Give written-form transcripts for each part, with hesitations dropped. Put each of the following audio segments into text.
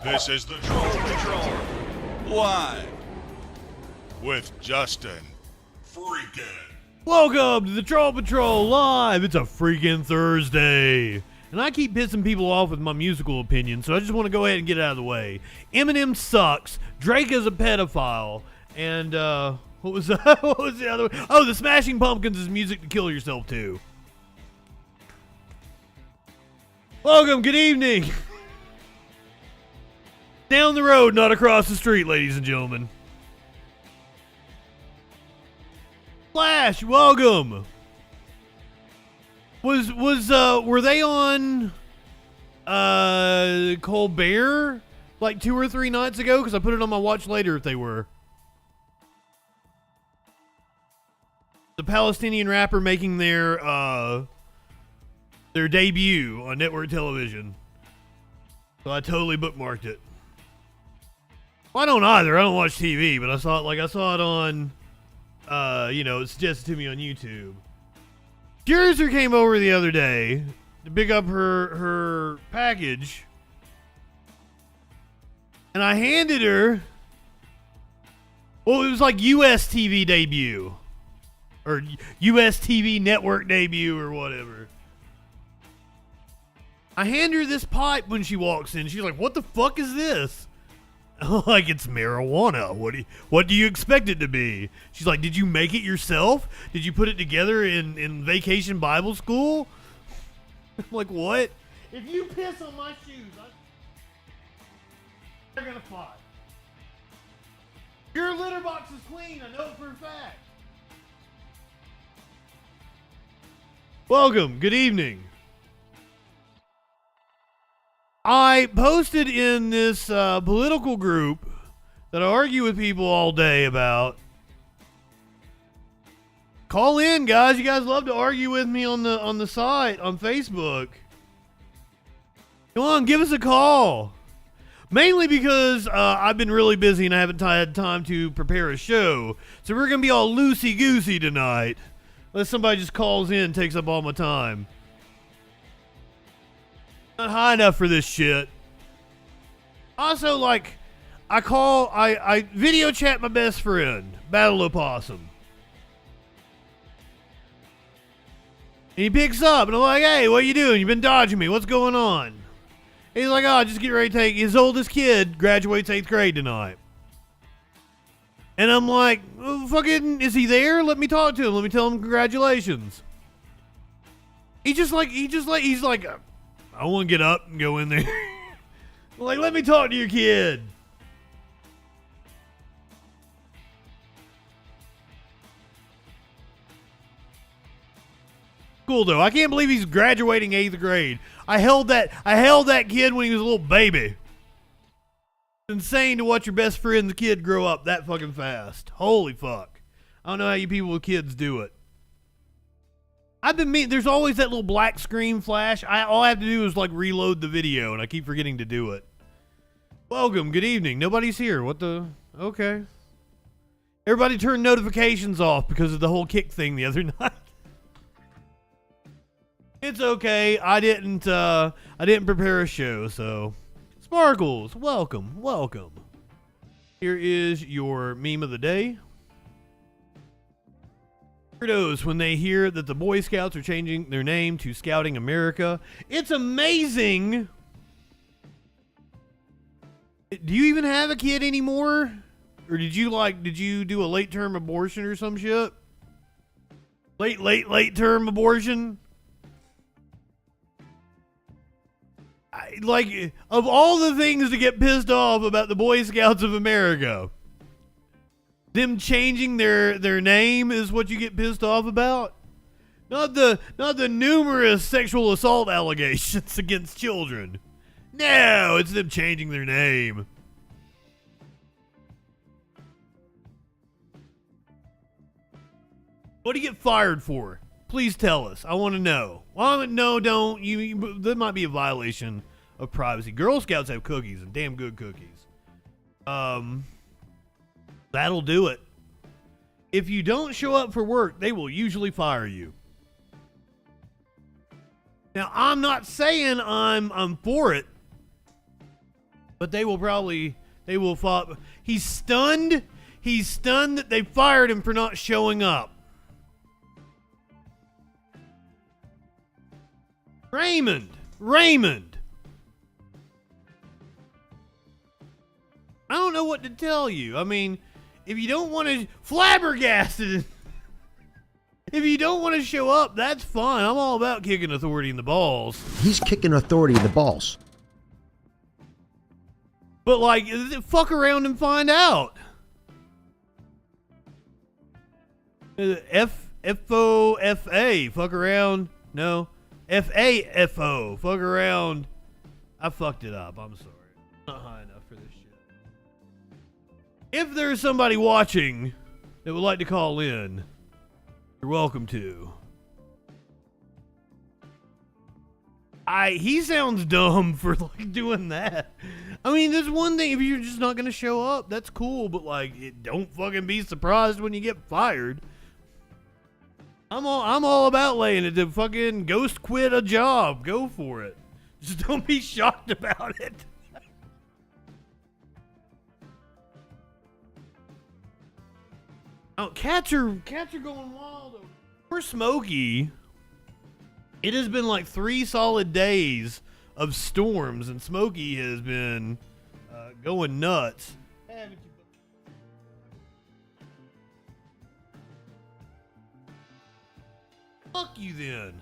This is the Troll Patrol, live with Justin Freakin. Welcome to the Troll Patrol Live. It's a freaking Thursday. And I keep pissing people off with my musical opinions, so I just want to go ahead and get it out of the way. Eminem sucks. Drake is a pedophile. And, what was the other one? Oh, the Smashing Pumpkins is music to kill yourself to. Welcome, good evening. Down the road, not across the street, ladies and gentlemen. Flash, welcome. Were they on Colbert like 2 or 3 nights ago? Because I put it on my watch later if they were. The Palestinian rapper making their debut on network television. So I totally bookmarked it. Well, I don't either. I don't watch TV, but I saw it on it suggested to me on YouTube. Ckers came over the other day to pick up her package, and I handed her, well, it was like US TV debut, or US TV network debut, or whatever. I hand her this pipe when she walks in. She's like, "What the fuck is this?" I'm like, "It's marijuana. What do you expect it to be?" She's like, "Did you make it yourself? Did you put it together in vacation Bible school?" I'm like, "What? If you piss on my shoes, they're gonna fly. Your litter box is clean. I know it for a fact." Welcome. Good evening. I posted in this political group that I argue with people all day about. Call in, guys. You guys love to argue with me on the site on Facebook. Come on, give us a call. Mainly because I've been really busy and I haven't had time to prepare a show. So we're gonna be all loosey-goosey tonight. Unless somebody just calls in and takes up all my time. Not high enough for this shit. Also, like, I video chat my best friend, Battle Opossum. And he picks up, and I'm like, "Hey, what you doing? You been dodging me. What's going on?" He's like, "Oh, just get ready to take..." His oldest kid graduates 8th grade tonight. And I'm like, "Oh, fucking, is he there? Let me talk to him. Let me tell him congratulations." He's like, "I want to get up and go in there." Like, "Let me talk to your kid." Cool though. I can't believe he's graduating 8th grade. I held that kid when he was a little baby. It's insane to watch your best friend's kid grow up that fucking fast. Holy fuck. I don't know how you people with kids do it. I've been there's always that little black screen flash. All I have to do is like reload the video, and I keep forgetting to do it. Welcome, good evening. Nobody's here. What the? Okay. Everybody turned notifications off because of the whole kick thing the other night. It's okay. I didn't prepare a show, so. Sparkles, welcome. Here is your meme of the day. Weirdos when they hear that the Boy Scouts are changing their name to Scouting America. It's amazing. Do you even have a kid anymore? Or did you do a late term abortion or some shit? Late term abortion? Like, of all the things to get pissed off about the Boy Scouts of America, them changing their name is what you get pissed off about? Not the numerous sexual assault allegations against children. No, it's them changing their name. What do you get fired for? Please tell us. I want to know. Well, no, don't. That might be a violation of privacy. Girl Scouts have cookies, and damn good cookies. That'll do it. If you don't show up for work, they will usually fire you. Now, I'm not saying I'm for it, But they will fall. He's stunned. He's stunned that they fired him for not showing up. Raymond. I don't know what to tell you. I mean, if you don't want to, flabbergasted. If you don't want to show up, that's fine. I'm all about kicking authority in the balls. He's kicking authority in the balls. But like, fuck around and find out. F-O-F-A, fuck around. No. F-A-F-O, fuck around. I fucked it up, I'm sorry. Not high enough for this shit. If there's somebody watching that would like to call in, you're welcome to. He sounds dumb for like doing that. I mean, there's one thing, if you're just not gonna show up, that's cool, but like, don't fucking be surprised when you get fired. I'm all about laying it to fucking ghost quit a job. Go for it. Just don't be shocked about it. Oh, cats are going wild. For Smokey, it has been like 3 solid days of storms, and Smokey has been going nuts. Fuck you then.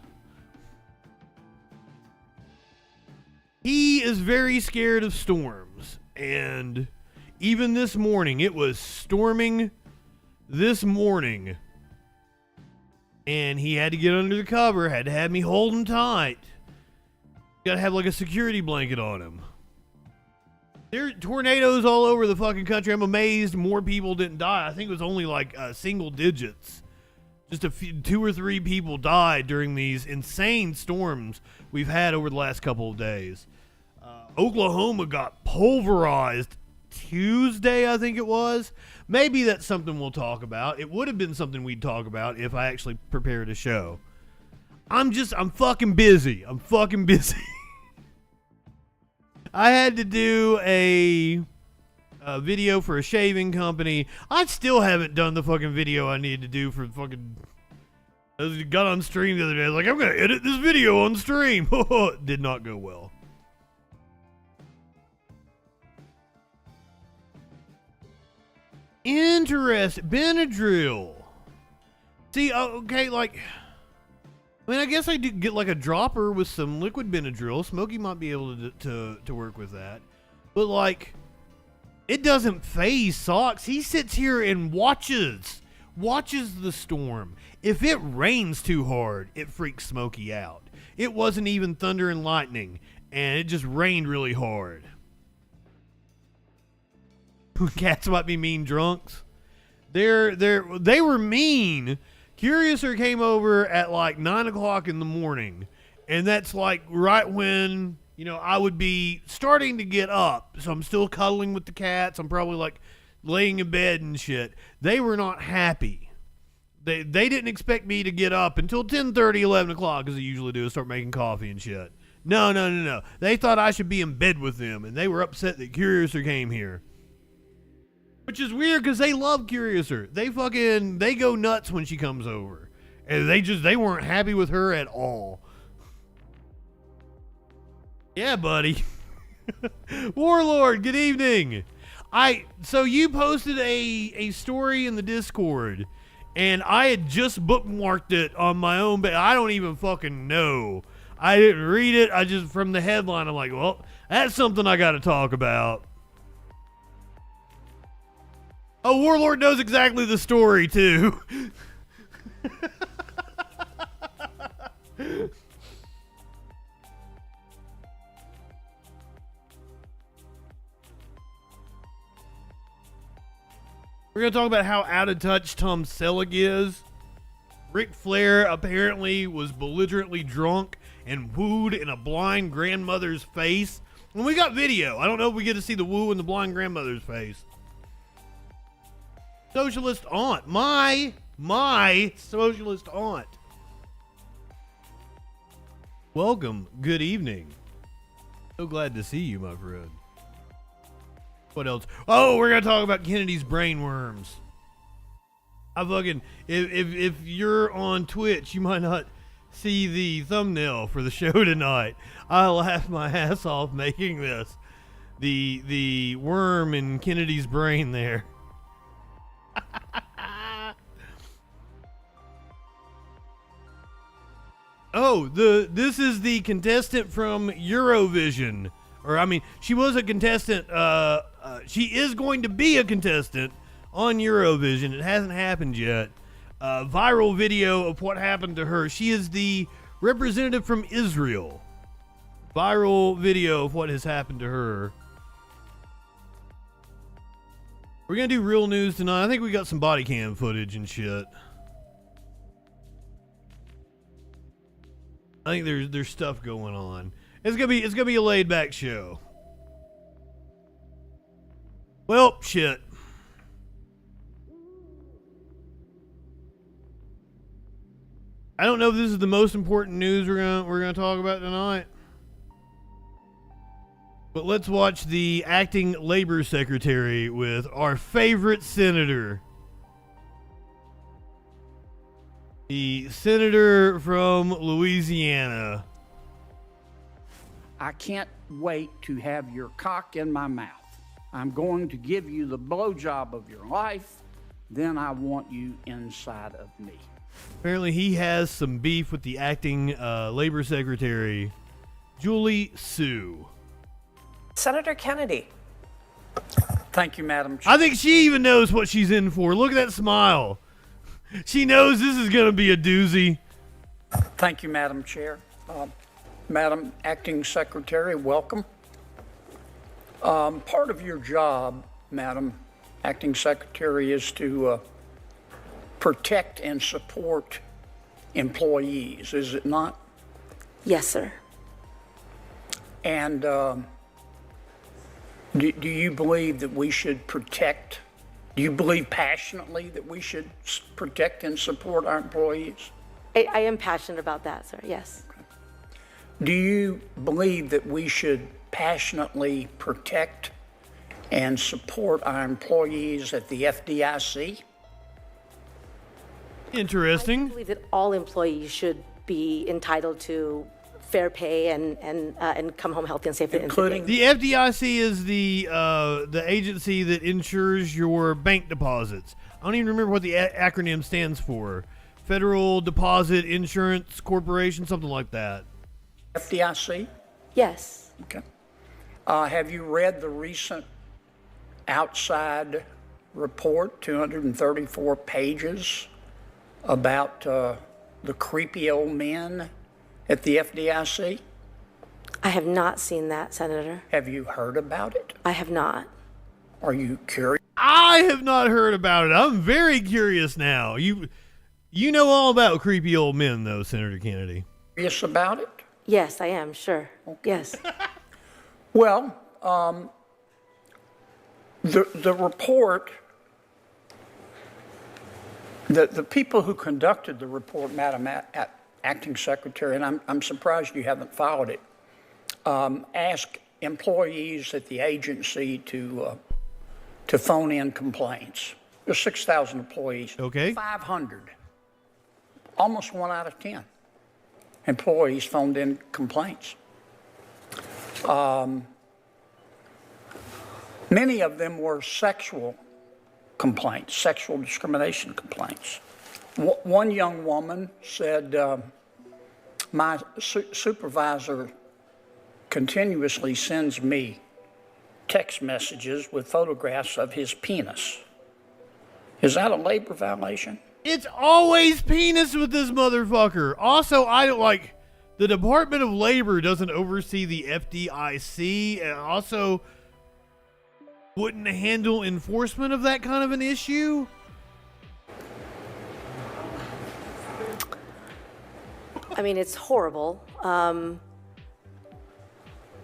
He is very scared of storms, and even this morning, it was storming this morning, and he had to get under the cover, had to have me hold him tight. Gotta have like a security blanket on him. There are tornadoes all over the fucking country. I'm amazed more people didn't die. I think it was only like single digits. Just a few, 2 or 3 people died during these insane storms we've had over the last couple of days. Oklahoma got pulverized Tuesday, I think it was. Maybe that's something we'll talk about. It would have been something we'd talk about if I actually prepared a show. I'm fucking busy. I had to do a video for a shaving company. I still haven't done the fucking video I needed to do for fucking... I got on stream the other day. I was like, I'm going to edit this video on stream. It did not go well. Interesting. Benadryl. See, okay, like... I mean, I guess I do get like a dropper with some liquid Benadryl. Smokey might be able to work with that. But like... It doesn't phase Socks. He sits here and watches the storm. If it rains too hard, it freaks Smokey out. It wasn't even thunder and lightning, and it just rained really hard. Cats might be mean drunks. They were mean. Curiouser came over at like 9 o'clock in the morning, and that's like right when... You know, I would be starting to get up, so I'm still cuddling with the cats. I'm probably like laying in bed and shit. They were not happy. They didn't expect me to get up until 10:30, 11 o'clock, as they usually do, start making coffee and shit. No. They thought I should be in bed with them, and they were upset that Curiouser came here. Which is weird, because they love Curiouser. They go nuts when she comes over. And they weren't happy with her at all. Yeah, buddy. Warlord, good evening. So you posted a story in the Discord, and I had just bookmarked it on my own, but I don't even fucking know. I didn't read it. I just, from the headline, I'm like, well, that's something I got to talk about. Oh, Warlord knows exactly the story, too. We're going to talk about how out of touch Tom Selleck is. Ric Flair apparently was belligerently drunk and wooed in a blind grandmother's face. And we got video. I don't know if we get to see the woo in the blind grandmother's face. Socialist aunt. My socialist aunt. Welcome. Good evening. So glad to see you, my friend. What else? Oh, we're gonna talk about Kennedy's brain worms. I fucking if you're on Twitch, you might not see the thumbnail for the show tonight. I laughed my ass off making this. The worm in Kennedy's brain there. Oh, this is the contestant from Eurovision. Or, I mean, she was a contestant. She is going to be a contestant on Eurovision. It hasn't happened yet. Viral video of what happened to her. She is the representative from Israel. Viral video of what has happened to her. We're going to do real news tonight. I think we got some body cam footage and shit. I think there's stuff going on. It's gonna be a laid back show. Well, shit. I don't know if this is the most important news we're gonna talk about tonight. But let's watch the acting labor secretary with our favorite senator. The senator from Louisiana. I can't wait to have your cock in my mouth. I'm going to give you the blowjob of your life. Then I want you inside of me. Apparently he has some beef with the acting labor secretary, Julie Sue. Senator Kennedy. Thank you, Madam Chair. I think she even knows what she's in for. Look at that smile. She knows this is going to be a doozy. Thank you, Madam Chair. Madam Acting Secretary, welcome. Part of your job, Madam Acting Secretary, is to protect and support employees, is it not? Yes, sir. And do you believe that we should protect? Do you believe passionately that we should protect and support our employees? I am passionate about that, sir, yes. Do you believe that we should passionately protect and support our employees at the FDIC? Interesting. I believe that all employees should be entitled to fair pay and come home healthy and safe. Including the FDIC is the agency that insures your bank deposits. I don't even remember what the acronym stands for. Federal Deposit Insurance Corporation, something like that. FDIC? Yes. Okay. Have you read the recent outside report, 234 pages, about the creepy old men at the FDIC? I have not seen that, Senator. Have you heard about it? I have not. Are you curious? I have not heard about it. I'm very curious now. You know all about creepy old men, though, Senator Kennedy. Curious about it? Yes, I am, sure. Okay. Yes. Well, the report, the people who conducted the report, Madam Acting Secretary, and I'm surprised you haven't followed it, asked employees at the agency to phone in complaints. There's 6,000 employees. Okay. 500, almost 1 out of 10 employees phoned in complaints. Many of them were sexual complaints, sexual discrimination complaints. One young woman said, my supervisor continuously sends me text messages with photographs of his penis. Is that a labor violation? It's always penis with this motherfucker. Also, I don't like the Department of Labor doesn't oversee the FDIC and also wouldn't handle enforcement of that kind of an issue. I mean, it's horrible.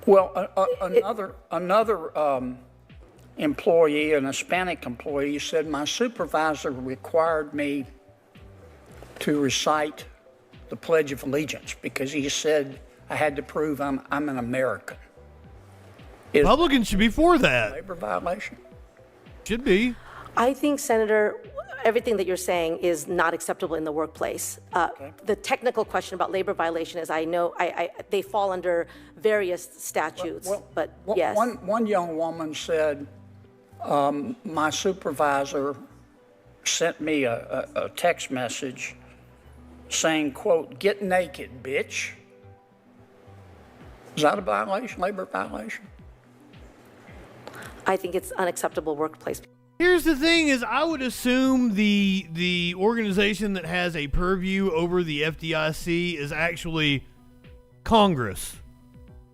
Well, another employee, an Hispanic employee, said my supervisor required me to recite the Pledge of Allegiance because he said I had to prove I'm an American. Republicans should be for that. labor violation? Should be. I think, Senator, everything that you're saying is not acceptable in the workplace. The technical question about labor violation is, I know they fall under various statutes, but yes. One young woman said, my supervisor sent me a text message saying, quote, "Get naked, bitch." Is that a violation, labor violation? I think it's unacceptable workplace. Here's the thing: is I would assume the organization that has a purview over the FDIC is actually Congress.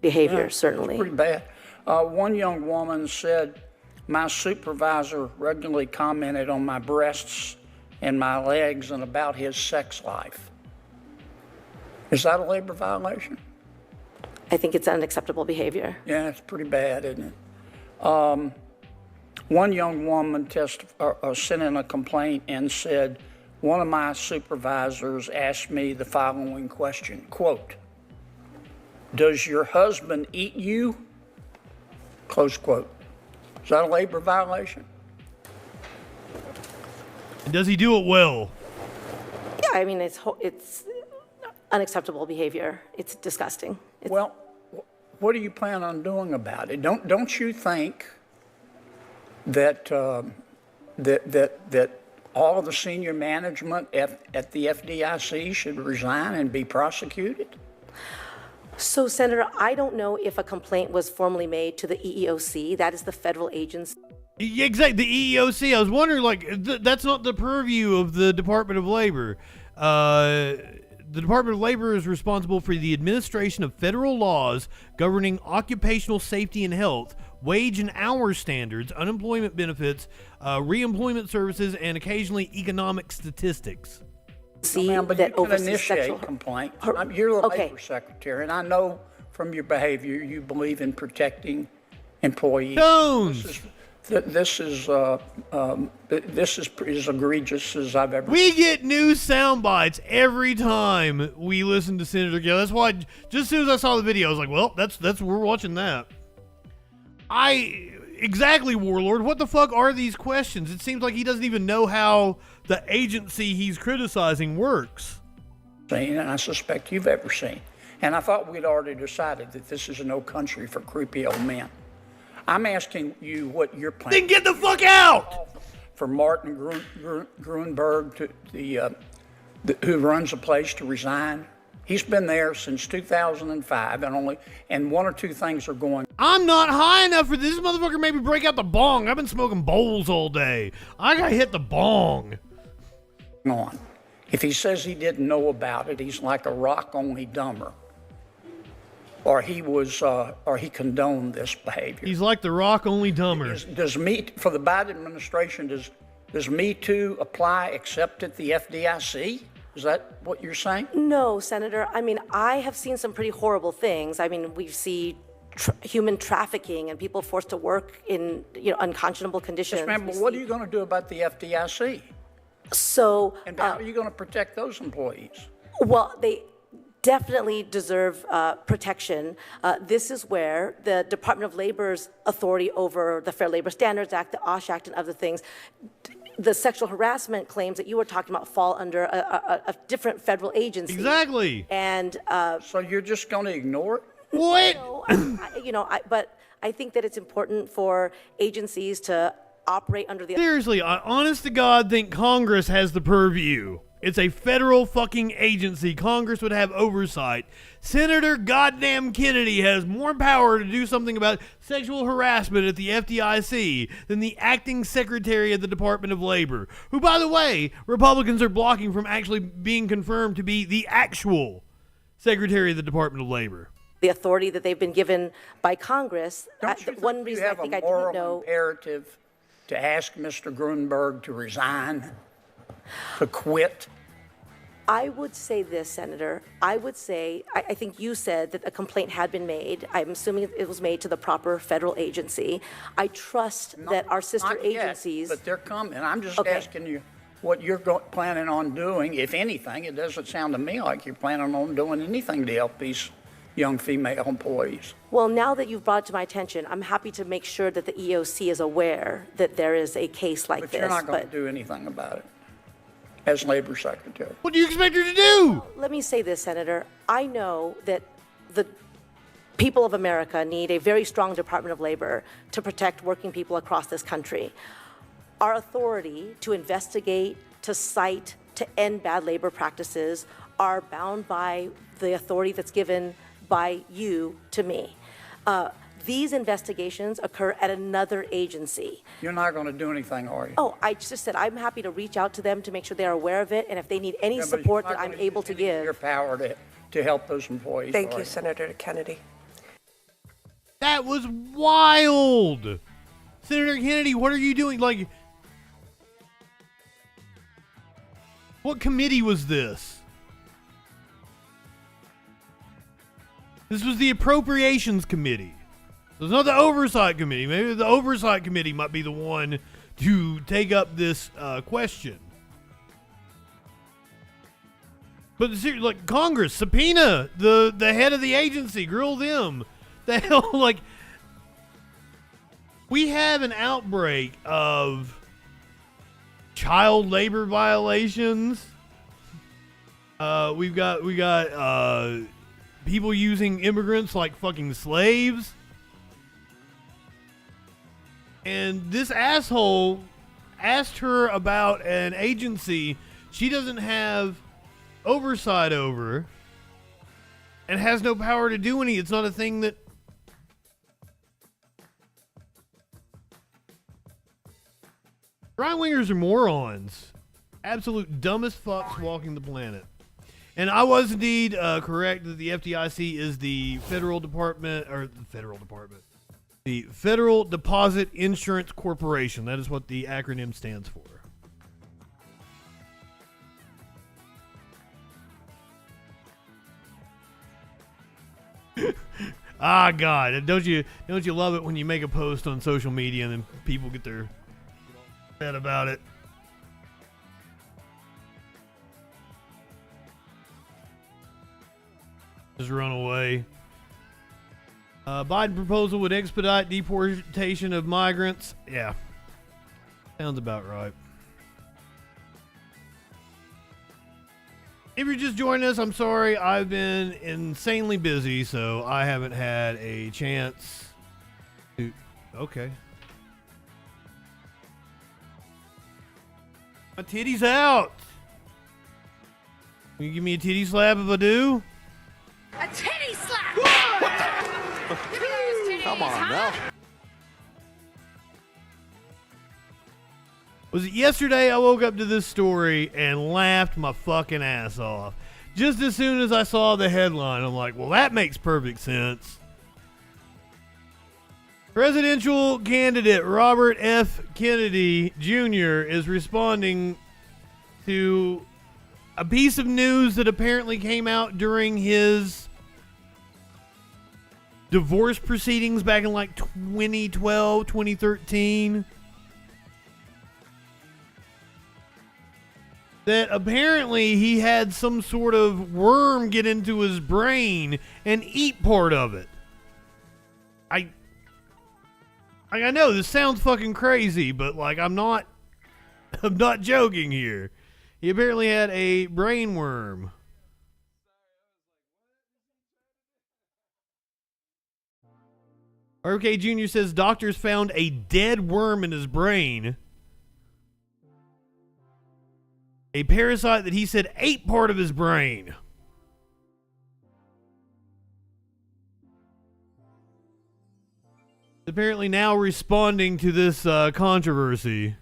Behavior, certainly. Pretty bad. One young woman said, my supervisor regularly commented on my breasts and my legs and about his sex life. Is that a labor violation? I think it's unacceptable behavior. Yeah, it's pretty bad, isn't it? One young woman sent in a complaint and said, one of my supervisors asked me the following question, quote, "Does your husband eat you?" Close quote. Is that a labor violation? And does he do it well? Yeah, I mean, it's unacceptable behavior. It's disgusting. Well, what do you plan on doing about it? Don't you think that that all of the senior management at the FDIC should resign and be prosecuted? So, Senator, I don't know if a complaint was formally made to the EEOC. That is the federal agency. Exactly, the EEOC. I was wondering, like, that's not the purview of the Department of Labor. The Department of Labor is responsible for the administration of federal laws governing occupational safety and health, wage and hour standards, unemployment benefits, reemployment services, and occasionally economic statistics. But you can initiate complaints. You're the labor secretary, and I know from your behavior you believe in protecting employees. Jones! This is as egregious as I've ever. We get new sound bites every time we listen to Senator Gill. That's why, just as soon as I saw the video, I was like, well, we're watching that. Exactly, Warlord. What the fuck are these questions? It seems like he doesn't even know how the agency he's criticizing works. And I suspect you've ever seen. And I thought we'd already decided that this is no country for creepy old men. I'm asking you what you're planning. Then get the fuck out! For Martin Gruenberg, who runs the place, to resign. He's been there since 2005, and one or two things are going. I'm not high enough for this motherfucker. Maybe break out the bong. I've been smoking bowls all day. I gotta hit the bong. On. If he says he didn't know about it, he's like a rock, only dumber. Or he condoned this behavior. He's like the rock, only dumber. For the Biden administration, does Me Too apply except at the FDIC? Is that what you're saying? No, Senator. I mean, I have seen some pretty horrible things. I mean, we see human trafficking and people forced to work in unconscionable conditions. Yes, ma'am, but what are you going to do about the FDIC? So, and how are you going to protect those employees? Well, they definitely deserve protection. This is where the Department of Labor's authority over the Fair Labor Standards Act, the OSH Act, and other things, the sexual harassment claims that you were talking about fall under a different federal agency. Exactly. And so you're just going to ignore it? What? But I think that it's important for agencies to operate under the. Seriously, I honest to God think Congress has the purview. It's a federal fucking agency. Congress would have oversight. Senator goddamn Kennedy has more power to do something about sexual harassment at the FDIC than the acting secretary of the Department of Labor, who, by the way, Republicans are blocking from actually being confirmed to be the actual secretary of the Department of Labor. The authority that they've been given by Congress. Don't you think you have a moral imperative to ask Mr. Gruenberg to resign, to quit? I would say this, Senator. I think you said that a complaint had been made. I'm assuming it was made to the proper federal agency. I trust that our sister agencies. But they're coming. I'm just asking you what you're planning on doing, if anything. It doesn't sound to me like you're planning on doing anything to help these young female employees. Well, now that you've brought it to my attention, I'm happy to make sure that the EOC is aware that there is a case like But this. you're not going to do anything about it as Labor Secretary. What do you expect her to do? Let me say this, Senator. I know that the people of America need a very strong Department of Labor to protect working people across this country. Our authority to investigate, to cite, to end bad labor practices are bound by the authority that's given by you to me. These investigations occur at another agency. You're not going to do anything, are you? Oh, I just said I'm happy to reach out to them to make sure they are aware of it, and if they need any Yeah, but you're support not that I'm gonna able use to any of your give. power to help those employees. Thank are you, Senator Kennedy. That was wild. Senator Kennedy, what are you doing? Like, what committee was this? This was the Appropriations Committee. It was not the Oversight Committee. Maybe the Oversight Committee might be the one to take up this question. But like Congress, subpoena the head of the agency, grill them. The hell, like, we have an outbreak of child labor violations. We got people using immigrants like fucking slaves. And this asshole asked her about an agency she doesn't have oversight over and has no power to do any. It's not a thing that... Right-wingers are morons. Absolute dumbest fucks walking the planet. And I was indeed correct that the FDIC is the Federal Deposit Insurance Corporation. That is what the acronym stands for. Ah, God, don't you love it when you make a post on social media and then people get their head about it? Just run away. Biden proposal would expedite deportation of migrants. Yeah. Sounds about right. If you're just joining us, I'm sorry. I've been insanely busy, so I haven't had a chance to... Okay. My titty's out. Can you give me a titty slap if I do? A titty slap! What the? Give me those titties, come on now. Was it yesterday I woke up to this story and laughed my fucking ass off. Just as soon as I saw the headline, I'm like, well, that makes perfect sense. Presidential candidate Robert F. Kennedy Jr. is responding to a piece of news that apparently came out during his divorce proceedings back in like 2012, 2013. That apparently he had some sort of worm get into his brain and eat part of it. I know this sounds fucking crazy, but like I'm not joking here. He apparently had a brain worm. RFK Jr. says doctors found a dead worm in his brain. A parasite that he said ate part of his brain. Apparently now responding to this controversy.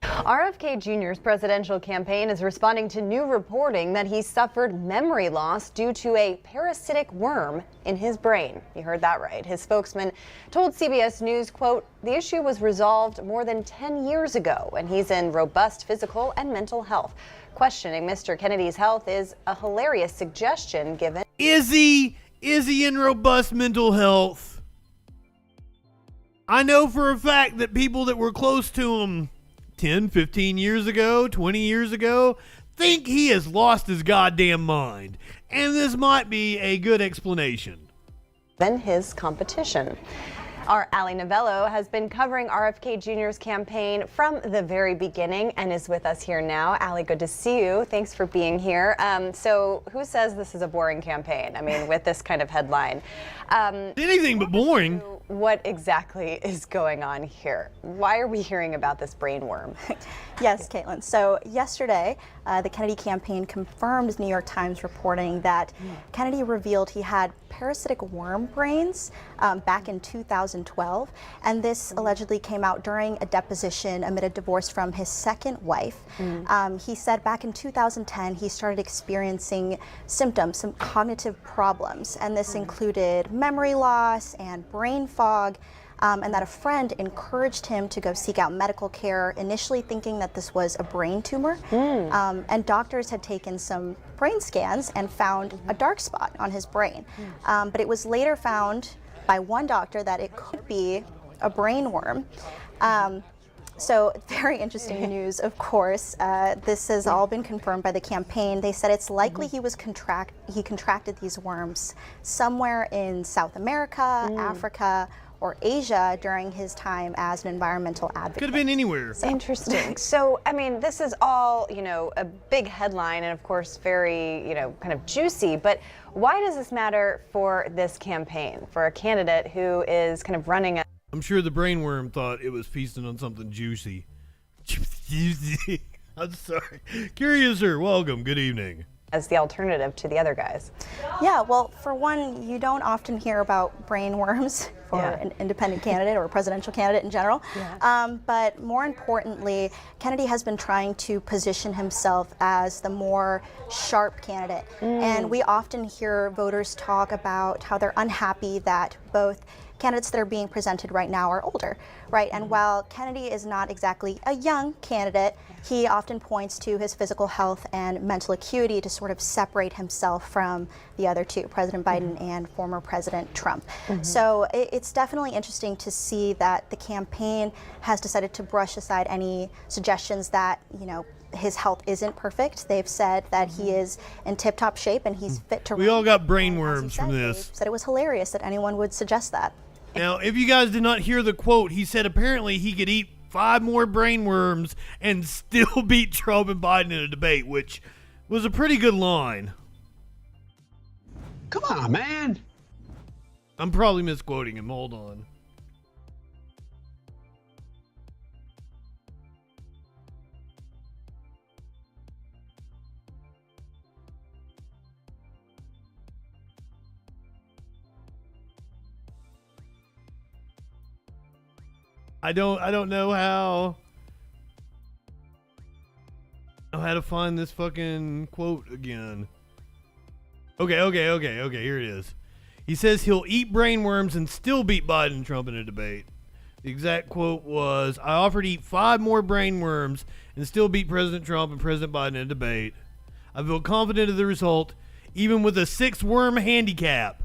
RFK Jr.'s presidential campaign is responding to new reporting that he suffered memory loss due to a parasitic worm in his brain. You heard that right. His spokesman told CBS News, quote, the issue was resolved more than 10 years ago, and he's in robust physical and mental health. Questioning Mr. Kennedy's health is a hilarious suggestion given. Is he in robust mental health? I know for a fact that people that were close to him 10, 15 years ago, 20 years ago, think he has lost his goddamn mind. and this might be a good explanation. Than his competition. Our Ali Novello has been covering RFK Jr.'s campaign from the very beginning and is with us here now. Ali, good to see you. Thanks for being here. So who says this is a boring campaign? I mean, with this kind of headline. Anything but boring. What exactly is going on here? Why are we hearing about this brain worm? Yes, Caitlin. So yesterday, the Kennedy campaign confirmed New York Times reporting that Kennedy revealed he had parasitic worm brains back in 2012, and this allegedly came out during a deposition amid a divorce from his second wife. He said back in 2010 he started experiencing symptoms, some cognitive problems, and this included memory loss and brain fog. And that a friend encouraged him to go seek out medical care, initially thinking that this was a brain tumor. And doctors had taken some brain scans and found a dark spot on his brain. But it was later found by one doctor that it could be a brain worm. So very interesting news, of course. This has all been confirmed by the campaign. They said it's likely he contracted these worms somewhere in South America, Africa, or Asia during his time as an environmental advocate. Could have been anywhere. Interesting. So, I mean, this is all, a big headline and, of course, very, kind of juicy. But why does this matter for this campaign, for a candidate who is kind of running a... I'm sure the brainworm thought it was feasting on something juicy. Juicy. I'm sorry. Curiouser, welcome. Good evening. As the alternative to the other guys. Yeah, well, for one, you don't often hear about brain worms for an independent candidate or a presidential candidate in general. But more importantly, Kennedy has been trying to position himself as the more sharp candidate. And we often hear voters talk about how they're unhappy that both candidates that are being presented right now are older, right? And while Kennedy is not exactly a young candidate, he often points to his physical health and mental acuity to sort of separate himself from the other two, President Biden and former President Trump. So it's definitely interesting to see that the campaign has decided to brush aside any suggestions that, his health isn't perfect. They've said that he is in tip-top shape and he's fit to run. We all got brain worms from this. They said it was hilarious that anyone would suggest that. Now, if you guys did not hear the quote, he said apparently he could eat 5 more brain worms and still beat Trump and Biden in a debate, which was a pretty good line. Come on, man. I'm probably misquoting him. Hold on. I don't know how to find this fucking quote again. Okay, here it is. He says he'll eat brain worms and still beat Biden and Trump in a debate. The exact quote was, I offer to eat 5 more brain worms and still beat President Trump and President Biden in a debate. I feel confident of the result, even with a 6 worm handicap.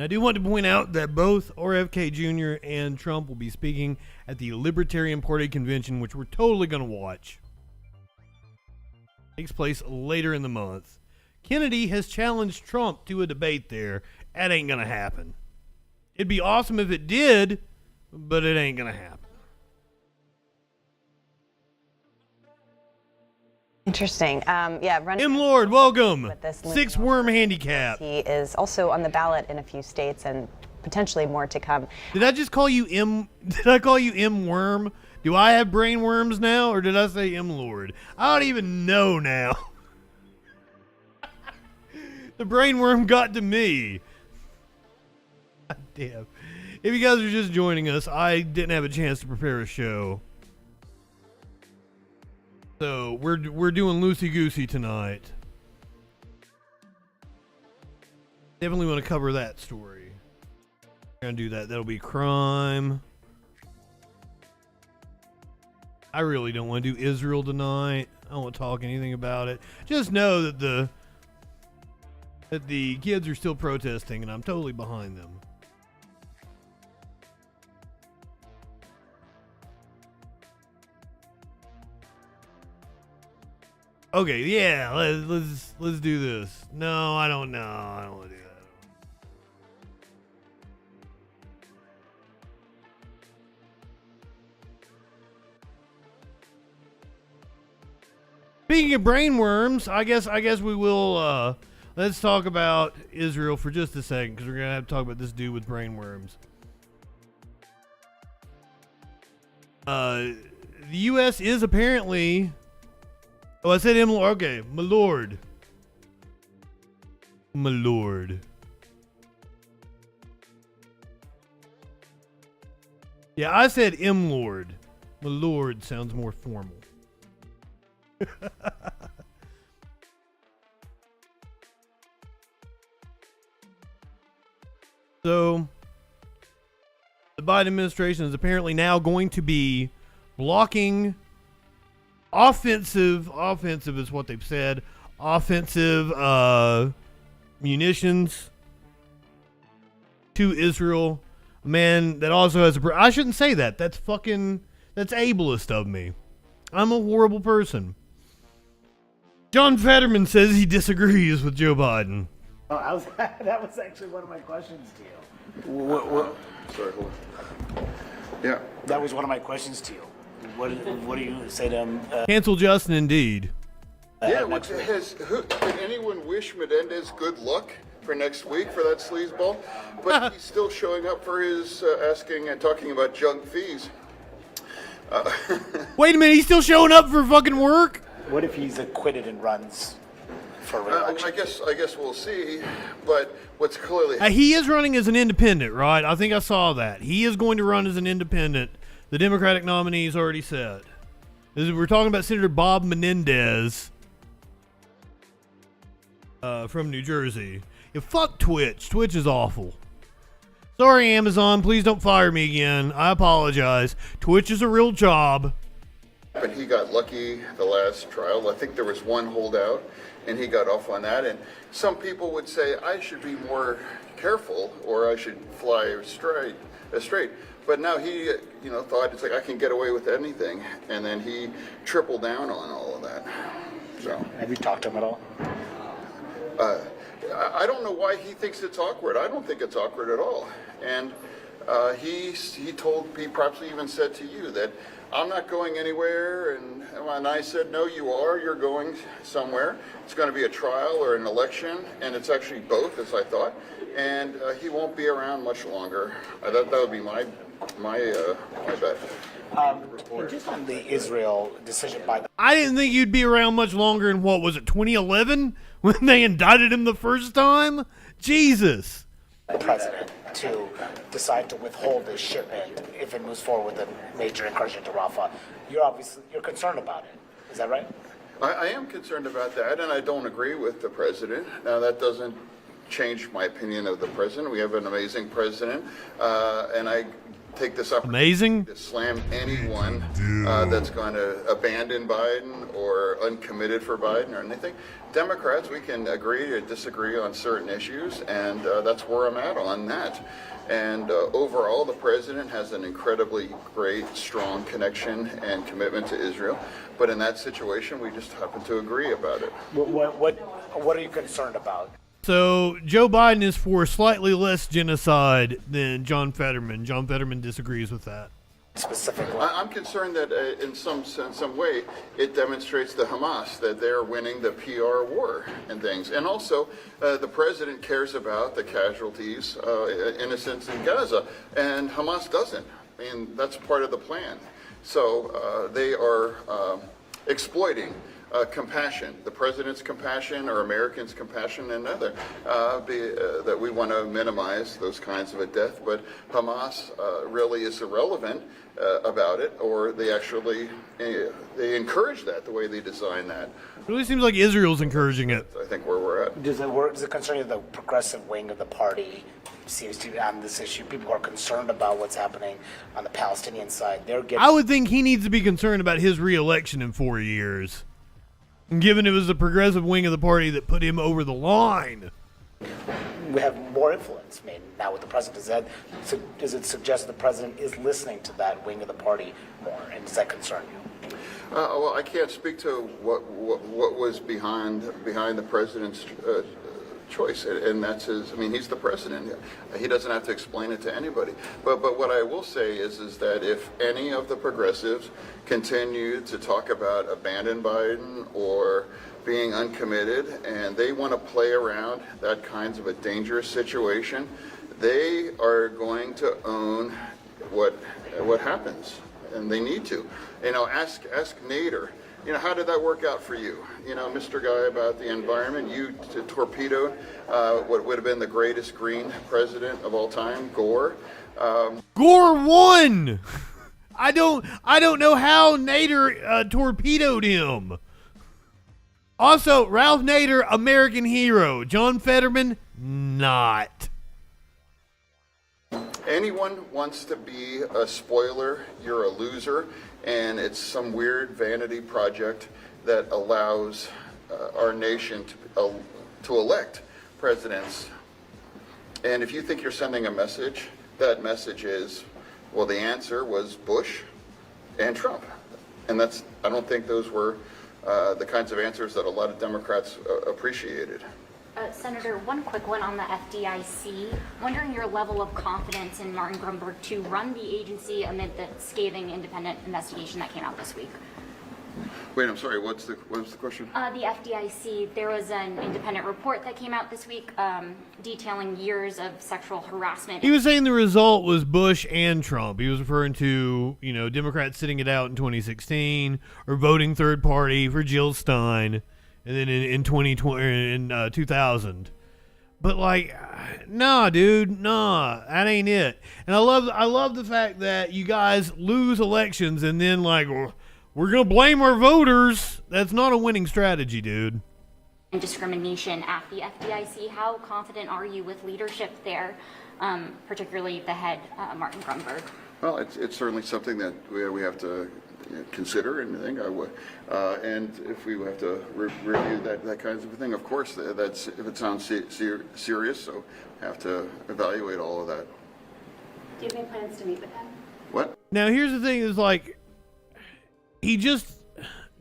I do want to point out that both RFK Jr. and Trump will be speaking at the Libertarian Party convention, which we're totally going to watch. Takes place later in the month. Kennedy has challenged Trump to a debate there. That ain't going to happen. It'd be awesome if it did, but it ain't going to happen. Interesting. Running M. Lord, welcome. with this 6 worm handicap. He is also on the ballot in a few states and potentially more to come. Did I just call you M? Did I call you M Worm? Do I have brain worms now, or did I say M Lord? I don't even know now. The brain worm got to me. God damn. If you guys are just joining us, I didn't have a chance to prepare a show. So we're doing loosey-goosey tonight. Definitely want to cover that story. We're going to do that. That'll be crime. I really don't want to do Israel tonight. I don't want to talk anything about it. Just know that the kids are still protesting, and I'm totally behind them. Okay, yeah, let's do this. No, I don't know. I don't want to do that. Speaking of brainworms, I guess we will let's talk about Israel for just a second, because we're gonna have to talk about this dude with brainworms. The U.S. is apparently. Oh, I said him. Okay, my lord. My lord. Yeah, I said M Lord. My lord sounds more formal. So, the Biden administration is apparently now going to be blocking offensive is what they've said, offensive munitions to Israel. A man that also has I shouldn't say that. That's ableist of me. I'm a horrible person. John Fetterman says he disagrees with Joe Biden. Oh, that was actually one of my questions to you. Sorry, hold on. Yeah. That was one of my questions to you. What do you say to him? Cancel Justin, indeed. Yeah, can anyone wish Menendez good luck for next week for that sleazeball? But he's still showing up for his asking and talking about junk fees. Wait a minute, he's still showing up for fucking work? What if he's acquitted and runs for re-election? I guess we'll see. But what's clearly He is running as an independent, right? I think I saw that. He is going to run as an independent. The Democratic nominee's already said. We're talking about Senator Bob Menendez from New Jersey. Yeah, fuck Twitch. Twitch is awful. Sorry, Amazon. Please don't fire me again. I apologize. Twitch is a real job. But he got lucky the last trial. I think there was one holdout, and he got off on that. And some people would say I should be more careful, or I should fly straight. But now he, thought it's like I can get away with anything, and then he tripled down on all of that. So have you talked to him at all? I don't know why he thinks it's awkward. I don't think it's awkward at all. And he told me, perhaps he even said to you, that I'm not going anywhere. And when I said, no, you are, you're going somewhere. It's going to be a trial or an election, and it's actually both, as I thought. And he won't be around much longer. That would be my bet. Just on the Israel decision by the... I didn't think you'd be around much longer in, 2011? When they indicted him the first time? Jesus. president to decide to withhold this shipment if it moves forward with a major incursion to Rafah. You're concerned about it. Is that right? I am concerned about that, and I don't agree with the president. Now, that doesn't change my opinion of the president. We have an amazing president, and I take this opportunity to slam anyone that's going to abandon Biden or uncommitted for Biden or anything. Democrats, we can agree or disagree on certain issues, and that's where I'm at on that. And overall, the president has an incredibly great, strong connection and commitment to Israel. But in that situation, we just happen to agree about it. What are you concerned about? So Joe Biden is for slightly less genocide than John Fetterman. John Fetterman disagrees with that. Specifically, I'm concerned that in some way it demonstrates to Hamas that they're winning the PR war and things. And also, the president cares about the casualties, innocents in Gaza, and Hamas doesn't. I mean, that's part of the plan. So they are exploiting compassion, the president's compassion or Americans' compassion, and other, that we want to minimize those kinds of a death. But Hamas really is irrelevant about it, or they actually they encourage that the way they design that. It really seems like Israel's encouraging it. I think where we're at. Does it concern you the progressive wing of the party seems to be on this issue? People are concerned about what's happening on the Palestinian side. I would think he needs to be concerned about his re-election in 4 years, given it was the progressive wing of the party that put him over the line. We have more influence now with the president. Does it suggest the president is listening to that wing of the party more, and does that concern you? Well, I can't speak to what was behind the president's choice, and that's his. I mean, he's the president. He doesn't have to explain it to anybody. But what I will say is that if any of the progressives continue to talk about abandon Biden or being uncommitted, and they want to play around that kinds of a dangerous situation, they are going to own what happens, and they need to. You know, ask Nader. You know, how did that work out for you? You know, Mr. Guy, about the environment, you torpedoed what would have been the greatest green president of all time, Gore. Gore won. I don't know how Nader torpedoed him. Also, Ralph Nader, American hero. John Fetterman, not. Anyone wants to be a spoiler, you're a loser, and it's some weird vanity project that allows our nation to elect presidents. And if you think you're sending a message, that message is, well, the answer was Bush and Trump. And I don't think those were the kinds of answers that a lot of Democrats appreciated. Senator, one quick one on the FDIC. Wondering your level of confidence in Martin Grunberg to run the agency amid the scathing independent investigation that came out this week. Wait, I'm sorry, what was the question? The FDIC, there was an independent report that came out this week detailing years of sexual harassment. He was saying the result was Bush and Trump. He was referring to, you know, Democrats sitting it out in 2016 or voting third party for Jill Stein. And then in 2000, but like, nah, dude, nah, that ain't it. And I love the fact that you guys lose elections and then like we're gonna blame our voters. That's not a winning strategy, dude. And discrimination at the FDIC. How confident are you with leadership there, particularly the head, Martin Grunberg? Well, it's certainly something that we have to consider, and I think and if we have to review that kind of thing, of course, that's if it sounds serious, so have to evaluate all of that. Do you have any plans to meet with him? What? Now here's the thing: is like he just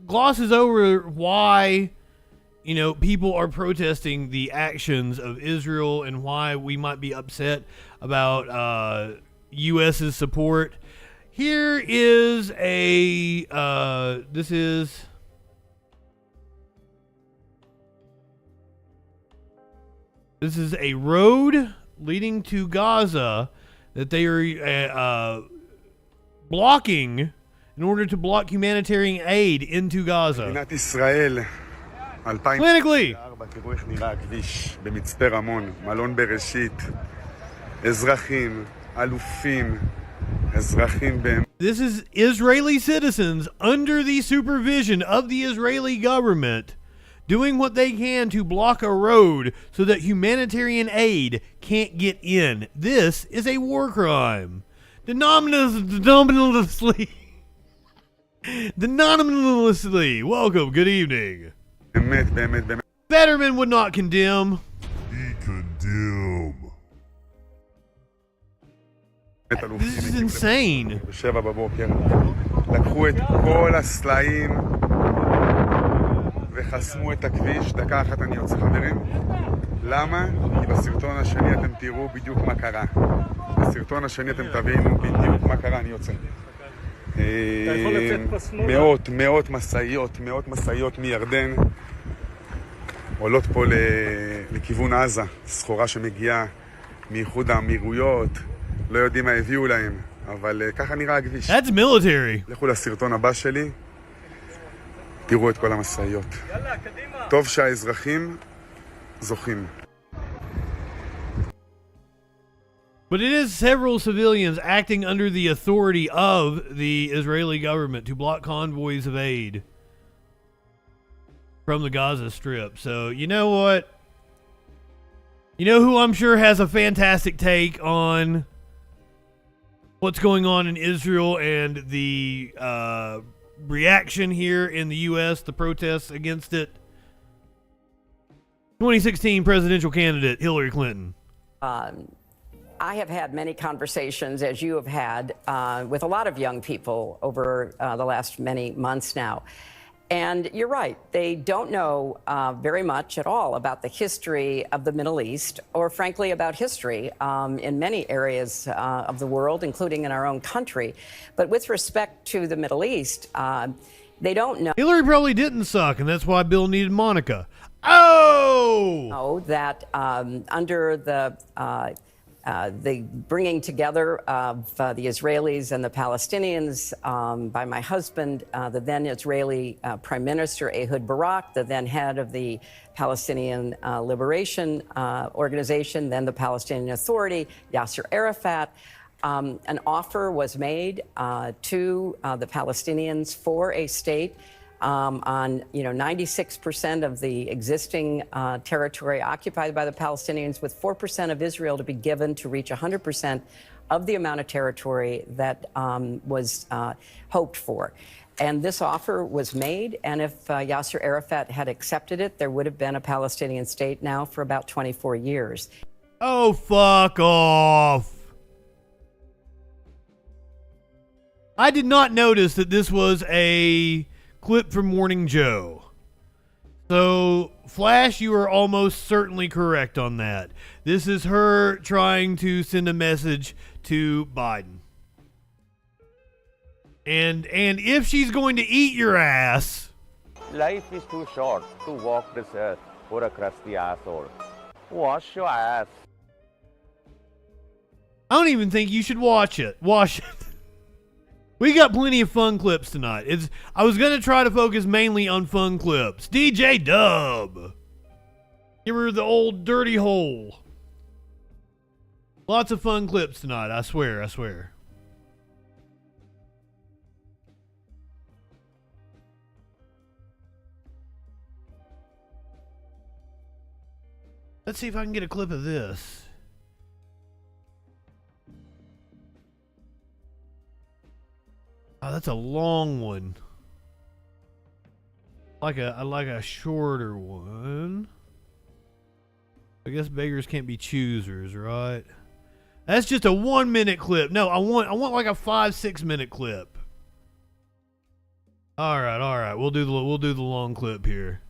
glosses over why, you know, people are protesting the actions of Israel and why we might be upset about U.S.'s support. Here is this is a road leading to Gaza that they are blocking in order to block humanitarian aid into Gaza. Clinically. תראו איך נראה הכביש במצפה רמון, מלון בראשית, אזרחים, אלופים, אזרחים באמת. This is Israeli citizens under the supervision of the Israeli government doing what they can to block a road so that humanitarian aid can't get in. This is a war crime. Denominally. Welcome, good evening. Fetterman would not condemn. He condemn. This is insane. ב7 בבוקר לקחו את כל הסלעים וחסמו את הכביש. דקה אחת אני יוצא, חברים. למה? כי בסרטון השני אתם תראו בדיוק מה קרה. בסרטון השני אתם תבינו בדיוק מה קרה. אני יוצא. מאות משאיות מירדן עולות פה לכיוון עזה. סחורה שמגיעה מאיחוד האמירויות. לא יודעים מה הביאו להם, אבל ככה נראה הכביש. That's military. לכו לסרטון הבא שלי, תראו את כל המשאיות. טוב שהאזרחים זוכים. But it is several civilians acting under the authority of the Israeli government to block convoys of aid from the Gaza Strip. So, you know what? You know who I'm sure has a fantastic take on what's going on in Israel and the reaction here in the U.S., the protests against it? 2016 presidential candidate Hillary Clinton. I have had many conversations, as you have had, with a lot of young people over the last many months now. And you're right, they don't know very much at all about the history of the Middle East, or frankly about history in many areas of the world, including in our own country. But with respect to the Middle East, they don't know. Hillary probably didn't suck, and that's why Bill needed Monica. Oh! Know that under the bringing together of the Israelis and the Palestinians by my husband, the then Israeli Prime Minister Ehud Barak, the then head of the Palestinian Liberation Organization, then the Palestinian Authority, Yasser Arafat. An offer was made to the Palestinians for a state on 96% of the existing territory occupied by the Palestinians, with 4% of Israel to be given to reach 100% of the amount of territory that was hoped for. And this offer was made, and if Yasser Arafat had accepted it, there would have been a Palestinian state now for about 24 years. Oh, fuck off. I did not notice that this was a clip from Morning Joe. So, Flash, you are almost certainly correct on that. This is her trying to send a message to Biden. And if she's going to eat your ass... Life is too short to walk this earth for a crusty asshole. Wash your ass. I don't even think you should watch it. Wash it. We got plenty of fun clips tonight. I was going to try to focus mainly on fun clips. DJ Dub. Give her the old dirty hole. Lots of fun clips tonight, I swear, I swear. Let's see if I can get a clip of this. Oh, that's a long one. I like a shorter one. I guess beggars can't be choosers, right? That's just a 1 minute clip. No, I want like a 5-6 minute clip. All right. We'll do the long clip here.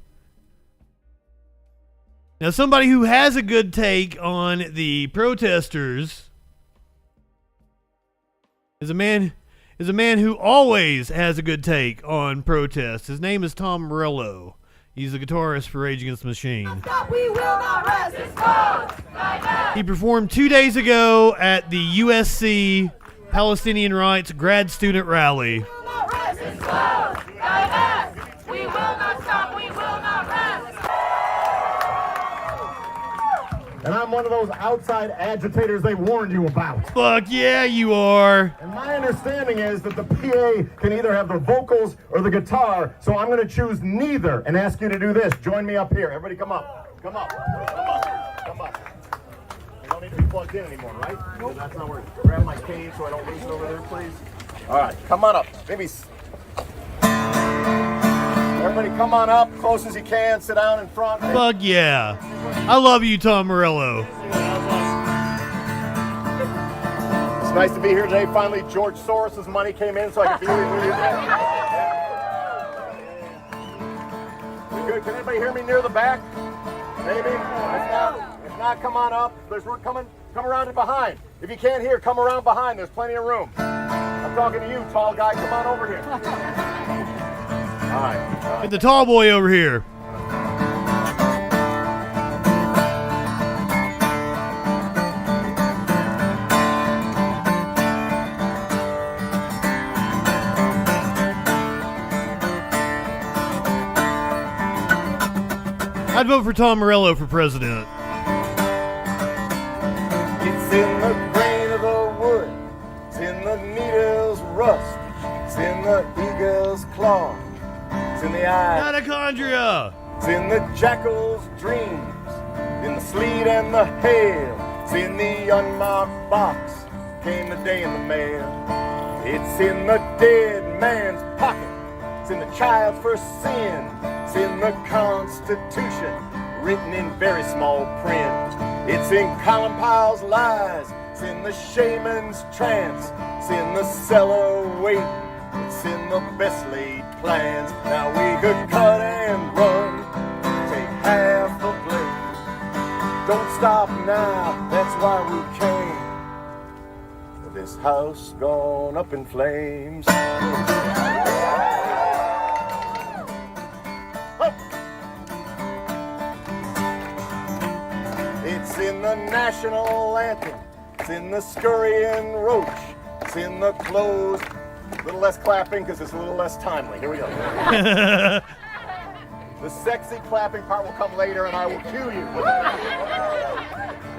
Now, somebody who has a good take on the protesters is a man who always has a good take on protests. His name is Tom Morello. He's the guitarist for Rage Against the Machine. We will not rest this cause. He performed 2 days ago at the USC Palestinian Rights grad student rally. We will not rest this cause. We will not stop. We will not rest. And I'm one of those outside agitators they warned you about. Fuck yeah, you are. And my understanding is that the PA can either have the vocals or the guitar, so I'm going to choose neither and ask you to do this. Join me up here. Everybody come up. Come up. Come up. Come up. You don't need to be plugged in anymore, right? Nope. That's not working. Grab my cane so I don't lose it over there, please. All right, come on up. Maybe... Everybody come on up, close as you can, sit down in front. Fuck yeah. I love you, Tom Morello. It's nice to be here today. Finally, George Soros' money came in so I could be with you. Good. Can anybody hear me near the back? Maybe? If not, come on up. Come around to behind. If you can't hear, come around behind. There's plenty of room. I'm talking to you, tall guy. Come on over here. All right. Get the tall boy over here. I'd vote for Tom Morello for president. It's in the grain of the wood. It's in the needle's rust. It's in the eagle's claw. It's in the eye. Mitochondria. It's in the jackal's dreams. In the sleet and the hail. It's in the unmarked box. Came the day in the mail. It's in the dead man's pocket. It's in the child's first sin. It's in the Constitution, written in very small print. It's in Colin Powell's lies. It's in the shaman's trance. It's in the cellar waiting. It's in the best laid plans. Now we could cut and run, take half the blame. Don't stop now, that's why we came. This house gone up in flames. It's in the national anthem. It's in the scurrying roach. It's in the closed. A little less clapping because it's a little less timely. Here we go. The sexy clapping part will come later and I will cue you.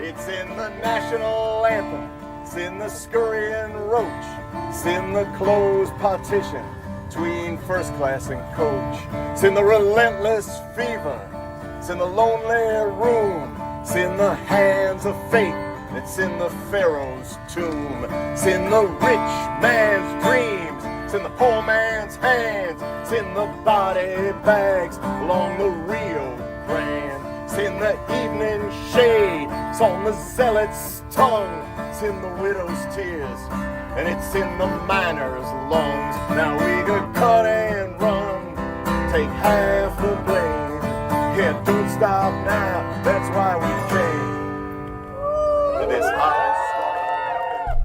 It's in the national anthem. It's in the scurrying roach. It's in the closed partition between first class and coach. It's in the relentless fever. It's in the lonely room. It's in the hands of fate. It's in the pharaoh's tomb. It's in the rich man's dreams. It's in the poor man's hands. It's in the body bags along the Rio Grande. It's in the evening shade. It's on the zealot's tongue. It's in the widow's tears. And it's in the miner's lungs. Now we could cut and run, take half the blame. Yeah, don't stop now, that's why we came to this house.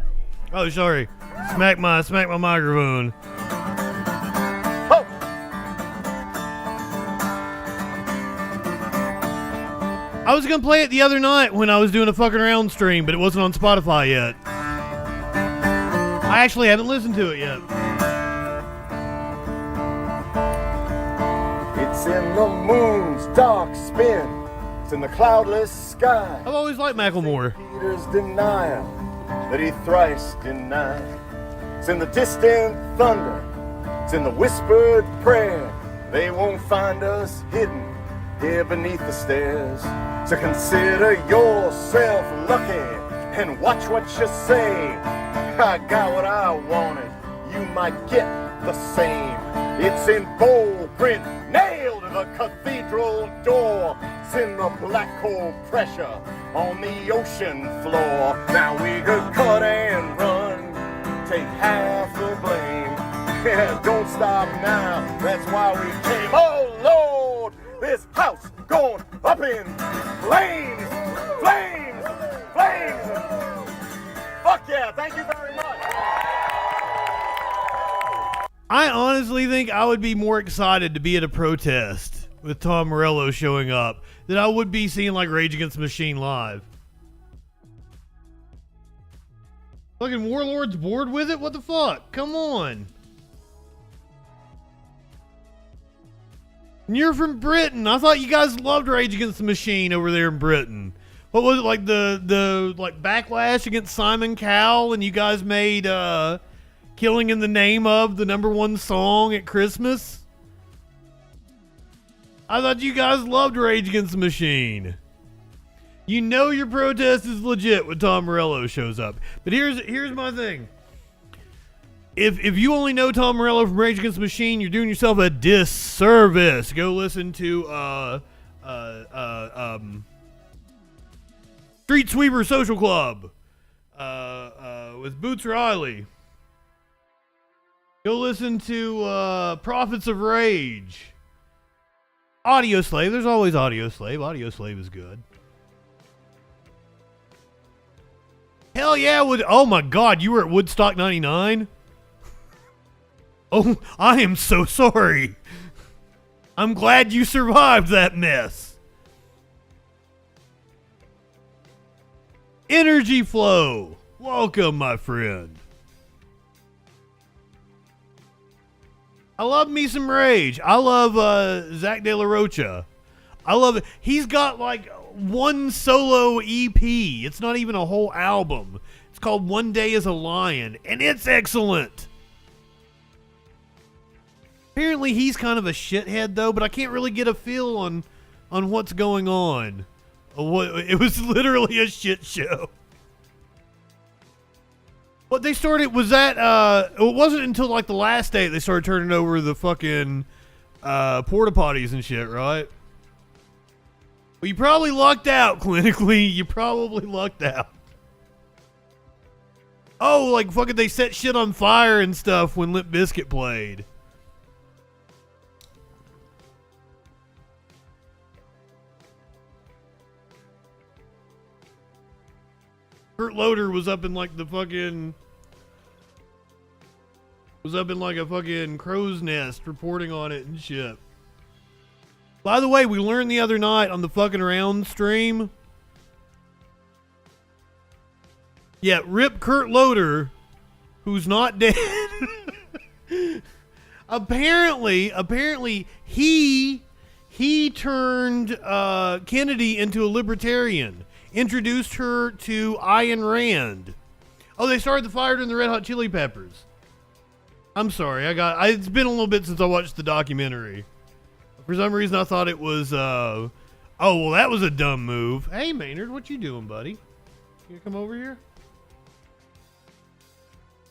Oh, sorry. Smack my microphone. Oh. I was gonna play it the other night when I was doing a fucking around stream, but it wasn't on Spotify yet. I actually haven't listened to it yet. It's in the moon's dark spin. It's in the cloudless sky. I've always liked Macklemore. Peter's denial that he thrice denied. It's in the distant thunder. It's in the whispered prayer. They won't find us hidden here beneath the stairs. So consider yourself lucky and watch what you say. I got what I wanted. You might get the same. It's in bold print, nailed to the cathedral door. It's in the black hole pressure on the ocean floor. Now we could cut and run, take half the blame. Yeah, don't stop now, that's why we came. Oh Lord, this house going up in flames, flames, flames. Fuck yeah, thank you very much. I honestly think I would be more excited to be at a protest with Tom Morello showing up than I would be seeing like Rage Against the Machine live. Fucking Warlord's bored with it? What the fuck? Come on. And you're from Britain. I thought you guys loved Rage Against the Machine over there in Britain. What was it, like the like backlash against Simon Cowell, and you guys made Killing in the Name of the #1 song at Christmas? I thought you guys loved Rage Against the Machine. You know your protest is legit when Tom Morello shows up. But here's my thing. If you only know Tom Morello from Rage Against the Machine, you're doing yourself a disservice. Go listen to Street Sweeper Social Club with Boots Riley. Go listen to Prophets of Rage. Audio Slave. There's always Audio Slave. Audio Slave is good. Hell yeah. Oh my God. You were at Woodstock 99? Oh, I am so sorry. I'm glad you survived that mess. Energy Flow. Welcome, my friend. I love me some Rage. I love Zach De La Rocha. I love it. He's got like one solo EP. It's not even a whole album. It's called One Day as a Lion, and it's excellent. Apparently he's kind of a shithead though, but I can't really get a feel on what's going on. It was literally a shit show. What they started was that it wasn't until like the last day they started turning over the fucking porta potties and shit, right? Well, you probably lucked out clinically. You probably lucked out. Oh, like fucking they set shit on fire and stuff when Limp Bizkit played. Kurt Loder was up in like the fucking... was up in like a fucking crow's nest reporting on it and shit. By the way, we learned the other night on the fucking around stream. Yeah, rip Kurt Loder, who's not dead. apparently he turned Kennedy into a libertarian. Introduced her to Ayn Rand. Oh, they started the fire during the Red Hot Chili Peppers. I'm sorry, it's been a little bit since I watched the documentary. For some reason, I thought it was, oh, well, that was a dumb move. Hey, Maynard, what you doing, buddy? You come over here?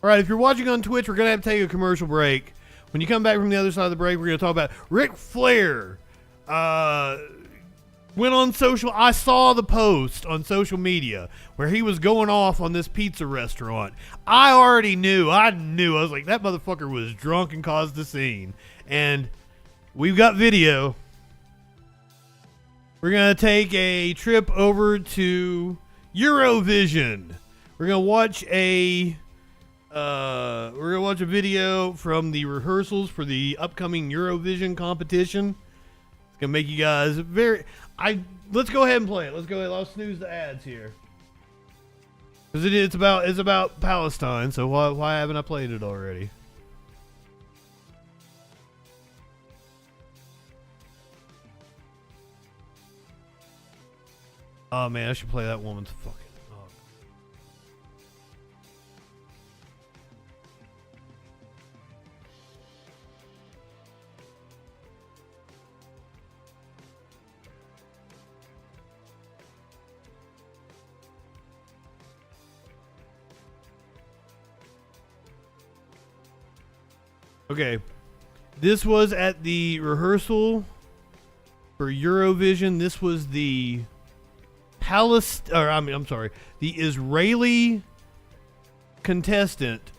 All right, if you're watching on Twitch, we're going to have to take a commercial break. When you come back from the other side of the break, we're going to talk about Ric Flair. Went on social. I saw the post on social media where he was going off on this pizza restaurant. I already knew. I was like, that motherfucker was drunk and caused a scene. And we've got video. We're going to take a trip over to Eurovision. We're going to watch a video from the rehearsals for the upcoming Eurovision competition. It's going to make you guys let's go ahead and play it. Let's go ahead. I'll snooze the ads here. Cuz it's about Palestine, so why haven't I played it already? Oh man, I should play that woman's fucking. Oh. Okay, this was at the rehearsal for Eurovision. This was the the Israeli contestant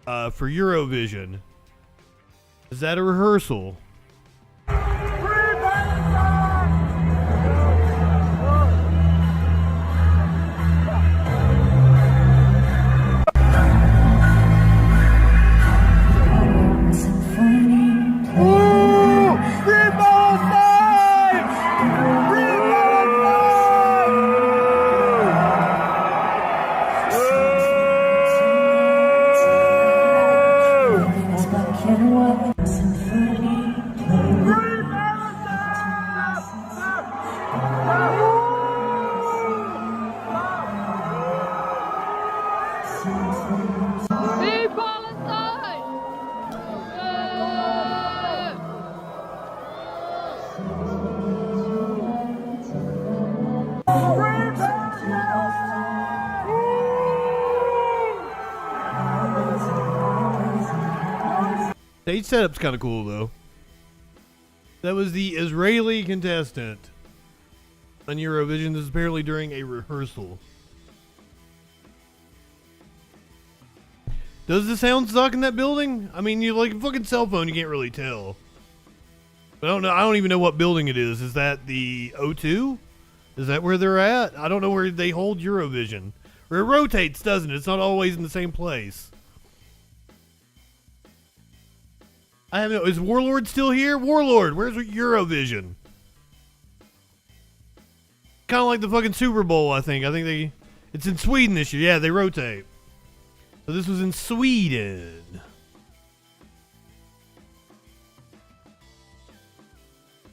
for Eurovision. Is that a rehearsal? Stage setup's kind of cool, though. That was the Israeli contestant on Eurovision. This is apparently during a rehearsal. Does the sound suck in that building? I mean, you like a fucking cell phone, you can't really tell. But I don't know. I don't even know what building it is. Is that the O2? Is that where they're at? I don't know where they hold Eurovision. Or it rotates, doesn't it? It's not always in the same place. I have no. Is Warlord still here? Warlord, where's Eurovision? Kind of like the fucking Super Bowl, I think. It's in Sweden this year. Yeah, they rotate. So this was in Sweden.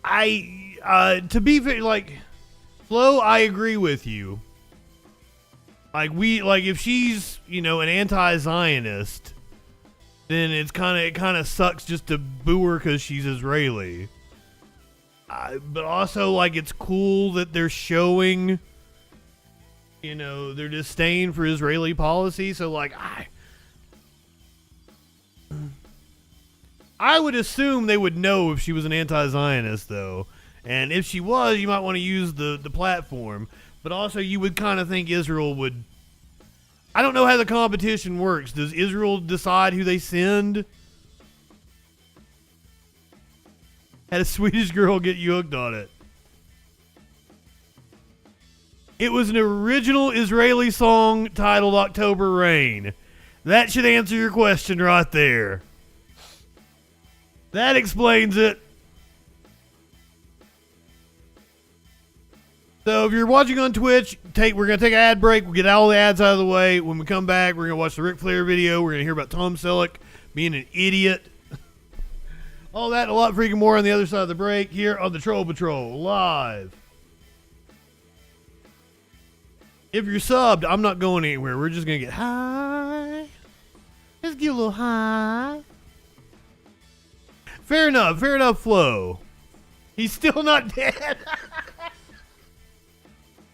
To be fair, like, Flo, I agree with you. Like, if she's, an anti-Zionist, then it kind of sucks just to boo her because she's Israeli. But also, like, it's cool that they're showing, their disdain for Israeli policy. So, like, I would assume they would know if she was an anti-Zionist, though. And if she was, you might want to use the platform. But also, you would kind of think Israel would I don't know how the competition works. Does Israel decide who they send? Had a Swedish girl get you hooked on it. It was an original Israeli song titled October Rain. That should answer your question right there. That explains it. So if you're watching on Twitch, we're going to take an ad break. We'll get all the ads out of the way. When we come back, we're going to watch the Ric Flair video. We're going to hear about Tom Selleck being an idiot. All that and a lot freaking more on the other side of the break here on the Troll Patrol live. If you're subbed, I'm not going anywhere. We're just going to get high. Let's get a little high. Fair enough, Flo. He's still not dead.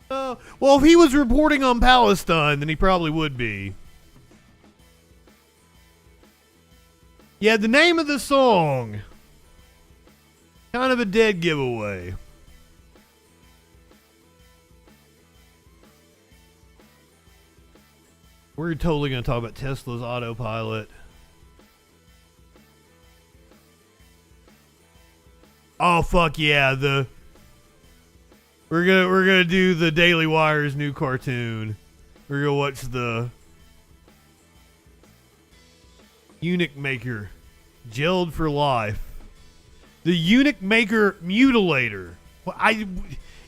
Well, if he was reporting on Palestine, then he probably would be. Yeah, the name of the song. Kind of a dead giveaway. We're totally going to talk about Tesla's autopilot. Oh fuck yeah, we're gonna do the Daily Wire's new cartoon. We're gonna watch the Eunuch Maker Gelled for Life. The Eunuch Maker Mutilator.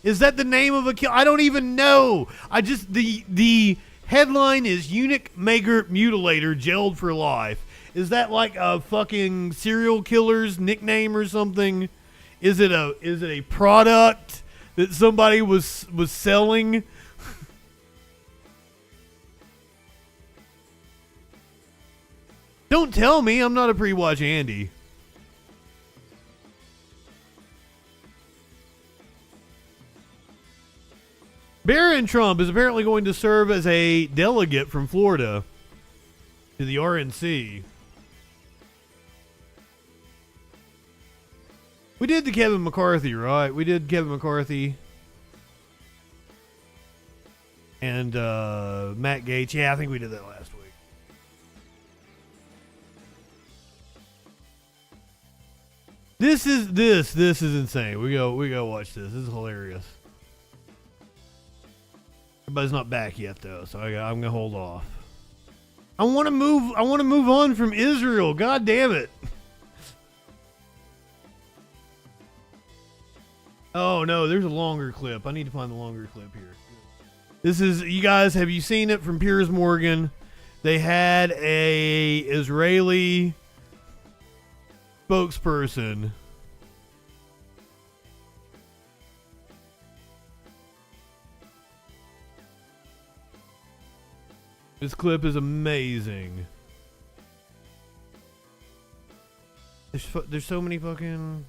Is that the name of a kill? I don't even know. The headline is Eunuch Maker Mutilator Gelled for Life. Is that like a fucking serial killer's nickname or something? Is it a product that somebody was selling? Don't tell me I'm not a pre-watch Andy. Barron Trump is apparently going to serve as a delegate from Florida to the RNC. We did the Kevin McCarthy, right? We did Kevin McCarthy. And Matt Gaetz. Yeah, I think we did that last week. This is insane. We go watch this. This is hilarious. Everybody's not back yet though, so I'm gonna hold off. I want to move on from Israel. God damn it. Oh no, there's a longer clip. I need to find the longer clip here. This is, you guys, have you seen it from Piers Morgan? They had a Israeli spokesperson. This clip is amazing. There's so many fucking...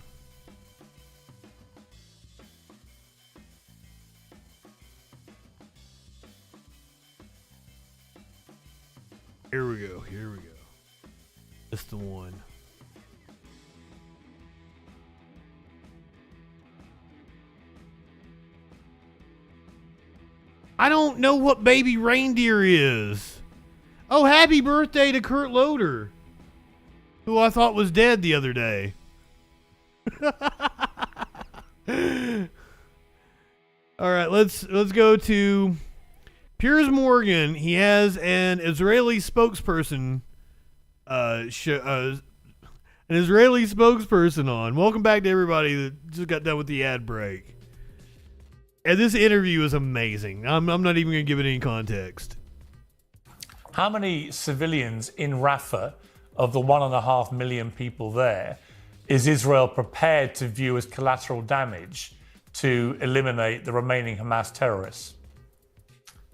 Here we go. That's the one. I don't know what baby reindeer is. Oh, happy birthday to Kurt Loder, who I thought was dead the other day. All right, let's go to Piers Morgan. He has an Israeli spokesperson. An Israeli spokesperson on. Welcome back to everybody that just got done with the ad break. And this interview is amazing. I'm not even going to give it any context. How many civilians in Rafah, of the 1.5 million people there, is Israel prepared to view as collateral damage to eliminate the remaining Hamas terrorists?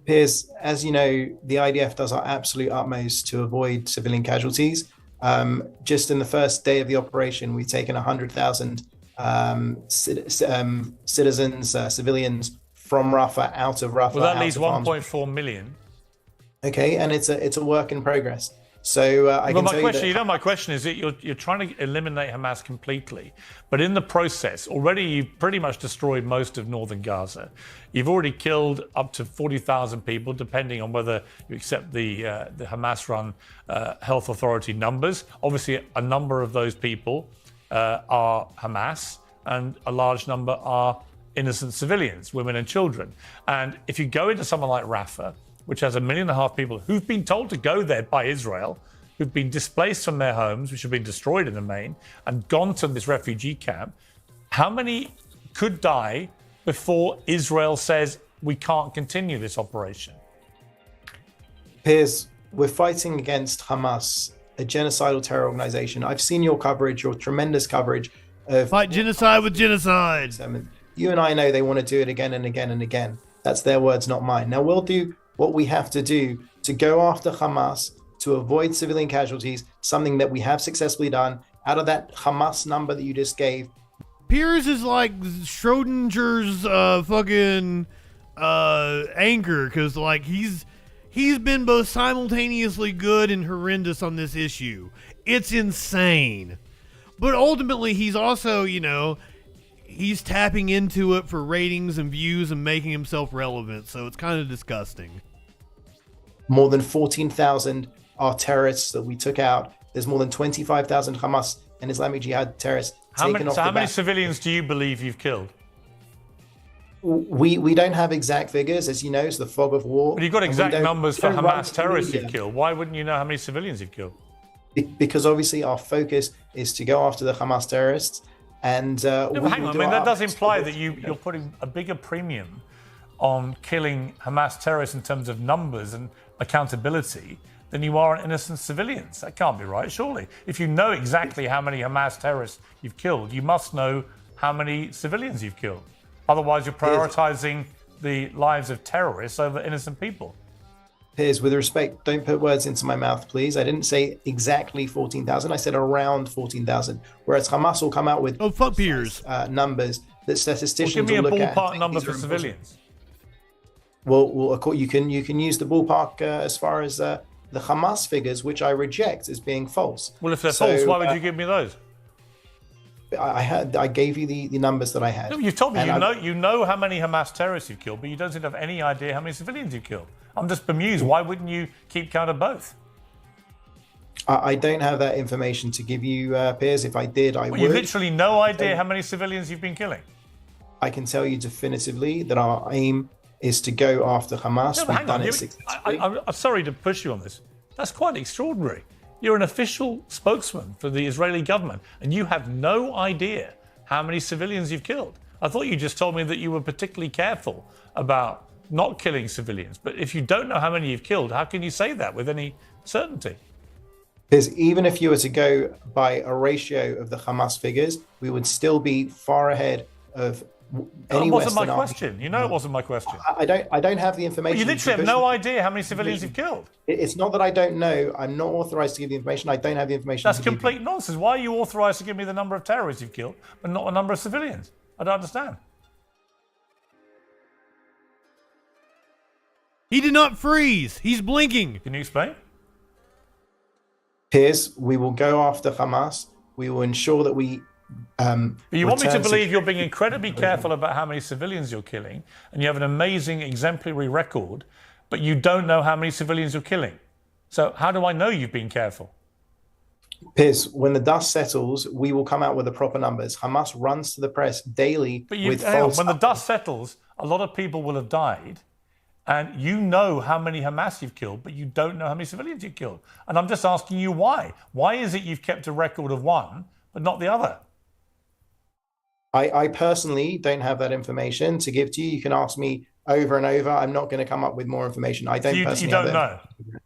Piers, as you know, the IDF does our absolute utmost to avoid civilian casualties. Just in the first day of the operation, we've taken 100,000 citizens, civilians from Rafah out of Rafah. Well, that leaves 1.4 million. Okay, and it's a work in progress. So I Well, can tell you that. my question is that you're trying to eliminate Hamas completely, but in the process, already you've pretty much destroyed most of northern Gaza. You've already killed up to 40,000 people, depending on whether you accept the Hamas-run health authority numbers. Obviously, a number of those people are Hamas, and a large number are innocent civilians, women and children. And if you go into someone like Rafah, which has 1.5 million people who've been told to go there by Israel, who've been displaced from their homes, which have been destroyed in the main, and gone to this refugee camp, how many could die before Israel says we can't continue this operation? Piers, we're fighting against Hamas, a genocidal terror organization. I've seen your coverage, your tremendous coverage of fight genocide with genocide. You and I know they want to do it again and again and again. That's their words, not mine. Now we'll do what we have to do to go after Hamas, to avoid civilian casualties, something that we have successfully done. Out of that Hamas number that you just gave, Piers is like Schrodinger's fucking anchor, because like he's been both simultaneously good and horrendous on this issue. It's insane. But ultimately, he's also, you know, he's tapping into it for ratings and views and making himself relevant. So it's kind of disgusting. more than 14,000 are terrorists that we took out. There's more than 25,000 Hamas and Islamic Jihad terrorists taken off the How many back. civilians do you believe you've killed? We don't have exact figures, as you know, it's the fog of war. But you've got and we exact don't- numbers we for don't run Hamas to terrorists media. you've killed. Why wouldn't you know how many civilians you've killed? Because obviously our focus is to go after the Hamas terrorists. And No, we but hang will on, do I mean, our that does utmost imply to- that you're putting a bigger premium on killing Hamas terrorists in terms of numbers and accountability than you are on innocent civilians. That can't be right, surely. If you know exactly how many Hamas terrorists you've killed, you must know how many civilians you've killed. Otherwise, you're prioritizing the lives of terrorists over innocent people. Piers, with respect, don't put words into my mouth, please. I didn't say exactly 14,000. I said around 14,000. Whereas Hamas will come out with Piers numbers that statisticians Well, give me will a look at. ballpark number for civilians. Well, of course, you can use the ballpark as far as the Hamas figures, which I reject as being false. Well, if they're false, why would you give me those? I gave you the numbers that I had. No, you've told me And you know how many Hamas terrorists you've killed, but you don't seem to have any idea how many civilians you've killed. I'm just bemused. Why wouldn't you keep count of both? I don't have that information to give you, Piers. If I did, I would. You literally no idea how many civilians you've been killing. I can tell you definitively that our aim is to go after Hamas. No, but We've hang done on. it successfully. I'm sorry to push you on this. That's quite extraordinary. You're an official spokesman for the Israeli government, and you have no idea how many civilians you've killed. I thought you just told me that you were particularly careful about not killing civilians. But if you don't know how many you've killed, how can you say that with any certainty? Because even if you were to go by a ratio of the Hamas figures, we would still be far ahead of any That wasn't my Western army. question. You know it wasn't my question. I don't have the information. You literally have no idea how many civilians you've killed. It's not that I don't know. I'm not authorized to give the information. I don't have the information. That's to give you. complete nonsense. Why are you authorized to give me the number of terrorists you've killed, but not the number of civilians? I don't understand. He did not freeze. He's blinking. Can you explain? Piers, we will go after Hamas. We will ensure that we. But you want me to return believe you're being incredibly careful about how many civilians you're killing, and you have an amazing exemplary record, but you don't know how many civilians you're killing. So how do I know you've been careful? Piers, when the dust settles, we will come out with the proper numbers. Hamas runs to the press daily But with hang on, false. when the dust settles, a lot of people will have died, and you know how many Hamas you've killed, but you don't know how many civilians you've killed. And I'm just asking you why. Why is it you've kept a record of one, but not the other? I personally don't have that information to give to you. You can ask me over and over. I'm not going to come up with more information. I don't You personally don't have know. that.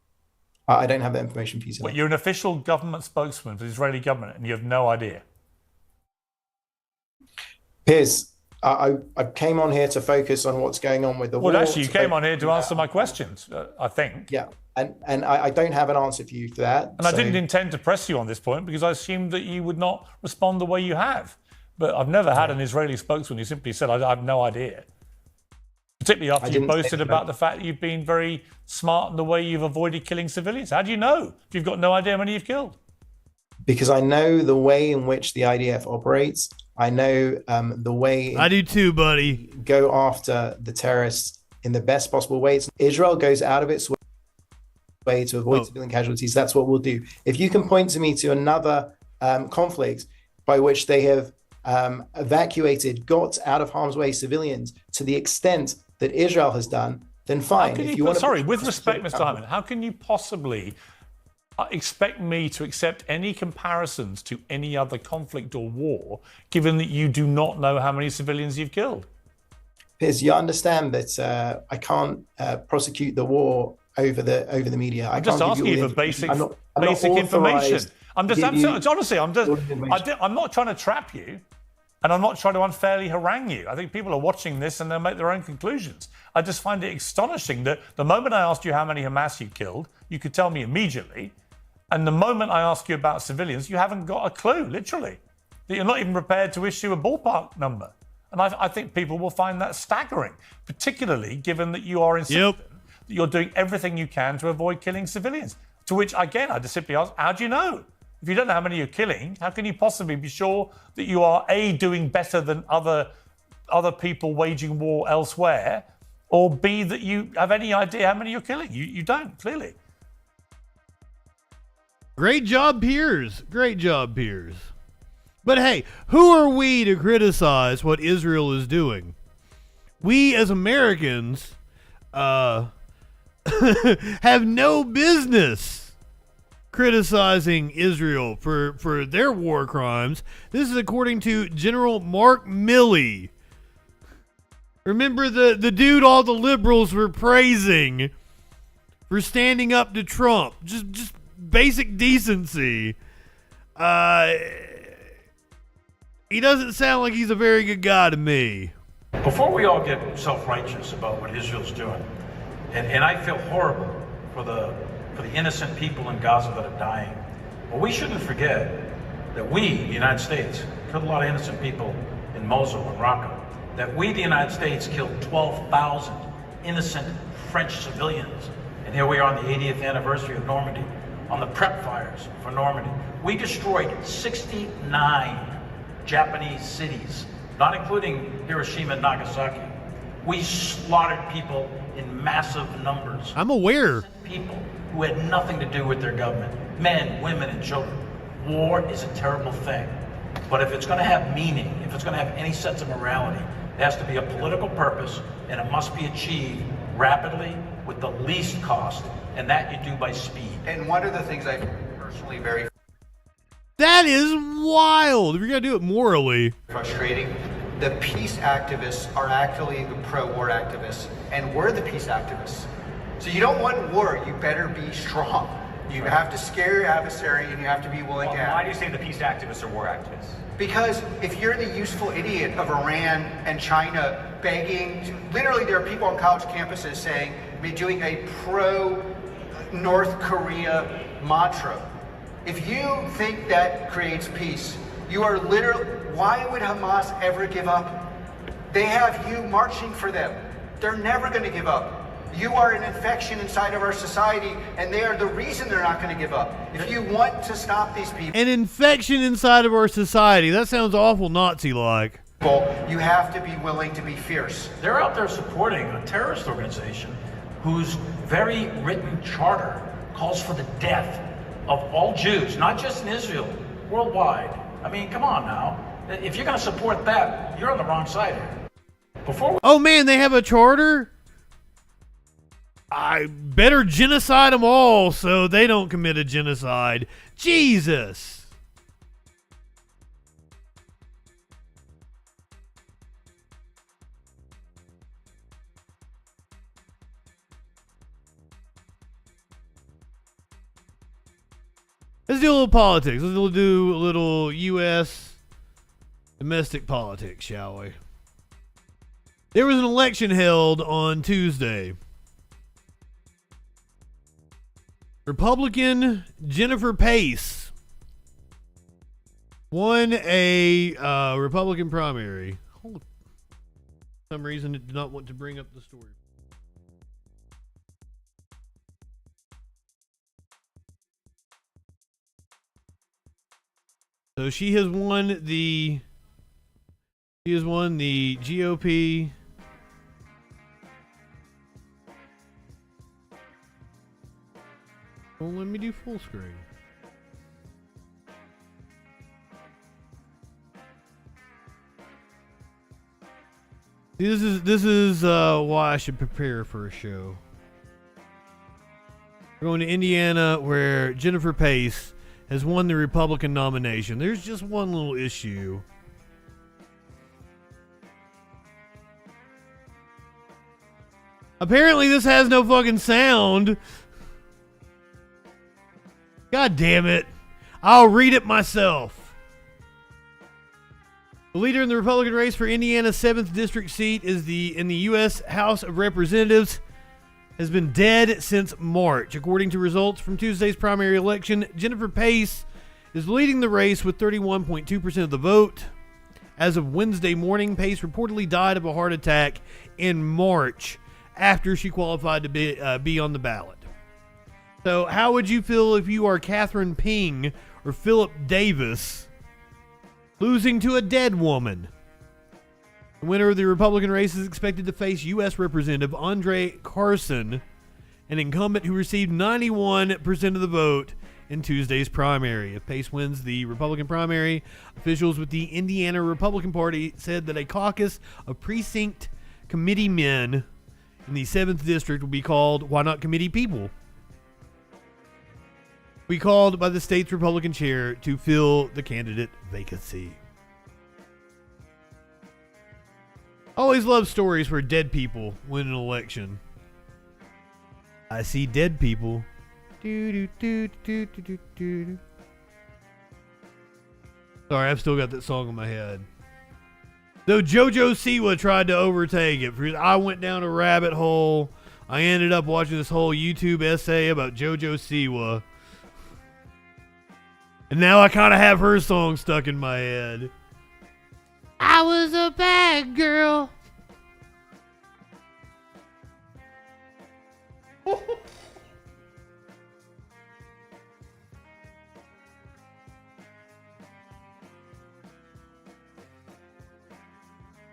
I don't have that information for you today. But you're an official government spokesman for the Israeli government, and you have no idea. Piers, I came on here to focus on what's going on with the war. Well, actually, you to came focus- on here to answer my questions, I think. Yeah, and I don't have an answer for you for that. And I so- didn't intend to press you on this point because I assumed that you would not respond the way you have. But I've never had an Israeli spokesman who simply said, I have no idea. Particularly after you boasted about the fact that you've been very smart in the way you've avoided killing civilians. How do you know if you've got no idea how many you've killed? Because I know the way in which the IDF operates. I know the way I do too, buddy. Go after the terrorists in the best possible ways. Israel goes out of its way to avoid civilian casualties. That's what we'll do. If you can point to me to another conflict by which they have evacuated, got out of harm's way civilians to the extent that Israel has done, then fine. With respect, Mr. Hyman, how can you possibly expect me to accept any comparisons to any other conflict or war, given that you do not know how many civilians you've killed? Piers, you understand that I can't prosecute the war over the media. I'm just asking you for basic information. I'm not trying to trap you, and I'm not trying to unfairly harangue you. I think people are watching this and they'll make their own conclusions. I just find it astonishing that the moment I asked you how many Hamas you killed, you could tell me immediately. And the moment I ask you about civilians, you haven't got a clue, literally. That you're not even prepared to issue a ballpark number. And I think people will find that staggering, particularly given that you are insistent that you're doing everything you can to avoid killing civilians. To which, again, I just simply ask, how do you know? If you don't know how many you're killing, how can you possibly be sure that you are, A, doing better than other people waging war elsewhere, or B, that you have any idea how many you're killing? You don't, clearly. Great job, Piers. Great job, Piers. But hey, who are we to criticize what Israel is doing? We as Americans have no business criticizing Israel for their war crimes. This is according to General Mark Milley. Remember the dude all the liberals were praising for standing up to Trump. Just basic decency. He doesn't sound like he's a very good guy to me. Before we all get self-righteous about what Israel's doing, and I feel horrible for the innocent people in Gaza that are dying, but we shouldn't forget that we, the United States, killed a lot of innocent people in Mosul and Raqqa. That we, the United States, killed 12,000 innocent French civilians. And here we are on the 80th anniversary of Normandy, on the prep fires for Normandy. We destroyed 69 Japanese cities, not including Hiroshima and Nagasaki. We slaughtered people in massive numbers. I'm aware. People who had nothing to do with their government, men, women, and children. War is a terrible thing. But if it's going to have meaning, if it's going to have any sense of morality, it has to be a political purpose, and it must be achieved rapidly with the least cost, and that you do by speed. And one of the things I personally very That is wild. If you're going to do it morally. frustrating, the peace activists are actually the pro-war activists, and we're the peace activists. So you don't want war, you better be strong. You have to scare your adversary, and you have to be willing to act. Why do you say the peace activists are war activists? Because if you're the useful idiot of Iran and China begging, literally there are people on college campuses saying, be doing a pro-North Korea mantra. If you think that creates peace, you are literally, why would Hamas ever give up? They have you marching for them. They're never going to give up. You are an infection inside of our society, and they are the reason they're not going to give up. If you want to stop these people, An infection inside of our society. That sounds awful Nazi-like. you have to be willing to be fierce. They're out there supporting a terrorist organization whose very written charter calls for the death of all Jews, not just in Israel, worldwide. I mean, come on now. If you're going to support that, you're on the wrong side here. Oh man, they have a charter? I better genocide them all so they don't commit a genocide. Jesus. Let's do a little politics. Let's do a little U.S. domestic politics, shall we? There was an election held on Tuesday. Republican Jennifer Pace won a Republican primary. For some reason, it did not want to bring up the story. So she has won the GOP. Well, let me do full screen. This is why I should prepare for a show. We're going to Indiana, where Jennifer Pace has won the Republican nomination. There's just one little issue. Apparently this has no fucking sound. God damn it. I'll read it myself. The leader in the Republican race for Indiana's 7th district seat in the U.S. House of Representatives has been dead since March. According to results from Tuesday's primary election, Jennifer Pace is leading the race with 31.2% of the vote. As of Wednesday morning, Pace reportedly died of a heart attack in March after she qualified to be on the ballot. So how would you feel if you are Catherine Ping or Philip Davis losing to a dead woman? The winner of the Republican race is expected to face U.S. Representative Andre Carson, an incumbent who received 91% of the vote in Tuesday's primary. If Pace wins the Republican primary, officials with the Indiana Republican Party said that a caucus of precinct committee men in the 7th district will be called Why Not Committee People. Be called by the state's Republican chair to fill the candidate vacancy. Always love stories where dead people win an election. I see dead people. Sorry, I've still got that song in my head. Though JoJo Siwa tried to overtake it. I went down a rabbit hole. I ended up watching this whole YouTube essay about JoJo Siwa. And now I kind of have her song stuck in my head. I was a bad girl.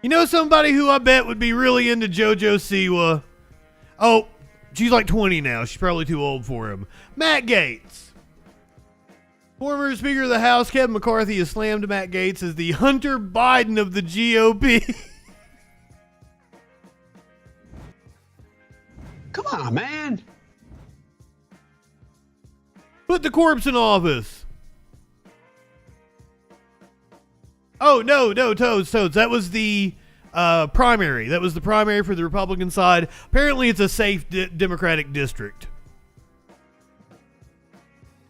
You know somebody who I bet would be really into JoJo Siwa? Oh, she's like 20 now. She's probably too old for him. Matt Gaetz. Former Speaker of the House Kevin McCarthy has slammed Matt Gaetz as the Hunter Biden of the GOP. Come on, man. Put the corpse in office. Oh, no, Toads. That was the primary. That was the primary for the Republican side. Apparently it's a safe Democratic district.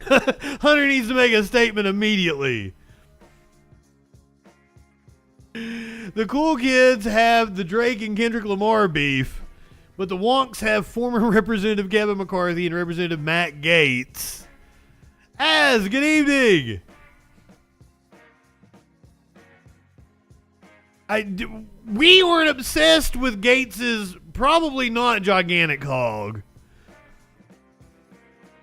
Hunter needs to make a statement immediately. The cool kids have the Drake and Kendrick Lamar beef, but the wonks have former Representative Kevin McCarthy and Representative Matt Gaetz. Good evening. We weren't obsessed with Gaetz's probably not gigantic hog.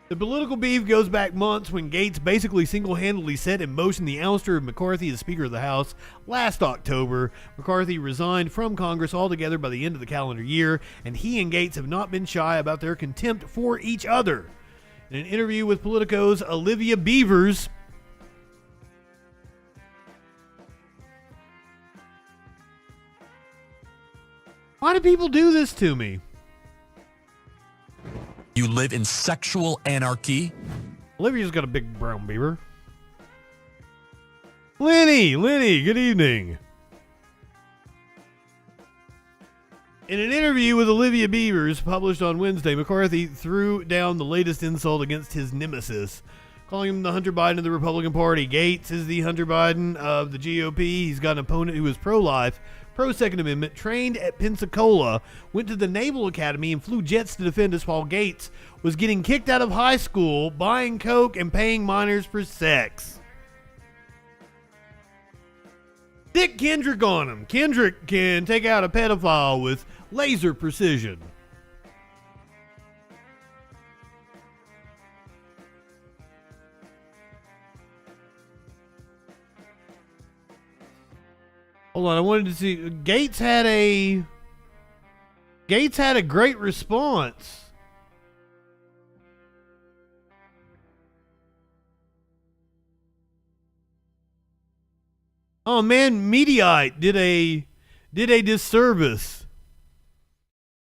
The political beef goes back months when Gaetz basically single-handedly set in motion the ouster of McCarthy as Speaker of the House last October. McCarthy resigned from Congress altogether by the end of the calendar year, and he and Gaetz have not been shy about their contempt for each other. In an interview with Politico's Olivia Beavers, why do people do this to me? You live in sexual anarchy? Olivia's got a big brown beaver. Lenny, good evening. In an interview with Olivia Beavers published on Wednesday, McCarthy threw down the latest insult against his nemesis, calling him the Hunter Biden of the Republican Party. Gaetz is the Hunter Biden of the GOP. He's got an opponent who is pro-life, pro-Second Amendment, trained at Pensacola, went to the Naval Academy and flew jets to defend us, while Gaetz was getting kicked out of high school, buying coke, and paying minors for sex. Stick Kendrick on him. Kendrick can take out a pedophile with laser precision. Hold on, I wanted to see. Gates had a great response. Oh man, Mediaite did a disservice.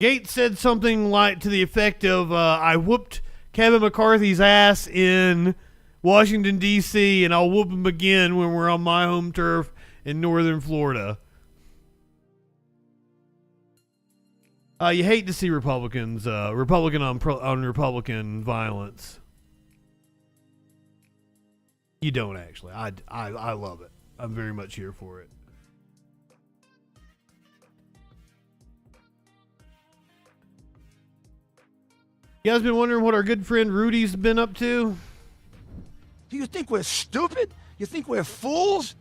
Gates said something like to the effect of, I whooped Kevin McCarthy's ass in Washington, D.C., and I'll whoop him again when we're on my home turf in northern Florida. You hate to see Republicans, Republican on Republican violence. You don't actually. I love it. I'm very much here for it. You guys been wondering what our good friend Rudy's been up to? Do you think we're stupid? You think we're fools?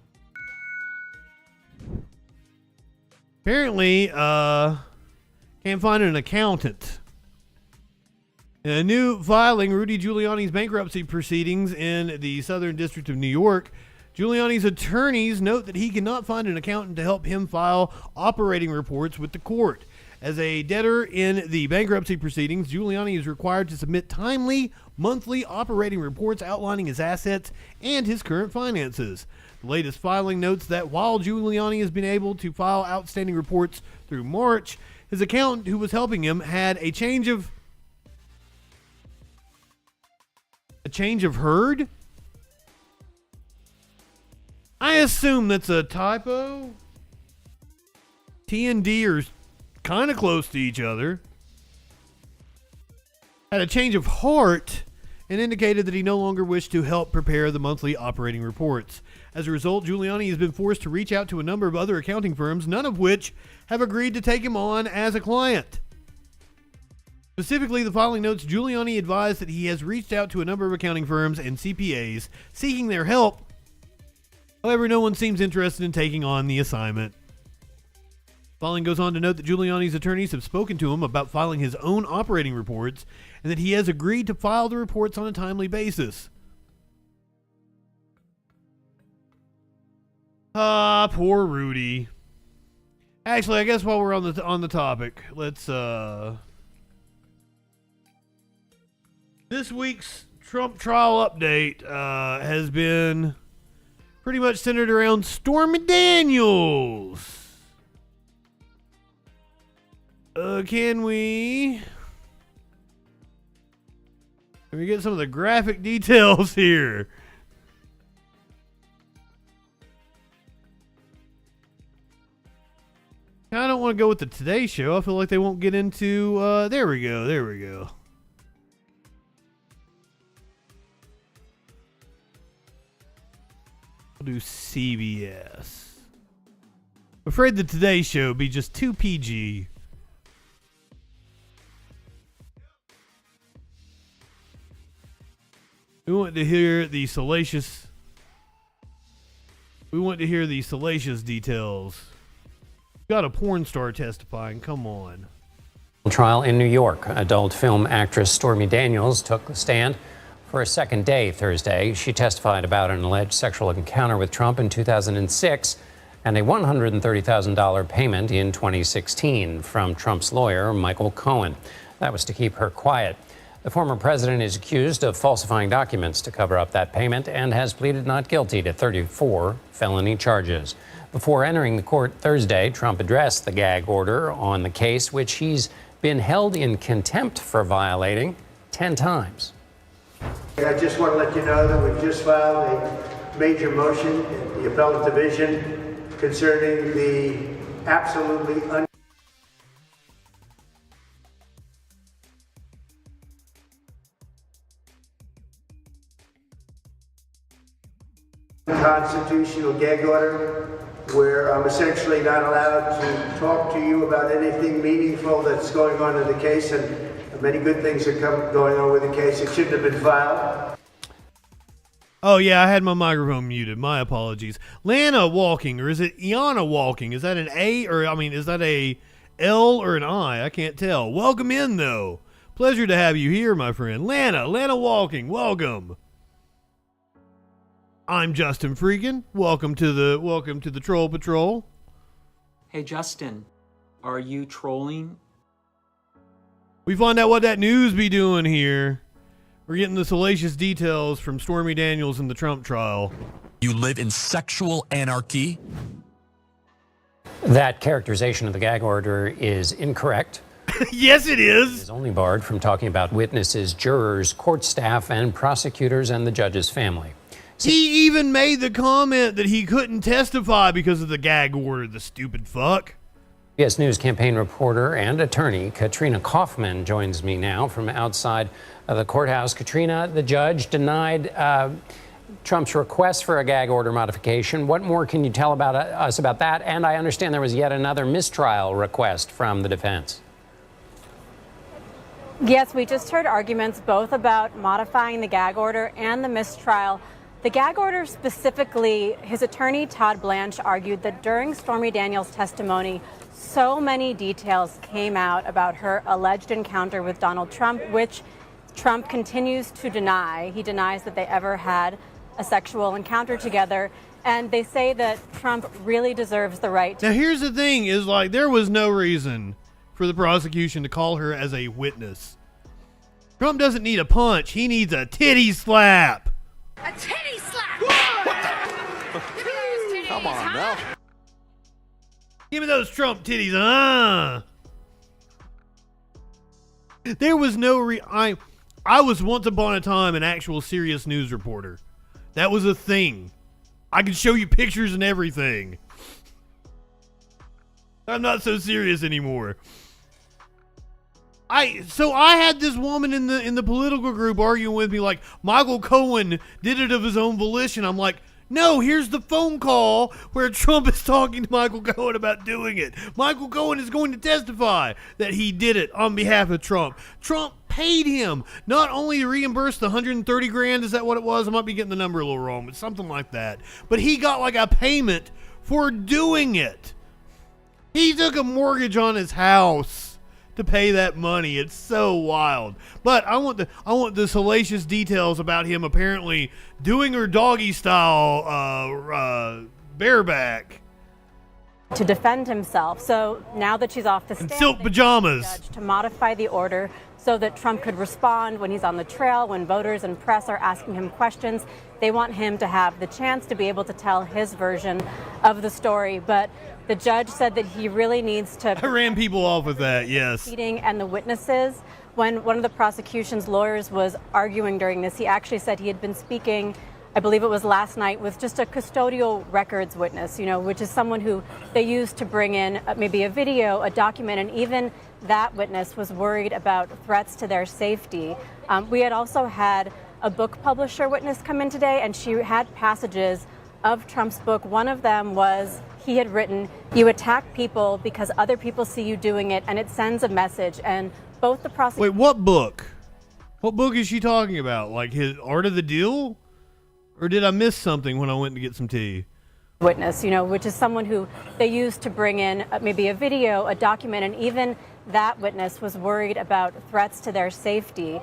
Apparently, can't find an accountant. In a new filing, Rudy Giuliani's bankruptcy proceedings in the Southern District of New York, Giuliani's attorneys note that he cannot find an accountant to help him file operating reports with the court. As a debtor in the bankruptcy proceedings, Giuliani is required to submit timely monthly operating reports outlining his assets and his current finances. The latest filing notes that while Giuliani has been able to file outstanding reports through March, his accountant who was helping him had a change of heard? I assume that's a typo. T and D are kind of close to each other. Had a change of heart and indicated that he no longer wished to help prepare the monthly operating reports. As a result, Giuliani has been forced to reach out to a number of other accounting firms, none of which have agreed to take him on as a client. Specifically, the filing notes Giuliani advised that he has reached out to a number of accounting firms and CPAs seeking their help. However, no one seems interested in taking on the assignment. Filing goes on to note that Giuliani's attorneys have spoken to him about filing his own operating reports and that he has agreed to file the reports on a timely basis. Ah, poor Rudy. Actually, I guess while we're on the topic, let's this week's Trump trial update has been pretty much centered around Stormy Daniels. Can we get some of the graphic details here? I don't want to go with the Today Show. I feel like they won't get into, there we go. We'll do CBS. I'm afraid the Today Show would be just too PG. We want to hear the salacious details. Got a porn star testifying. Come on. Trial in New York. Adult film actress Stormy Daniels took the stand for a second day Thursday. She testified about an alleged sexual encounter with Trump in 2006 and a $130,000 payment in 2016 from Trump's lawyer, Michael Cohen. That was to keep her quiet. The former president is accused of falsifying documents to cover up that payment and has pleaded not guilty to 34 felony charges. Before entering the court Thursday, Trump addressed the gag order on the case, which he's been held in contempt for violating 10 times. I just want to let you know that we've just filed a major motion in the appellate division concerning the absolutely unconstitutional gag order where I'm essentially not allowed to talk to you about anything meaningful that's going on in the case, and many good things are going on with the case. It shouldn't have been filed. Oh, yeah, I had my microphone muted. My apologies. Lana Walking, or is it Iana Walking? Is that an A, or, I mean, is that a L or an I? I can't tell. Welcome in, though. Pleasure to have you here, my friend. Lana Walking, welcome. I'm JustinFREAKIN. Welcome to the Troll Patrol. Hey, Justin, are you trolling? We find out what that news be doing here. We're getting the salacious details from Stormy Daniels in the Trump trial. You live in sexual anarchy? That characterization of the gag order is incorrect. Yes, it is. It is only barred from talking about witnesses, jurors, court staff, and prosecutors and the judge's family. He even made the comment that he couldn't testify because of the gag order, the stupid fuck. CBS News campaign reporter and attorney Katrina Kaufman joins me now from outside the courthouse. Katrina, the judge denied Trump's request for a gag order modification. What more can you tell us about that? And I understand there was yet another mistrial request from the defense. Yes, we just heard arguments both about modifying the gag order and the mistrial. The gag order specifically, his attorney Todd Blanche argued that during Stormy Daniels' testimony, so many details came out about her alleged encounter with Donald Trump, which Trump continues to deny. He denies that they ever had a sexual encounter together, and they say that Trump really deserves the right to... Now here's the thing, is like there was no reason for the prosecution to call her as a witness. Trump doesn't need a punch, he needs a titty slap. A titty slap! Come on now. Give me those Trump titties, There was no I was once upon a time an actual serious news reporter. That was a thing. I could show you pictures and everything. I'm not so serious anymore. So I had this woman in the political group arguing with me like Michael Cohen did it of his own volition. I'm like, no, here's the phone call where Trump is talking to Michael Cohen about doing it. Michael Cohen is going to testify that he did it on behalf of Trump. Trump paid him not only to reimburse the $130,000, is that what it was? I might be getting the number a little wrong, but something like that. But he got like a payment for doing it. He took a mortgage on his house to pay that money. It's so wild. But I want the salacious details about him apparently doing her doggy style bareback to defend himself. So now that she's off the stand, silk pajamas, the judge to modify the order so that Trump could respond when he's on the trail, when voters and press are asking him questions. They want him to have the chance to be able to tell his version of the story. But the judge said that he really needs to... I ran people off with that, yes. And the witnesses. When one of the prosecution's lawyers was arguing during this, he actually said he had been speaking, I believe it was last night, with just a custodial records witness, which is someone who they used to bring in maybe a video, a document, and even that witness was worried about threats to their safety. We had also had a book publisher witness come in today, and she had passages of Trump's book. One of them was, he had written, "You attack people because other people see you doing it, and it sends a message." And both the prosecution... Wait, what book? What book is she talking about? Like his Art of the Deal? Or did I miss something when I went to get some tea? Witness, which is someone who they used to bring in maybe a video, a document, and even that witness was worried about threats to their safety.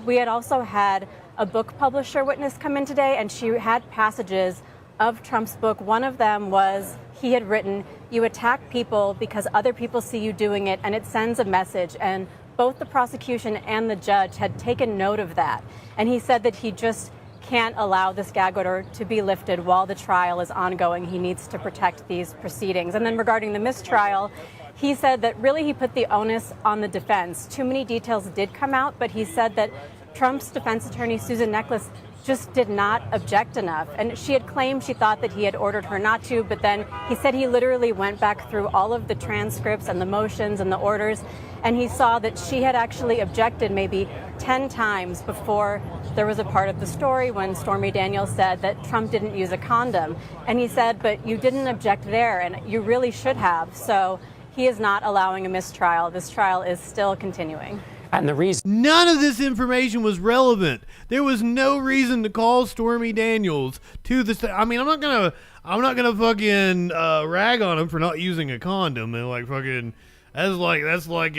We had also had a book publisher witness come in today, and she had passages of Trump's book. One of them was, he had written, "You attack people because other people see you doing it, and it sends a message." And both the prosecution and the judge had taken note of that. And he said that he just can't allow this gag order to be lifted while the trial is ongoing. He needs to protect these proceedings. And then regarding the mistrial, he said that really he put the onus on the defense. Too many details did come out, but he said that Trump's defense attorney, Susan Necheles, just did not object enough. And she had claimed she thought that he had ordered her not to, but then he said he literally went back through all of the transcripts and the motions and the orders, and he saw that she had actually objected maybe 10 times before there was a part of the story when Stormy Daniels said that Trump didn't use a condom. And he said, but you didn't object there, and you really should have. So he is not allowing a mistrial. This trial is still continuing. And the reason none of this information was relevant. There was no reason to call Stormy Daniels to this. I mean, I'm not gonna fucking rag on him for not using a condom and like fucking. That's like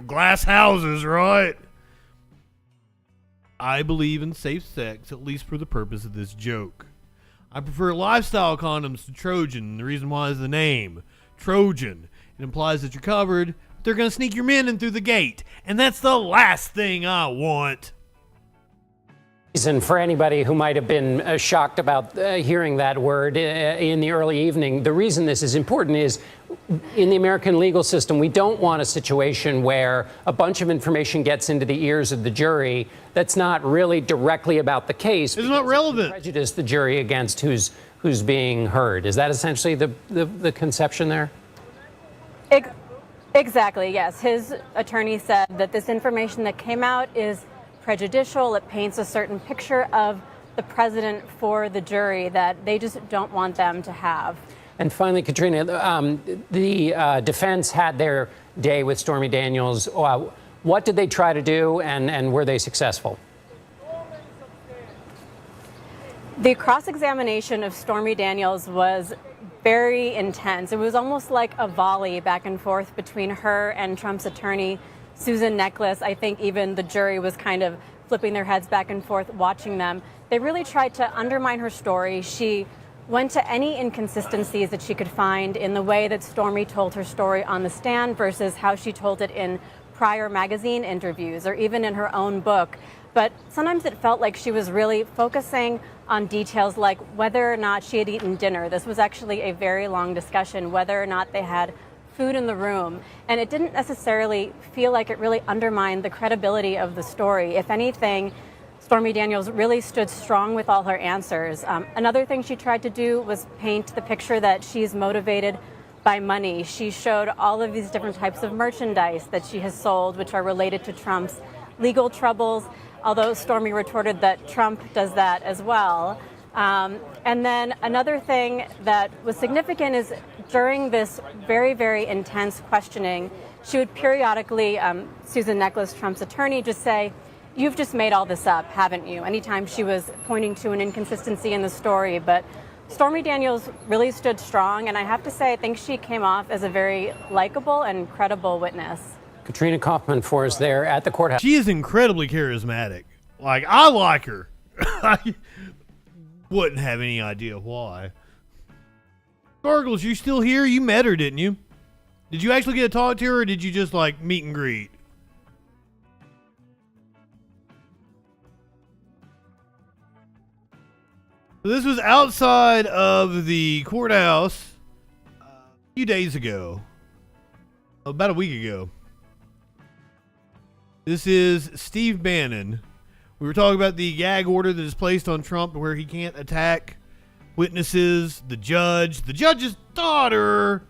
glass houses, right? I believe in safe sex, at least for the purpose of this joke. I prefer lifestyle condoms to Trojan. The reason why is the name Trojan. It implies that you're covered. They're going to sneak your men in through the gate. And that's the last thing I want. And for anybody who might have been shocked about hearing that word in the early evening, the reason this is important is in the American legal system, we don't want a situation where a bunch of information gets into the ears of the jury that's not really directly about the case. It's not relevant. Prejudice the jury against who's being heard. Is that essentially the conception there? Exactly, yes. His attorney said that this information that came out is prejudicial. It paints a certain picture of the president for the jury that they just don't want them to have. And finally, Katrina, the defense had their day with Stormy Daniels. What did they try to do, and were they successful? The cross-examination of Stormy Daniels was very intense. It was almost like a volley back and forth between her and Trump's attorney, Susan Necheles. I think even the jury was kind of flipping their heads back and forth watching them. They really tried to undermine her story. She went to any inconsistencies that she could find in the way that Stormy told her story on the stand versus how she told it in prior magazine interviews or even in her own book. But sometimes it felt like she was really focusing on details like whether or not she had eaten dinner. This was actually a very long discussion, whether or not they had food in the room. And it didn't necessarily feel like it really undermined the credibility of the story. If anything, Stormy Daniels really stood strong with all her answers. Another thing she tried to do was paint the picture that she's motivated by money. She showed all of these different types of merchandise that she has sold, which are related to Trump's legal troubles, although Stormy retorted that Trump does that as well. And then another thing that was significant is during this very, very intense questioning, she would periodically, Susan Necheles, Trump's attorney, just say, "You've just made all this up, haven't you?" Anytime she was pointing to an inconsistency in the story. But Stormy Daniels really stood strong, and I have to say, I think she came off as a very likable and credible witness. Katrina Kaufman for us there at the courthouse. She is incredibly charismatic. Like, I like her. I wouldn't have any idea why. Gargles, you still here? You met her, didn't you? Did you actually get to talk to her, or did you just, like, meet and greet? So this was outside of the courthouse a few days ago. About a week ago. This is Steve Bannon. We were talking about the gag order that is placed on Trump where he can't attack witnesses, the judge's daughter.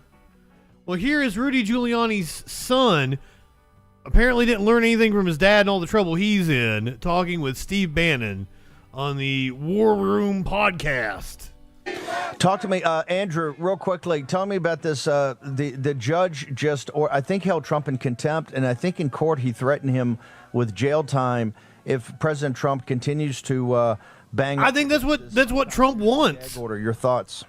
Well, here is Rudy Giuliani's son. Apparently didn't learn anything from his dad and all the trouble he's in, talking with Steve Bannon on the War Room podcast. Talk to me, Andrew, real quickly. Tell me about this. The judge I think held Trump in contempt, and I think in court he threatened him with jail time if President Trump continues to bang. I think that's what Trump wants. Order. Your thoughts?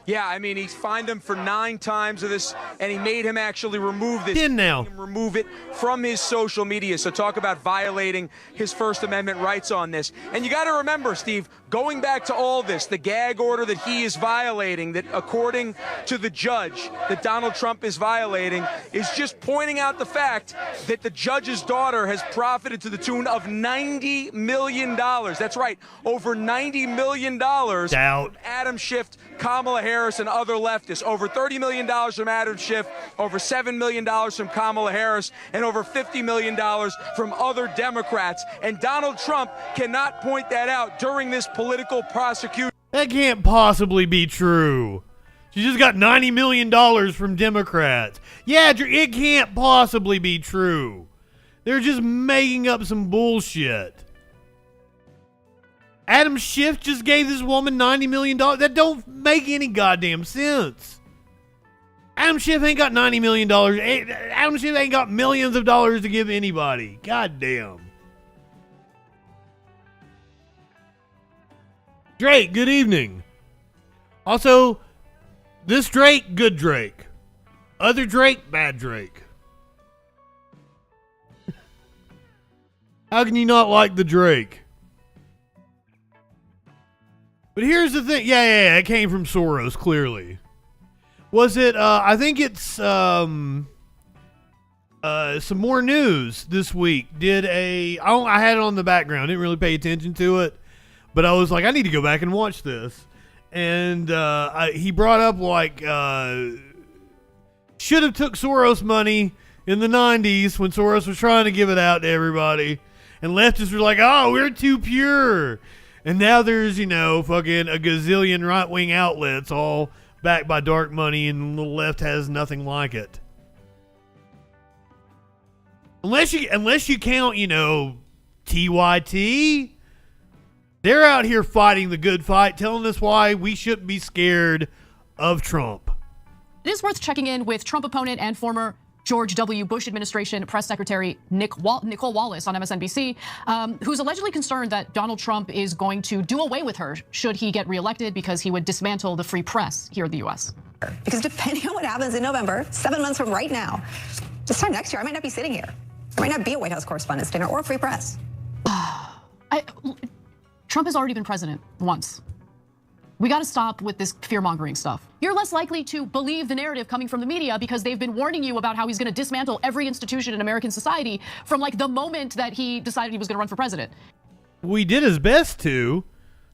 Yeah, I mean, he's fined him for 9 times of this, and he made him actually remove this. Remove it from his social media. So talk about violating his First Amendment rights on this. And you got to remember, Steve, going back to all this, the gag order that he is violating, that according to the judge, that Donald Trump is violating, is just pointing out the fact that the judge's daughter has profited to the tune of $90 million. That's right, over $90 million. Doubt. Adam Schiff, Kamala Harris, and other leftists. Over $30 million from Adam Schiff, over $7 million from Kamala Harris, and over $50 million from other Democrats. And Donald Trump cannot point that out during this political prosecution. That can't possibly be true. She just got $90 million from Democrats. Yeah, it can't possibly be true. They're just making up some bullshit. Adam Schiff just gave this woman $90 million. That don't make any goddamn sense. Adam Schiff ain't got $90 million. Adam Schiff ain't got millions of dollars to give anybody. God damn. Drake, good evening. Also, this Drake, good Drake. Other Drake, bad Drake. How can you not like the Drake? But here's the thing. Yeah, it came from Soros, clearly. Was it, I think it's, some more news this week. I had it on the background. Didn't really pay attention to it. But I was like, I need to go back and watch this. And he brought up, like, should have took Soros money in the 90s when Soros was trying to give it out to everybody. And leftists were like, oh, we're too pure. And now there's, fucking a gazillion right-wing outlets all backed by dark money, and the left has nothing like it. Unless you count, TYT. They're out here fighting the good fight, telling us why we shouldn't be scared of Trump. It is worth checking in with Trump opponent and former George W. Bush administration press secretary Nicole Wallace on MSNBC, who's allegedly concerned that Donald Trump is going to do away with her should he get reelected because he would dismantle the free press here in the U.S. Because depending on what happens in November, 7 months from right now, this time next year, I might not be sitting here. There might not be a White House Correspondents' Dinner or a free press. Trump has already been president once. We got to stop with this fear-mongering stuff. You're less likely to believe the narrative coming from the media because they've been warning you about how he's going to dismantle every institution in American society from like the moment that he decided he was going to run for president. We did his best to.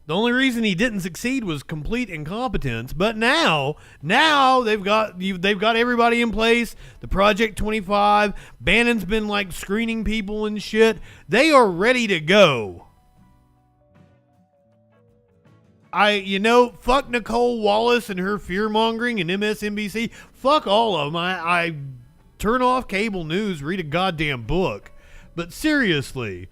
The only reason he didn't succeed was complete incompetence. But now they've got everybody in place. The Project 25. Bannon's been like screening people and shit. They are ready to go. Fuck Nicole Wallace and her fear-mongering and MSNBC. Fuck all of them. I turn off cable news, read a goddamn book. But seriously,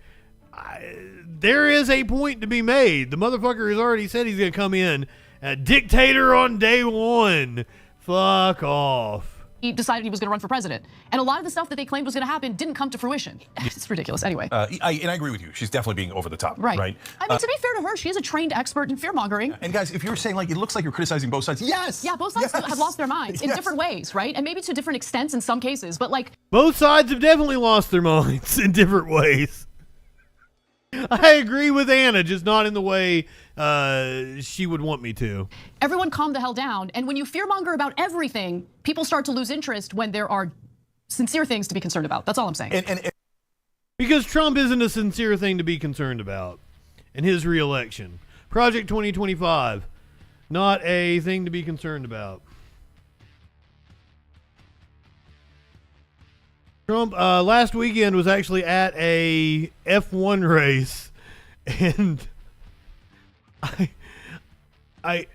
there is a point to be made. The motherfucker has already said he's going to come in a dictator on day one. Fuck off. He decided he was going to run for president. And a lot of the stuff that they claimed was going to happen didn't come to fruition. It's ridiculous. Anyway. And I agree with you. She's definitely being over the top. Right. Right. I mean, to be fair to her, she is a trained expert in fear-mongering. And guys, if you're saying like it looks like you're criticizing both sides, yes. Yeah, both sides have lost their minds in different ways, right? And maybe to different extents in some cases. But like, both sides have definitely lost their minds in different ways. I agree with Anna, just not in the way she would want me to. Everyone calm the hell down. And when you fearmonger about everything, people start to lose interest when there are sincere things to be concerned about. That's all I'm saying. Because Trump isn't a sincere thing to be concerned about in his reelection. Project 2025, not a thing to be concerned about. Trump last weekend was actually at a F1 race, and I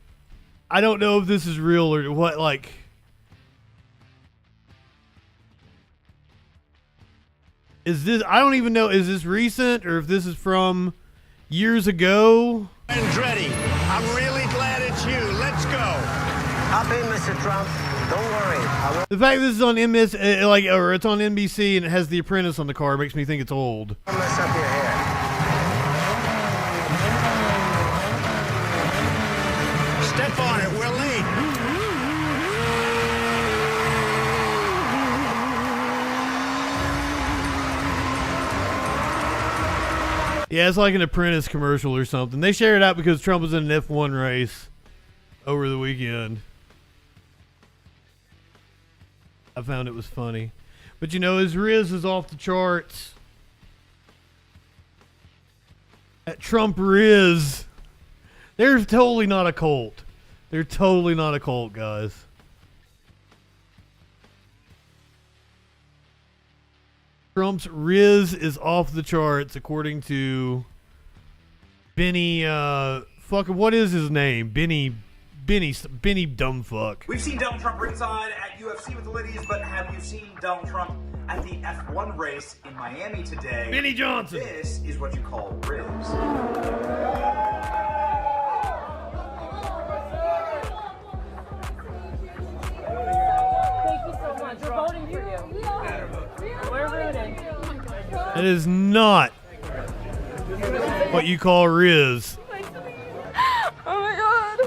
don't know if this is real or what. Like, is this? I don't even know. Is this recent or if this is from years ago? Andretti, I'm really glad it's you. Let's go. Hop in, Mr. Trump. Don't worry. The fact this is on MS, or it's on NBC and it has The Apprentice on the car makes me think it's old. Don't mess up your hair. Step on it. We're late. Yeah, it's like an Apprentice commercial or something. They shared it out because Trump was in an F1 race over the weekend. I found it was funny. But his Riz is off the charts. At Trump Riz. They're totally not a cult. They're totally not a cult, guys. Trump's Riz is off the charts according to Benny, what is his name? Benny Dumbfuck. We've seen Donald Trump ringside at UFC with the ladies, but have you seen Donald Trump at the F1 race in Miami today? Benny Johnson. This is what you call ribs. That is not what you call Riz. Oh my God.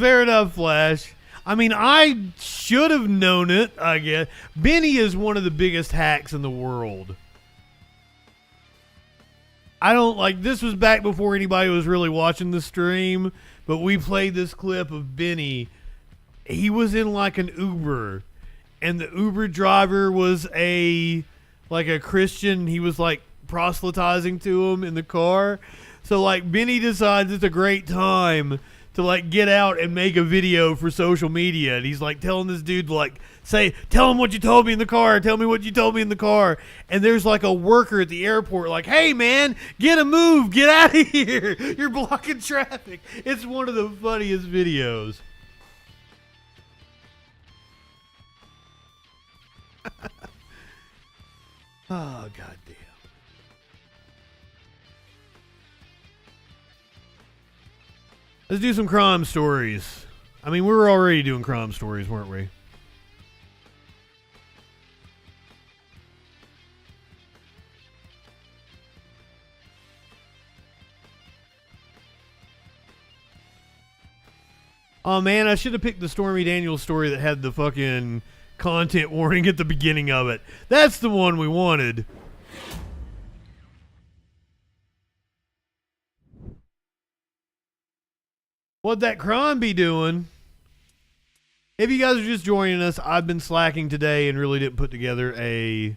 Fair enough, Flash. I mean, I should have known it, I guess. Benny is one of the biggest hacks in the world. I don't like, this was back before anybody was really watching the stream, but we played this clip of Benny. He was in like an Uber, and the Uber driver was a Christian. He was like proselytizing to him in the car. So like Benny decides it's a great time to like get out and make a video for social media, and he's like telling this dude to like tell him what you told me in the car, tell me what you told me in the car. And there's like a worker at the airport like, hey man, get a move, get out of here, you're blocking traffic. It's one of the funniest videos. Oh goddamn. Let's do some crime stories. I mean, we were already doing crime stories, weren't we? Oh man, I should have picked the Stormy Daniels story that had the fucking content warning at the beginning of it. That's the one we wanted. What'd that crime be doing? If you guys are just joining us, I've been slacking today and really didn't put together a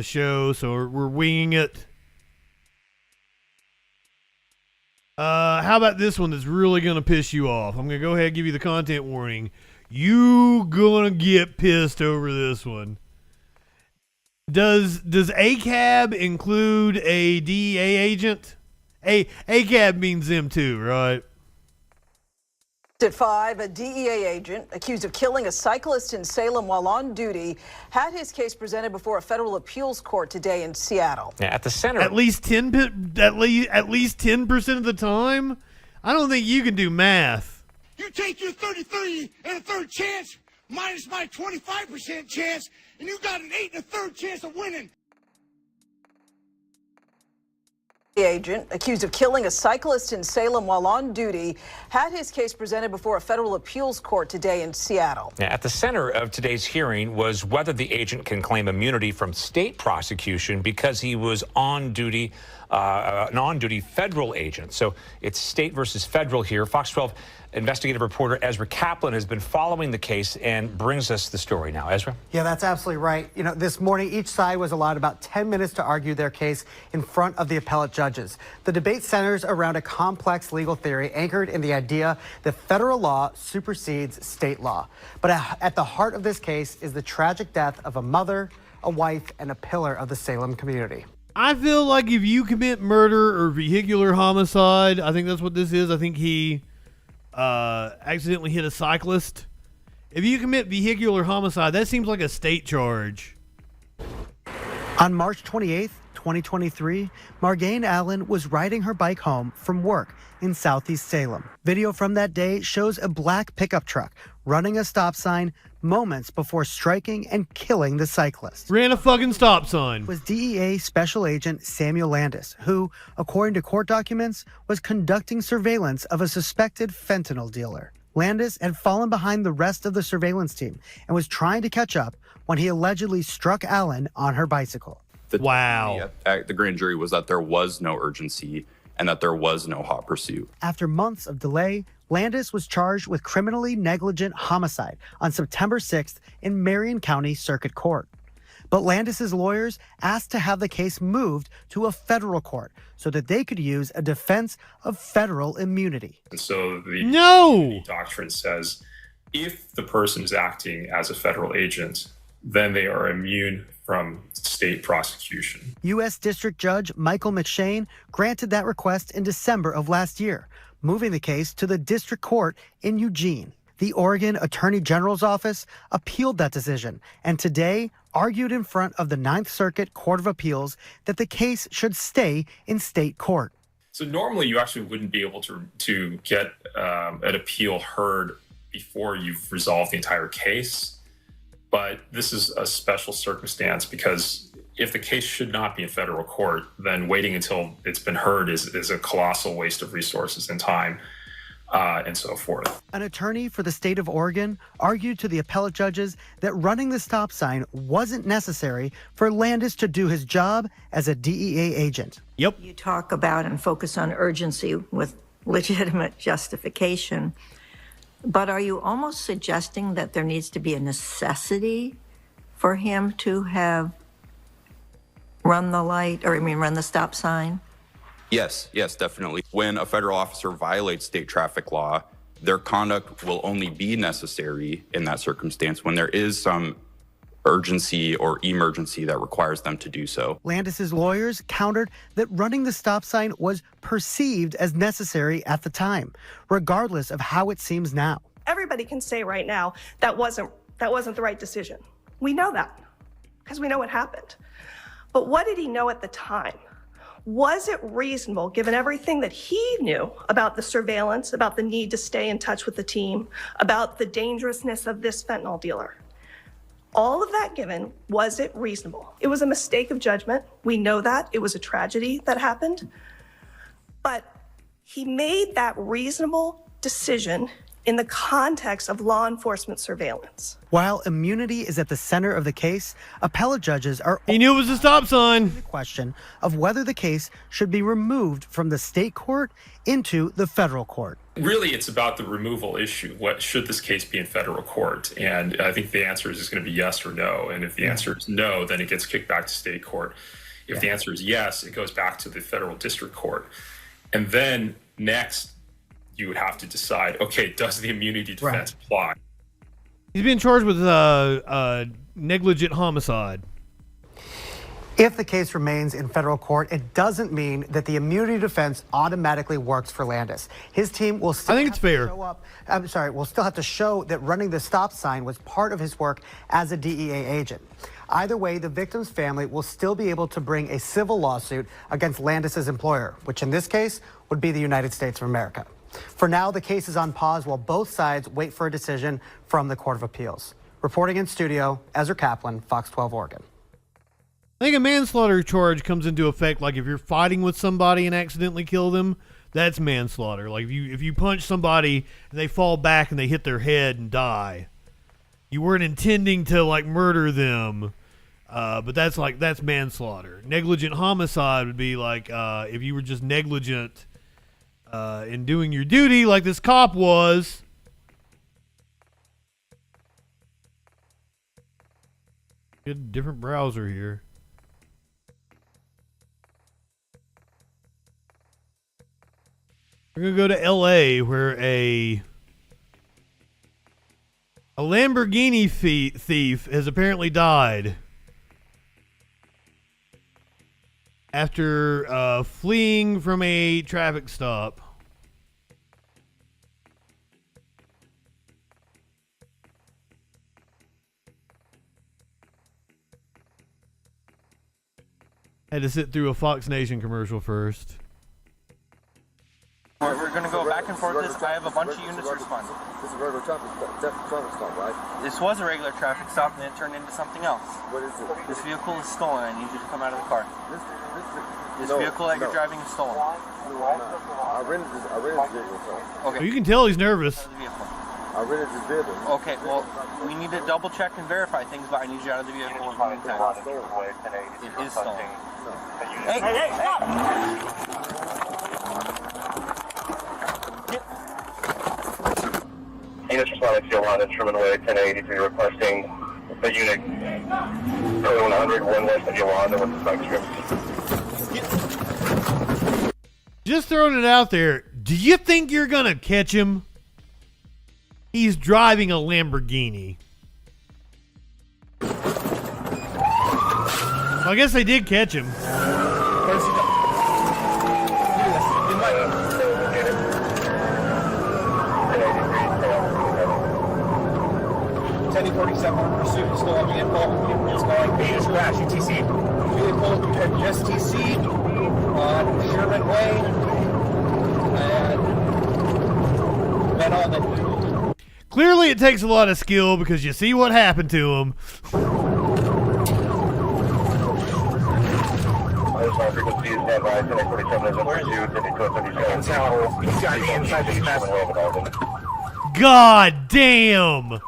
show, so we're winging it. How about this one that's really going to piss you off? I'm going to go ahead and give you the content warning. You going to get pissed over this one. Does ACAB include a DEA agent? ACAB means them too, right? At 5, a DEA agent accused of killing a cyclist in Salem while on duty had his case presented before a federal appeals court today in Seattle. Yeah, at the center. At least 10% of the time? I don't think you can do math. You take your 33 and a third chance minus my 25% chance, and you got an 8 and a third chance of winning. The agent accused of killing a cyclist in Salem while on duty had his case presented before a federal appeals court today in Seattle. Yeah, at the center of today's hearing was whether the agent can claim immunity from state prosecution because he was on duty, an on-duty federal agent. So it's state versus federal here. Fox 12 investigative reporter Ezra Kaplan has been following the case and brings us the story now. Ezra? Yeah, that's absolutely right. You know, this morning, each side was allowed about 10 minutes to argue their case in front of the appellate judges. The debate centers around a complex legal theory anchored in the idea that federal law supersedes state law. But at the heart of this case is the tragic death of a mother, a wife, and a pillar of the Salem community. I feel like if you commit murder or vehicular homicide, I think that's what this is. I think he accidentally hit a cyclist. If you commit vehicular homicide, that seems like a state charge. On March 28th, 2023, Margane Allen was riding her bike home from work in Southeast Salem. Video from that day shows a black pickup truck running a stop sign moments before striking and killing the cyclist. Ran a fucking stop sign. Was DEA Special Agent Samuel Landis, who, according to court documents, was conducting surveillance of a suspected fentanyl dealer. Landis had fallen behind the rest of the surveillance team and was trying to catch up when he allegedly struck Allen on her bicycle. Wow. The grand jury was that there was no urgency and that there was no hot pursuit. After months of delay, Landis was charged with criminally negligent homicide on September 6th in Marion County Circuit Court. But Landis's lawyers asked to have the case moved to a federal court so that they could use a defense of federal immunity. And so the immunity doctrine says if the person is acting as a federal agent, then they are immune from state prosecution. U.S. District Judge Michael McShane granted that request in December of last year, moving the case to the district court in Eugene. The Oregon Attorney General's office appealed that decision and today argued in front of the Ninth Circuit Court of Appeals that the case should stay in state court. So normally you actually wouldn't be able to get an appeal heard before you've resolved the entire case. But this is a special circumstance because if the case should not be in federal court, then waiting until it's been heard is a colossal waste of resources and time. And so forth. An attorney for the state of Oregon argued to the appellate judges that running the stop sign wasn't necessary for Landis to do his job as a DEA agent. Yep. You talk about and focus on urgency with legitimate justification, but are you almost suggesting that there needs to be a necessity for him to have run the stop sign? Yes, definitely. When a federal officer violates state traffic law, their conduct will only be necessary in that circumstance when there is some urgency or emergency that requires them to do so. Landis's lawyers countered that running the stop sign was perceived as necessary at the time, regardless of how it seems now. Everybody can say right now that wasn't the right decision. We know that because we know what happened. But what did he know at the time? Was it reasonable, given everything that he knew about the surveillance, about the need to stay in touch with the team, about the dangerousness of this fentanyl dealer? All of that given, was it reasonable? It was a mistake of judgment. We know that. It was a tragedy that happened. But he made that reasonable decision in the context of law enforcement surveillance. While immunity is at the center of the case, appellate judges are... He knew it was a stop sign. ...the question of whether the case should be removed from the state court into the federal court. Really, it's about the removal issue. What should this case be in federal court? And I think the answer is going to be yes or no. And if the answer is no, then it gets kicked back to state court. If the answer is yes, it goes back to the federal district court. And then next, you would have to decide, okay, does the immunity defense apply? He's being charged with negligent homicide. If the case remains in federal court, it doesn't mean that the immunity defense automatically works for Landis. His team will still will still have to show that running the stop sign was part of his work as a DEA agent. Either way, the victim's family will still be able to bring a civil lawsuit against Landis's employer, which in this case would be the United States of America. For now, the case is on pause while both sides wait for a decision from the Court of Appeals. Reporting in studio, Ezra Kaplan, Fox 12 Oregon. I think a manslaughter charge comes into effect like if you're fighting with somebody and accidentally kill them, that's manslaughter. Like if you punch somebody and they fall back and they hit their head and die, you weren't intending to like murder them, but that's manslaughter. Negligent homicide would be like if you were just negligent in doing your duty, like this cop was. Get a different browser here. We're going to go to LA where a Lamborghini thief has apparently died after fleeing from a traffic stop. Had to sit through a Fox Nation commercial first. We're going to go back and forth. I have a bunch of units responding. This is a regular traffic stop, right? This was a regular traffic stop, and then it turned into something else. What is it? This vehicle is stolen. I need you to come out of the car. This vehicle that you're driving is stolen. I rented this vehicle. Oh, Okay. you can tell he's nervous. I rented this vehicle. Okay, well, we need to double check and verify things, but I need you out of the vehicle in the meantime. It is stolen. Hey, stop! Units responding to Yolanda, Truman Way, 1083, requesting the unit early 100, 1 west of Yolanda with the spike script. Just throwing it out there, do you think you're going to catch him? He's driving a Lamborghini. So I guess they did catch him. Where's he going? 1047 pursuit is still on vehicle. It's going Venus crash, UTC. Vehicle STC on Sherman Way. Clearly, it takes a lot of skill because you see what happened to him. Frequency is standby, 1047 is in pursuit, 5277. He's got the inside the map. God damn!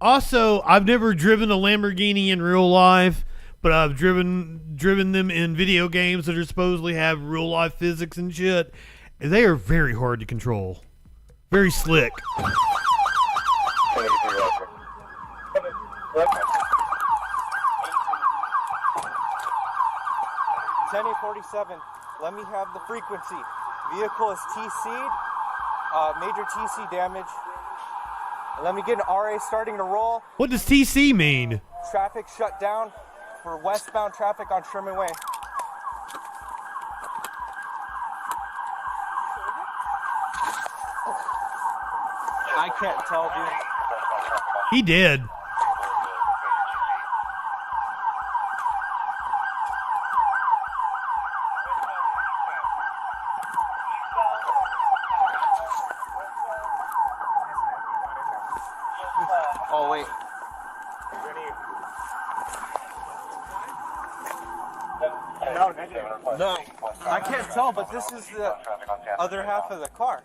Also, I've never driven a Lamborghini in real life, but I've driven them in video games that are supposedly have real life physics and shit. And they are very hard to control. Very slick. 10-847, let me have the frequency. Vehicle is TC'd, major TC damage. Let me get an RA starting to roll. What does TC mean? Traffic shut down for westbound traffic on Sherman Way. I can't tell, dude. He did. Oh, wait. No, I can't tell, but this is the other half of the car.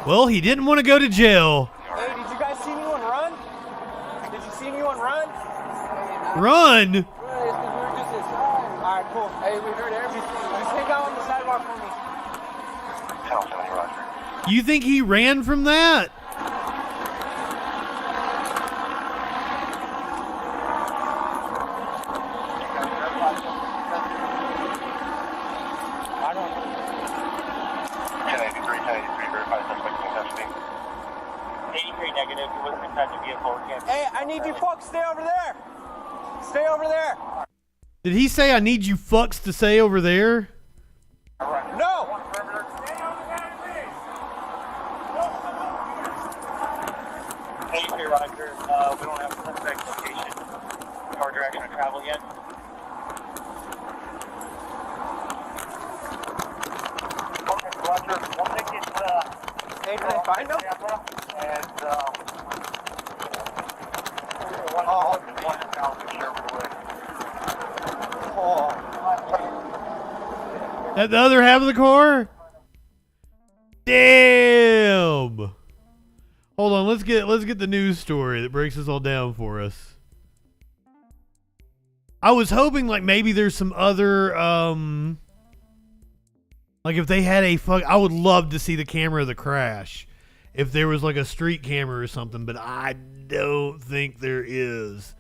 Well, he didn't want to go to jail. Hey, did you guys see anyone run? Did you see anyone run? Run? Alright, cool. Hey, we heard everything. Just hang out on the sidewalk for me. You think he ran from that? I don't know. 1083, 1083, verify suspect in custody. 83 negative. He wasn't inside the vehicle. Hey, I need you folks. Stay over there. Stay over there. Did he say I need you fucks to stay over there? No. Hey, Roger. We don't have a suspect location or direction of travel yet. Roger, we'll take it, hey, did they find him? And, At the other half of the car? Damn. Hold on, let's get the news story that breaks this all down for us. I was hoping like maybe there's some other like if they had I would love to see the camera of the crash. If there was like a street camera or something, but I don't think there is.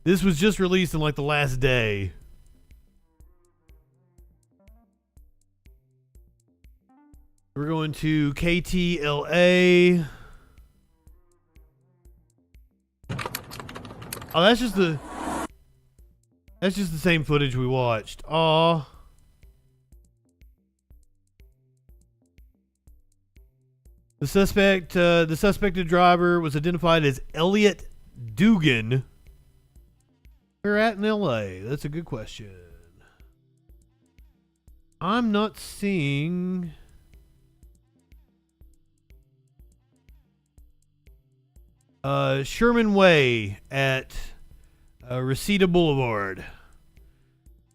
This was just released in like the last day. We're going to KTLA. Oh, that's just the same footage we watched. Aw. The suspected driver was identified as Elliot Dugan. We're at in LA. That's a good question. I'm not seeing. Sherman Way at Reseda Boulevard.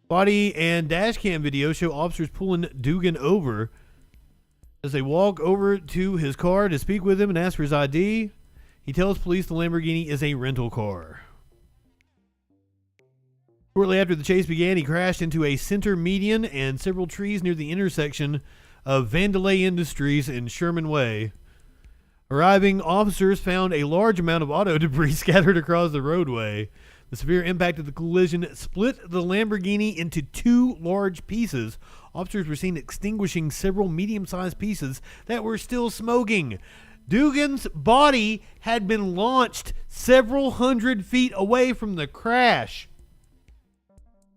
Body and dash cam video show officers pulling Dugan over as they walk over to his car to speak with him and ask for his ID. He tells police the Lamborghini is a rental car. Shortly after the chase began, he crashed into a center median and several trees near the intersection of Vandalay Industries and Sherman Way. Arriving officers found a large amount of auto debris scattered across the roadway. The severe impact of the collision split the Lamborghini into two large pieces. Officers were seen extinguishing several medium-sized pieces that were still smoking. Dugan's body had been launched several hundred feet away from the crash.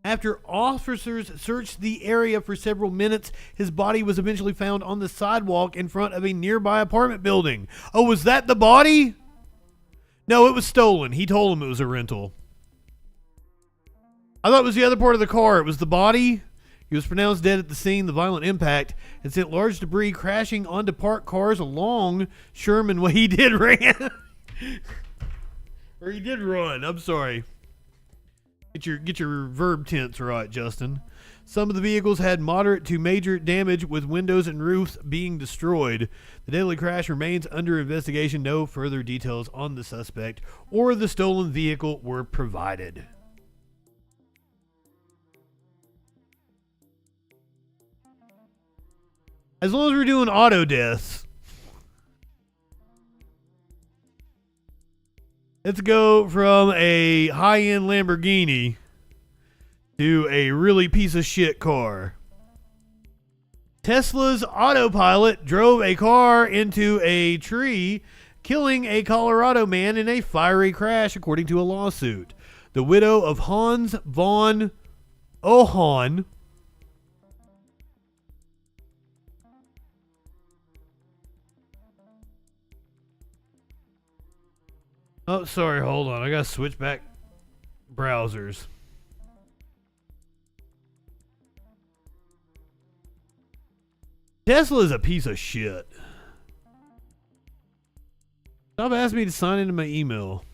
After officers searched the area for several minutes, his body was eventually found on the sidewalk in front of a nearby apartment building. Oh, was that the body? No, it was stolen. He told him it was a rental. I thought it was the other part of the car. It was the body. He was pronounced dead at the scene. The violent impact had sent large debris crashing onto parked cars along Sherman. Well, he did ran. Or he did run. I'm sorry. Get your verb tense right, Justin. Some of the vehicles had moderate to major damage, with windows and roofs being destroyed. The deadly crash remains under investigation. No further details on the suspect or the stolen vehicle were provided. As long as we're doing auto deaths, let's go from a high-end Lamborghini to a really piece of shit car. Tesla's autopilot drove a car into a tree, killing a Colorado man in a fiery crash, according to a lawsuit. The widow of Hans von Ohon Oh, sorry, hold on. I gotta switch back browsers. Tesla is a piece of shit. Stop asking me to sign into my email.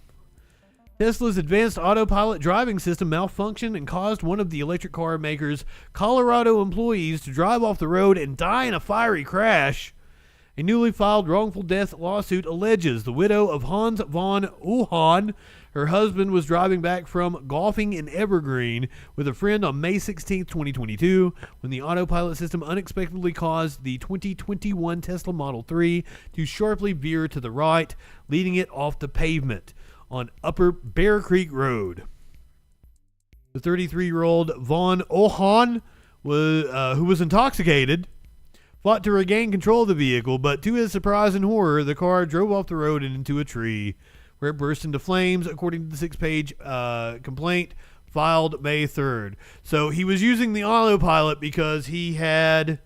Tesla's advanced autopilot driving system malfunctioned and caused one of the electric car maker's Colorado employees to drive off the road and die in a fiery crash. A newly filed wrongful death lawsuit alleges the widow of Hans von Uhon, her husband, was driving back from golfing in Evergreen with a friend on May 16, 2022, when the autopilot system unexpectedly caused the 2021 Tesla Model 3 to sharply veer to the right, leading it off the pavement on Upper Bear Creek Road. The 33-year-old von Ohon, who was intoxicated, fought to regain control of the vehicle, but to his surprise and horror, the car drove off the road and into a tree, where it burst into flames, according to the 6-page complaint filed May 3rd. So he was using the autopilot because he had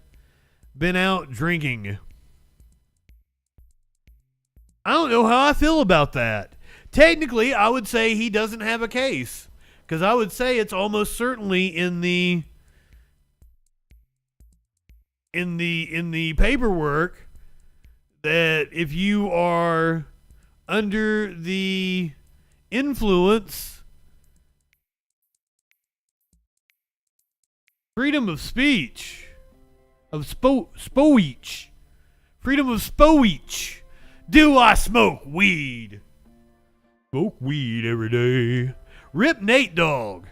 been out drinking. I don't know how I feel about that. Technically, I would say he doesn't have a case, because I would say it's almost certainly in the paperwork that if you are under the influence, freedom of speech, of speech, freedom of speech. Do I smoke weed? Smoke weed every day. Rip Nate Dogg.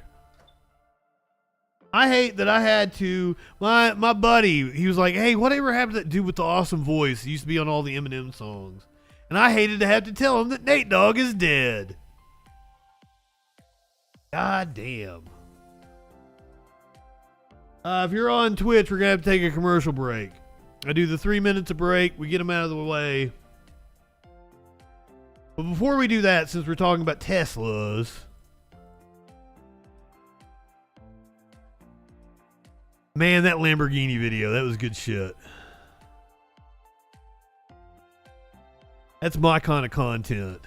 I hate that I had to, my buddy, he was like, hey, whatever happened to that dude with the awesome voice? He used to be on all the Eminem songs. And I hated to have to tell him that Nate Dogg is dead. God damn. If you're on Twitch, we're going to have to take a commercial break. I do the 3 minutes of break. We get them out of the way. But before we do that, since we're talking about Teslas, man, that Lamborghini video, that was good shit. That's my kind of content.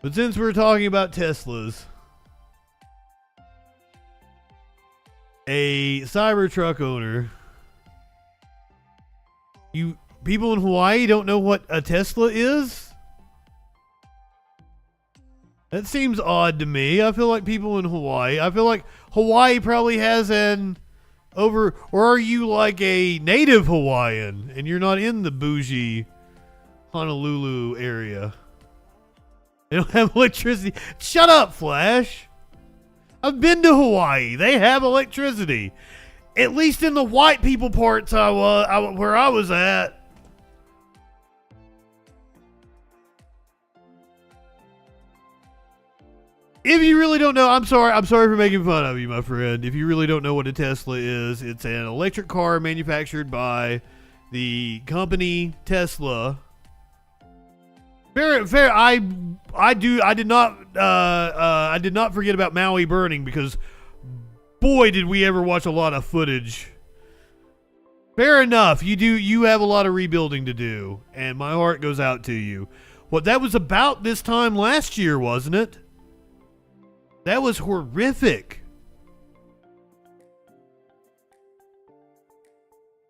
But since we're talking about Teslas, a Cybertruck owner, people in Hawaii don't know what a Tesla is? That seems odd to me. I feel like people in Hawaii, I feel like Hawaii probably has or are you like a native Hawaiian and you're not in the bougie Honolulu area? They don't have electricity. Shut up, Flash. I've been to Hawaii. They have electricity. At least in the white people parts where I was at. If you really don't know, I'm sorry for making fun of you, my friend. If you really don't know what a Tesla is, it's an electric car manufactured by the company Tesla. Fair. I did not forget about Maui burning, because boy did we ever watch a lot of footage. Fair enough. You have a lot of rebuilding to do, and my heart goes out to you. What that was about this time last year, wasn't it? That was horrific.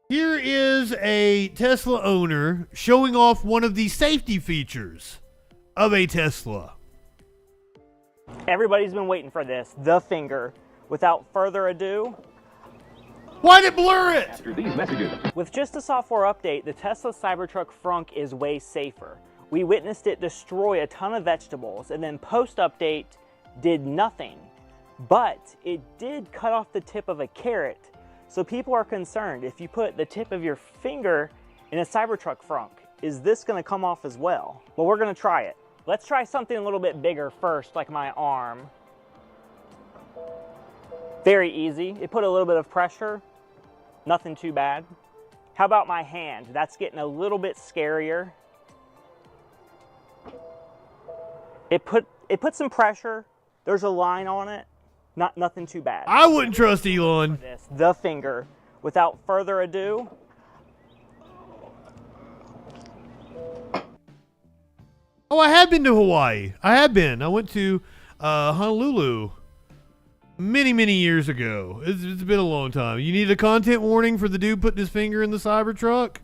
Here is a Tesla owner showing off one of the safety features of a Tesla. Everybody's been waiting for this, the finger. Without further ado, why'd it blur it? After these messages. With just a software update, the Tesla Cybertruck Frunk is way safer. We witnessed it destroy a ton of vegetables, and then post-update did nothing. But it did cut off the tip of a carrot. So people are concerned, if you put the tip of your finger in a Cybertruck Frunk, is this gonna come off as well? Well, we're gonna try it. Let's try something a little bit bigger first, like my arm. Very easy. It put a little bit of pressure, nothing too bad. How about my hand? That's getting a little bit scarier. It put some pressure. There's a line on it. Nothing too bad. I wouldn't trust Elon. The finger. Without further ado. Oh, I have been to Hawaii. I went to Honolulu many years ago. It's been a long time. You need a content warning for the dude putting his finger in the Cybertruck?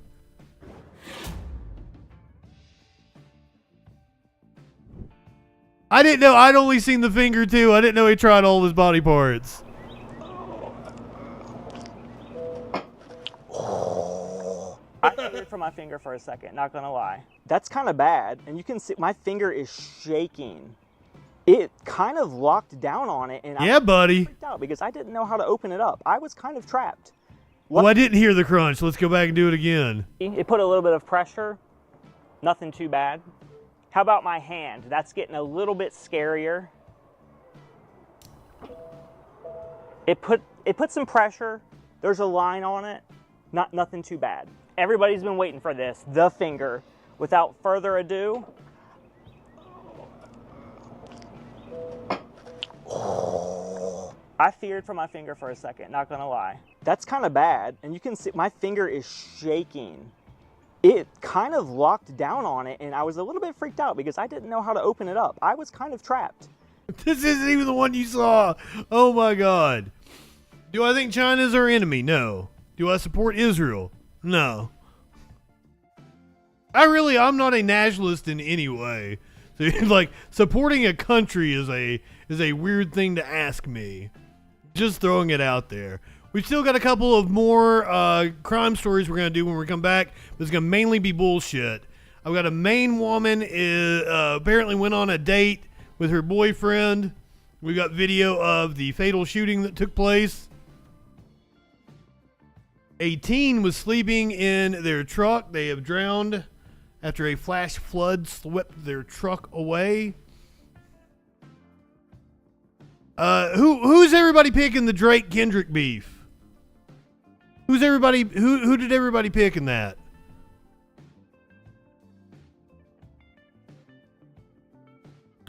I didn't know. I'd only seen the finger too. I didn't know he tried all his body parts. I feared for my finger for a second, not gonna lie. That's kind of bad, and you can see my finger is shaking. It kind of locked down on it, and yeah, buddy. Freaked out because I didn't know how to open it up. I was kind of trapped. Well, I didn't hear the crunch. Let's go back and do it again. It put a little bit of pressure, nothing too bad. How about my hand? That's getting a little bit scarier. It put some pressure. There's a line on it. Nothing too bad. Everybody's been waiting for this, the finger. Without further ado. I feared for my finger for a second, not gonna lie. That's kind of bad, and you can see my finger is shaking. It kind of locked down on it, and I was a little bit freaked out because I didn't know how to open it up. I was kind of trapped. This isn't even the one you saw. Oh my God. Do I think China's our enemy? No. Do I support Israel? No. I'm not a nationalist in any way. So, like, supporting a country is a weird thing to ask me. Just throwing it out there. We've still got a couple of more crime stories we're going to do when we come back. But it's going to mainly be bullshit. I've got a Maine woman apparently went on a date with her boyfriend. We got video of the fatal shooting that took place. A teen was sleeping in their truck. They have drowned after a flash flood swept their truck away. Who's everybody picking the Drake Kendrick beef? Who did everybody pick in that?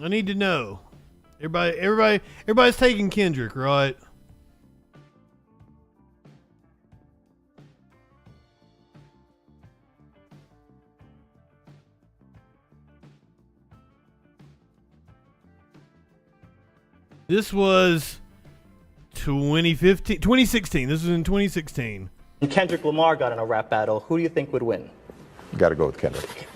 I need to know. Everybody's taking Kendrick, right? This was 2016. This was in 2016. And Kendrick Lamar got in a rap battle. Who do you think would win? Got to go with Kendrick.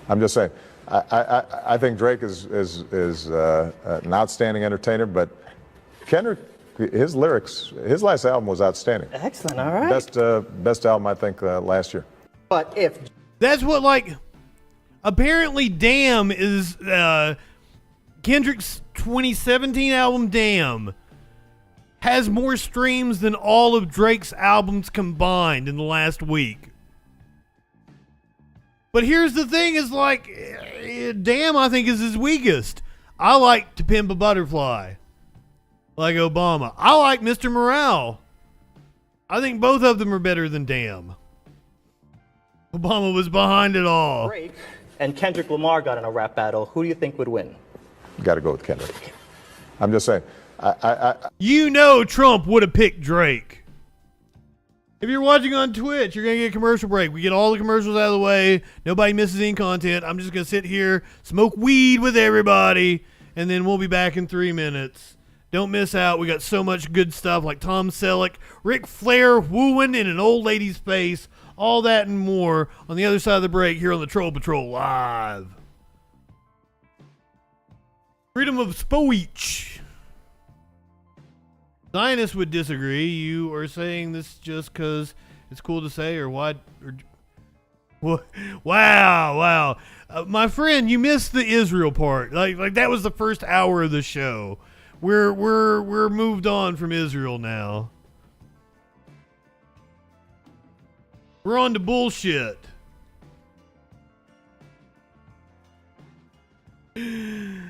I'm just saying. I think Drake is an outstanding entertainer, but Kendrick, his lyrics, his last album was outstanding. Excellent. All right. Best album I think last year. But if that's what apparently Damn is Kendrick's 2017 album Damn has more streams than all of Drake's albums combined in the last week. But here's the thing is Damn I think is his weakest. I like To Pimp a Butterfly, like Obama. I like Mr. Morale. I think both of them are better than Damn. Obama was behind it all. Drake and Kendrick Lamar got in a rap battle. Who do you think would win? Got to go with Kendrick. I'm just saying. You know Trump would have picked Drake. If you're watching on Twitch, you're going to get a commercial break. We get all the commercials out of the way. Nobody misses any content. I'm just going to sit here, smoke weed with everybody, and then we'll be back in 3 minutes. Don't miss out. We got so much good stuff like Tom Selleck, Ric Flair wooing in an old lady's face, all that and more on the other side of the break here on the Troll Patrol Live. Freedom of speech. Zionists would disagree. You are saying this just because it's cool to say, or why? Wow. My friend, you missed the Israel part. Like that was the first hour of the show. We're moved on from Israel now. We're on to bullshit. Who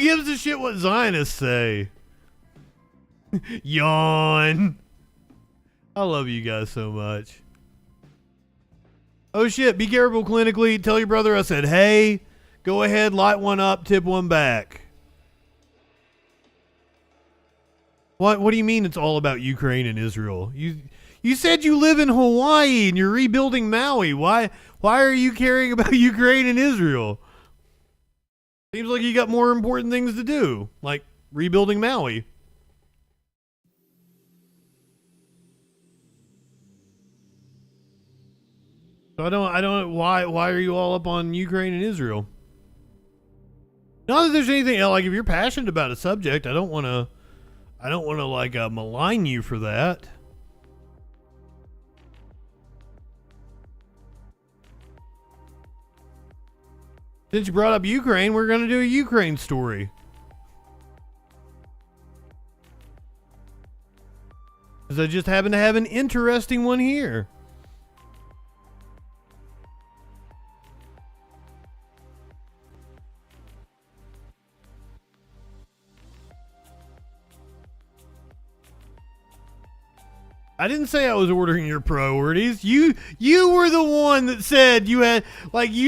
gives a shit what Zionists say? Yawn. I love you guys so much. Oh shit, be careful clinically. Tell your brother I said, hey, go ahead, light one up, tip one back. What do you mean it's all about Ukraine and Israel? You said you live in Hawaii and you're rebuilding Maui. Why are you caring about Ukraine and Israel? Seems like you got more important things to do, like rebuilding Maui. So I don't why are you all up on Ukraine and Israel? Not that there's anything like if you're passionate about a subject, I don't want to like malign you for that. Since you brought up Ukraine, we're going to do a Ukraine story. Because I just happen to have an interesting one here. I didn't say I was ordering your priorities. You were the one that said you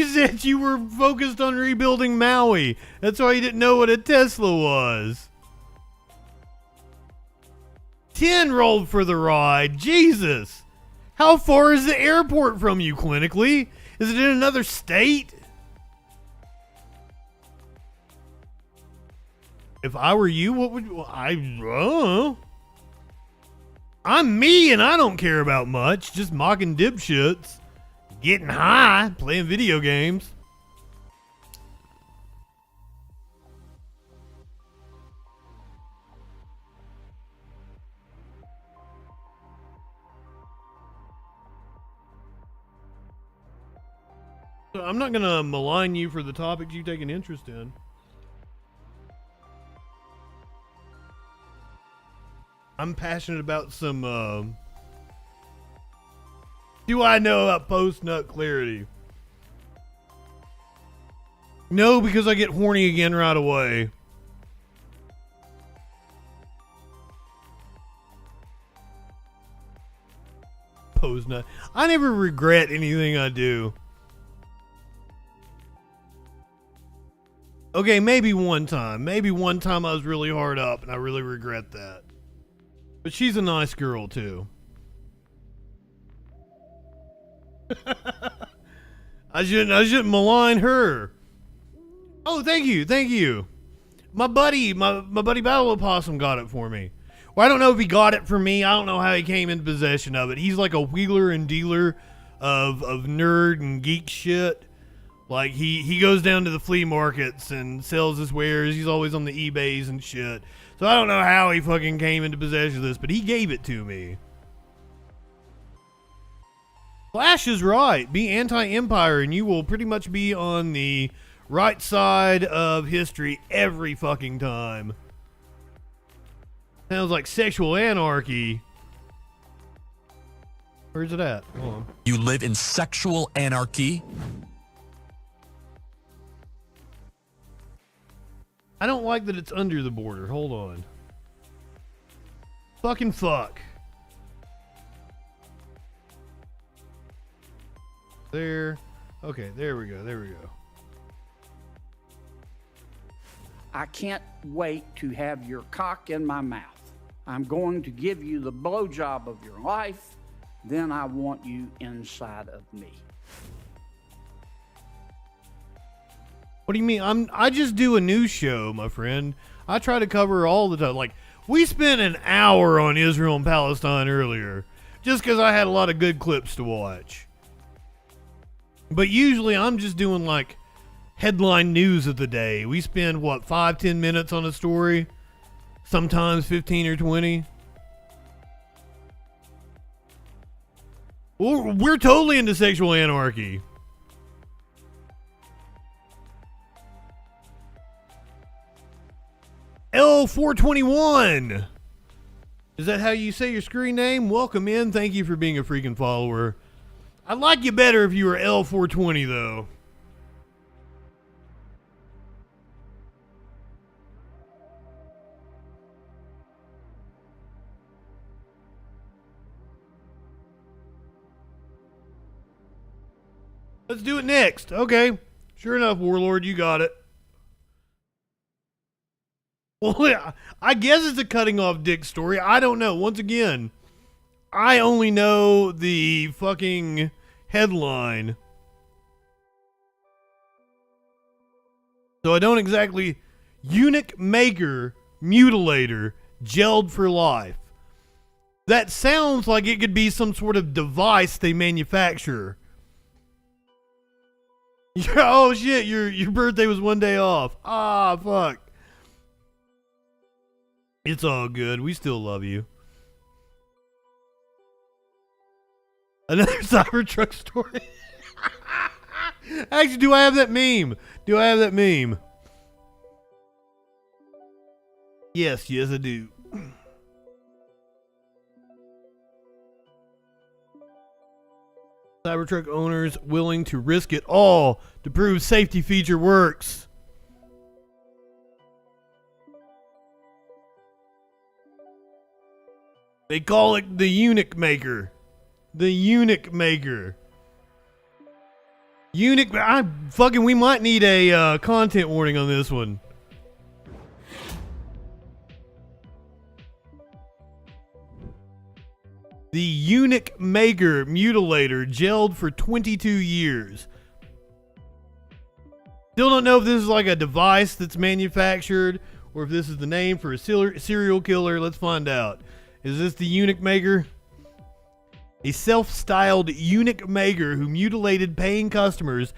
said you were focused on rebuilding Maui. That's why you didn't know what a Tesla was. 10 rolled for the ride. Jesus. How far is the airport from you clinically? Is it in another state? If I were you, what would I don't know. I'm me and I don't care about much. Just mocking dipshits. Getting high. Playing video games. So I'm not going to malign you for the topics you take an interest in. I'm passionate about some, do I know about post-nut clarity? No, because I get horny again right away. Post-nut. I never regret anything I do. Okay, maybe one time. Maybe one time I was really hard up and I really regret that. But she's a nice girl, too. I shouldn't malign her. Oh, thank you. My buddy Battle Opossum got it for me. Well, I don't know if he got it for me. I don't know how he came into possession of it. He's like a wheeler and dealer of nerd and geek shit. Like, he goes down to the flea markets and sells his wares. He's always on the eBays and shit. So I don't know how he fucking came into possession of this, but he gave it to me. Flash is right. Be anti-empire and you will pretty much be on the right side of history every fucking time. Sounds like sexual anarchy. Where's it at? Hold on. You live in sexual anarchy? I don't like that it's under the border. Hold on. Fucking fuck. There. Okay, there we go. There we go. I can't wait to have your cock in my mouth. I'm going to give you the blowjob of your life. Then I want you inside of me. What do you mean? I just do a news show, my friend. I try to cover all the time. Like, we spent an hour on Israel and Palestine earlier just because I had a lot of good clips to watch. But usually I'm just doing like headline news of the day. We spend, what, 5-10 minutes on a story? Sometimes 15 or 20. We're totally into sexual anarchy. L421. Is that how you say your screen name? Welcome in. Thank you for being a freaking follower. I'd like you better if you were L420 though. Let's do it next. Okay. Sure enough, Warlord, you got it. Well, yeah, I guess it's a cutting off dick story. I don't know. Once again, I only know the fucking headline. So I don't exactly... Eunuch maker, mutilator, jailed for life. That sounds like it could be some sort of device they manufacture. Oh shit, your birthday was one day off. Ah, fuck. It's all good. We still love you. Another Cybertruck story. Actually, do I have that meme? Do I have that meme? Yes, I do. Cybertruck owners willing to risk it all to prove safety feature works. They call it the eunuch maker. The eunuch maker. Eunuch. We might need a content warning on this one. The eunuch maker mutilator jailed for 22 years. Still don't know if this is like a device that's manufactured or if this is the name for a serial killer. Let's find out. Is this the eunuch maker? A self-styled eunuch maker who mutilated paying customers.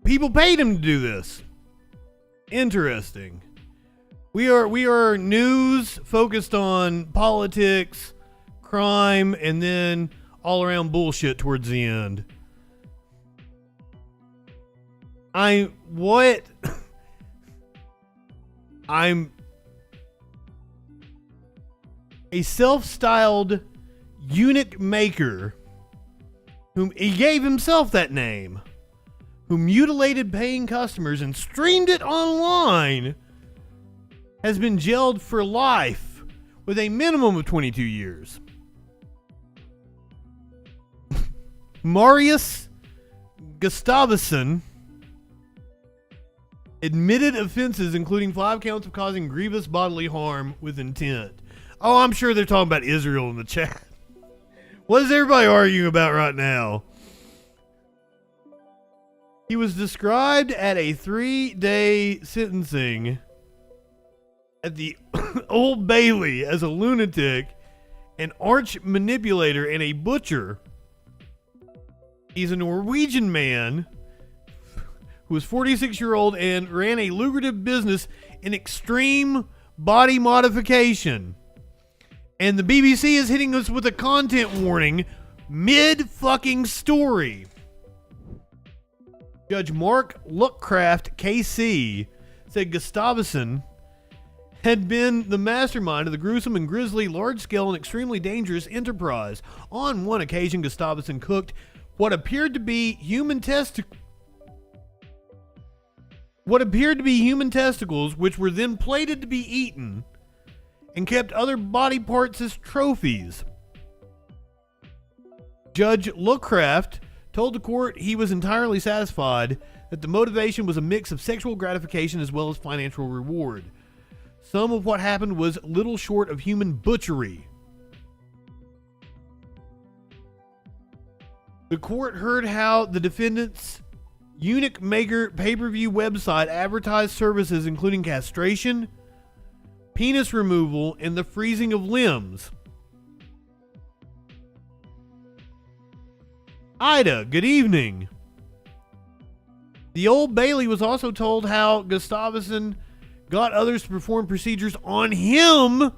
People paid him to do this. Interesting. We are news focused on politics, crime, and then all around bullshit towards the end. I'm a self-styled eunuch maker whom he gave himself that name, who mutilated paying customers and streamed it online, has been jailed for life with a minimum of 22 years. Marius Gustavsson admitted offenses including 5 counts of causing grievous bodily harm with intent. Oh, I'm sure they're talking about Israel in the chat. What is everybody arguing about right now? He was described at a 3-day sentencing at the Old Bailey as a lunatic, an arch manipulator, and a butcher. He's a Norwegian man who was 46-year-old and ran a lucrative business in extreme body modification. And the BBC is hitting us with a content warning Mid-fucking story. Judge Mark Lookcraft, KC, said Gustafson had been the mastermind of the gruesome and grisly, large-scale, and extremely dangerous enterprise. On one occasion, Gustafson cooked what appeared to be human testicles, which were then plated to be eaten, and kept other body parts as trophies. Judge Lookcraft told the court he was entirely satisfied that the motivation was a mix of sexual gratification as well as financial reward. Some of what happened was little short of human butchery. The court heard how the defendant's Eunuch Maker pay-per-view website advertised services including castration, penis removal, and the freezing of limbs. Ida, good evening. The Old Bailey was also told how Gustafson got others to perform procedures on him,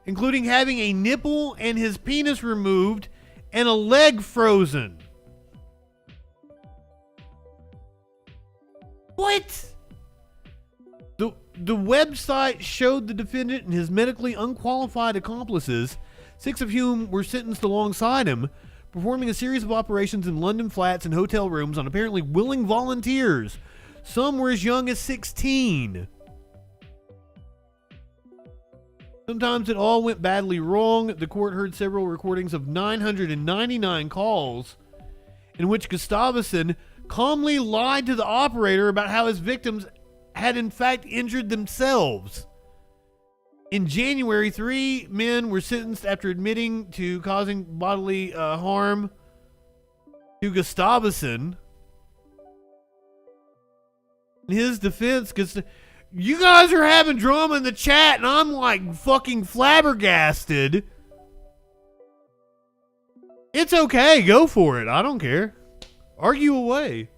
including having a nipple and his penis removed and a leg frozen. What? The website showed the defendant and his medically unqualified accomplices, 6 of whom were sentenced alongside him, performing a series of operations in London flats and hotel rooms on apparently willing volunteers. Some were as young as 16. Sometimes it all went badly wrong. The court heard several recordings of 999 calls in which Gustafson calmly lied to the operator about how his victims had in fact injured themselves. In January, 3 men were sentenced after admitting to causing bodily harm to Gustafson. In his defense, you guys are having drama in the chat and I'm like fucking flabbergasted. It's okay, go for it. I don't care. Argue away.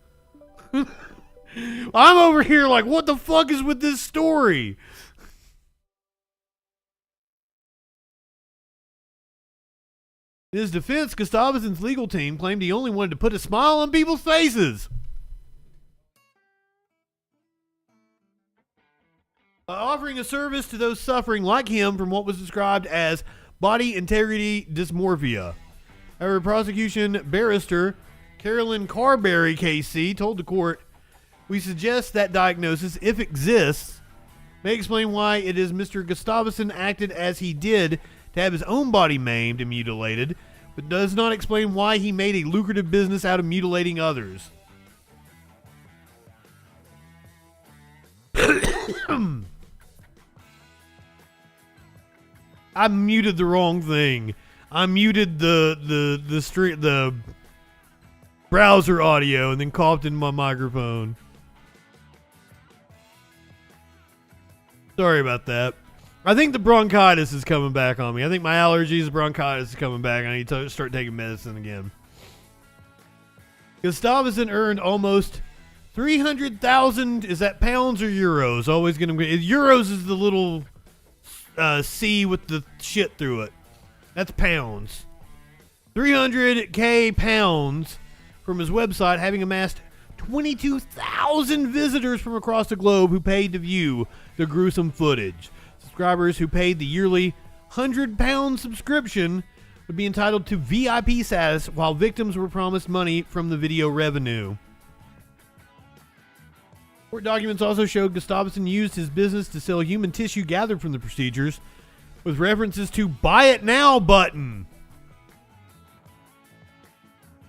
I'm over here like, what the fuck is with this story? In his defense, Gustafson's legal team claimed he only wanted to put a smile on people's faces. Offering a service to those suffering like him from what was described as body integrity dysmorphia. However, prosecution barrister Carolyn Carberry, KC, told the court, "We suggest that diagnosis, if exists, may explain why it is Mr. Gustafson acted as he did to have his own body maimed and mutilated, but does not explain why he made a lucrative business out of mutilating others." I muted the wrong thing. I muted the browser audio and then coughed into my microphone. Sorry about that. I think the bronchitis is coming back on me. I think my allergies, bronchitis is coming back. I need to start taking medicine again. Gustafson earned almost 300,000. Is that pounds or euros? Always going to be. Euros is the little C with the shit through it. That's pounds. 300K pounds from his website, having amassed 22,000 visitors from across the globe who paid to view the gruesome footage. Subscribers who paid the yearly £100 subscription would be entitled to VIP status, while victims were promised money from the video revenue. Court documents also showed Gustafson used his business to sell human tissue gathered from the procedures, with references to "Buy It Now" button.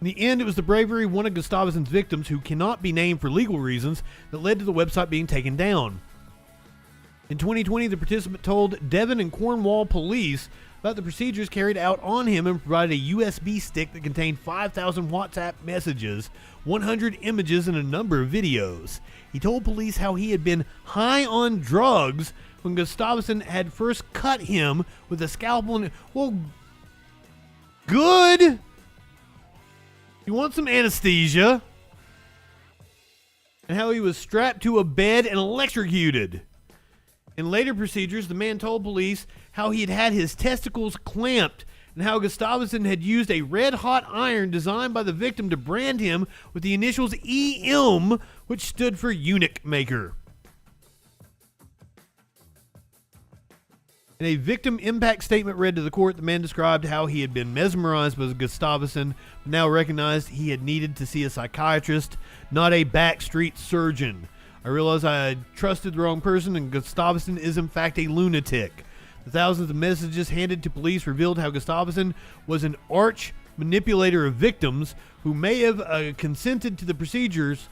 In the end, it was the bravery of one of Gustafson's victims, who cannot be named for legal reasons, that led to the website being taken down. In 2020, the participant told Devon and Cornwall police about the procedures carried out on him and provided a USB stick that contained 5,000 WhatsApp messages, 100 images, and a number of videos. He told police how he had been high on drugs when Gustafson had first cut him with a scalpel. And, well, good. You want some anesthesia? And how he was strapped to a bed and electrocuted. In later procedures, the man told police how he had had his testicles clamped and how Gustafsson had used a red-hot iron designed by the victim to brand him with the initials EM, which stood for eunuch maker. In a victim impact statement read to the court, the man described how he had been mesmerized by Gustafsson, but now recognized he had needed to see a psychiatrist, not a backstreet surgeon. I realized I had trusted the wrong person, and Gustafsson is in fact a lunatic. The thousands of messages handed to police revealed how Gustafsson was an arch manipulator of victims who may have consented to the procedures,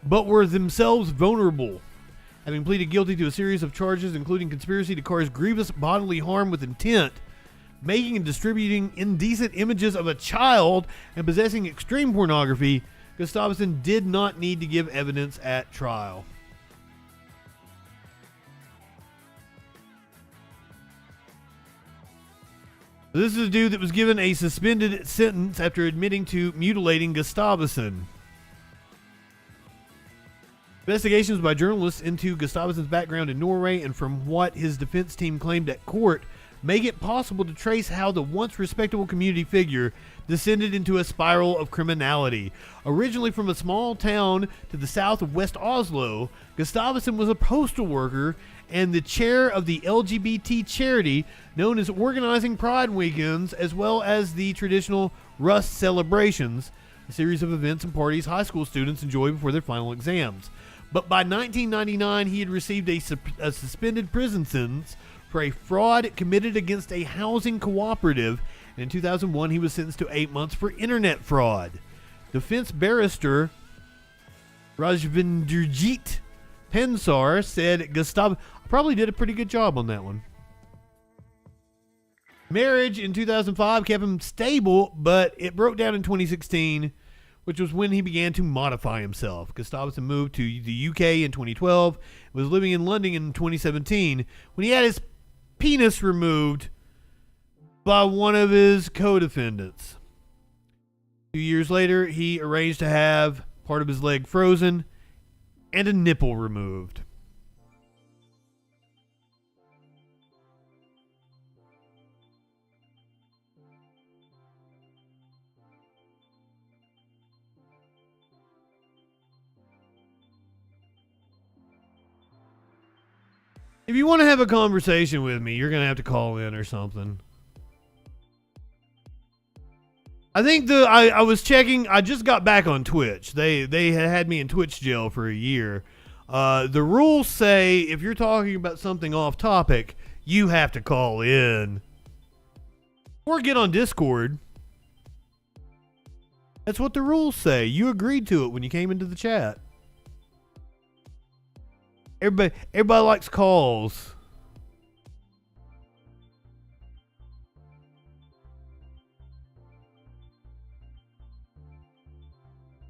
but were themselves vulnerable. Having pleaded guilty to a series of charges, including conspiracy to cause grievous bodily harm with intent, making and distributing indecent images of a child, and possessing extreme pornography, Gustafsson did not need to give evidence at trial. This is a dude that was given a suspended sentence after admitting to mutilating Gustafsson. Investigations by journalists into Gustafsson's background in Norway and from what his defense team claimed at court make it possible to trace how the once respectable community figure descended into a spiral of criminality. Originally from a small town to the south of West Oslo, Gustafsson was a postal worker and the chair of the LGBT charity known as Organizing Pride Weekends, as well as the traditional Rust celebrations, a series of events and parties high school students enjoy before their final exams. But by 1999, he had received a suspended prison sentence for a fraud committed against a housing cooperative, and in 2001, he was sentenced to 8 months for internet fraud. Defense barrister Rajvinderjeet Pensar said Gustav probably did a pretty good job on that one. Marriage in 2005 kept him stable, but it broke down in 2016, which was when he began to modify himself. Gustafsson moved to the UK in 2012, was living in London in 2017, when he had his penis removed by one of his co-defendants. 2 years later, he arranged to have part of his leg frozen and a nipple removed. If you want to have a conversation with me, you're going to have to call in or something. I think I was checking. I just got back on Twitch. They had me in Twitch jail for a year. The rules say if you're talking about something off topic, you have to call in. Or get on Discord. That's what the rules say. You agreed to it when you came into the chat. Everybody likes calls.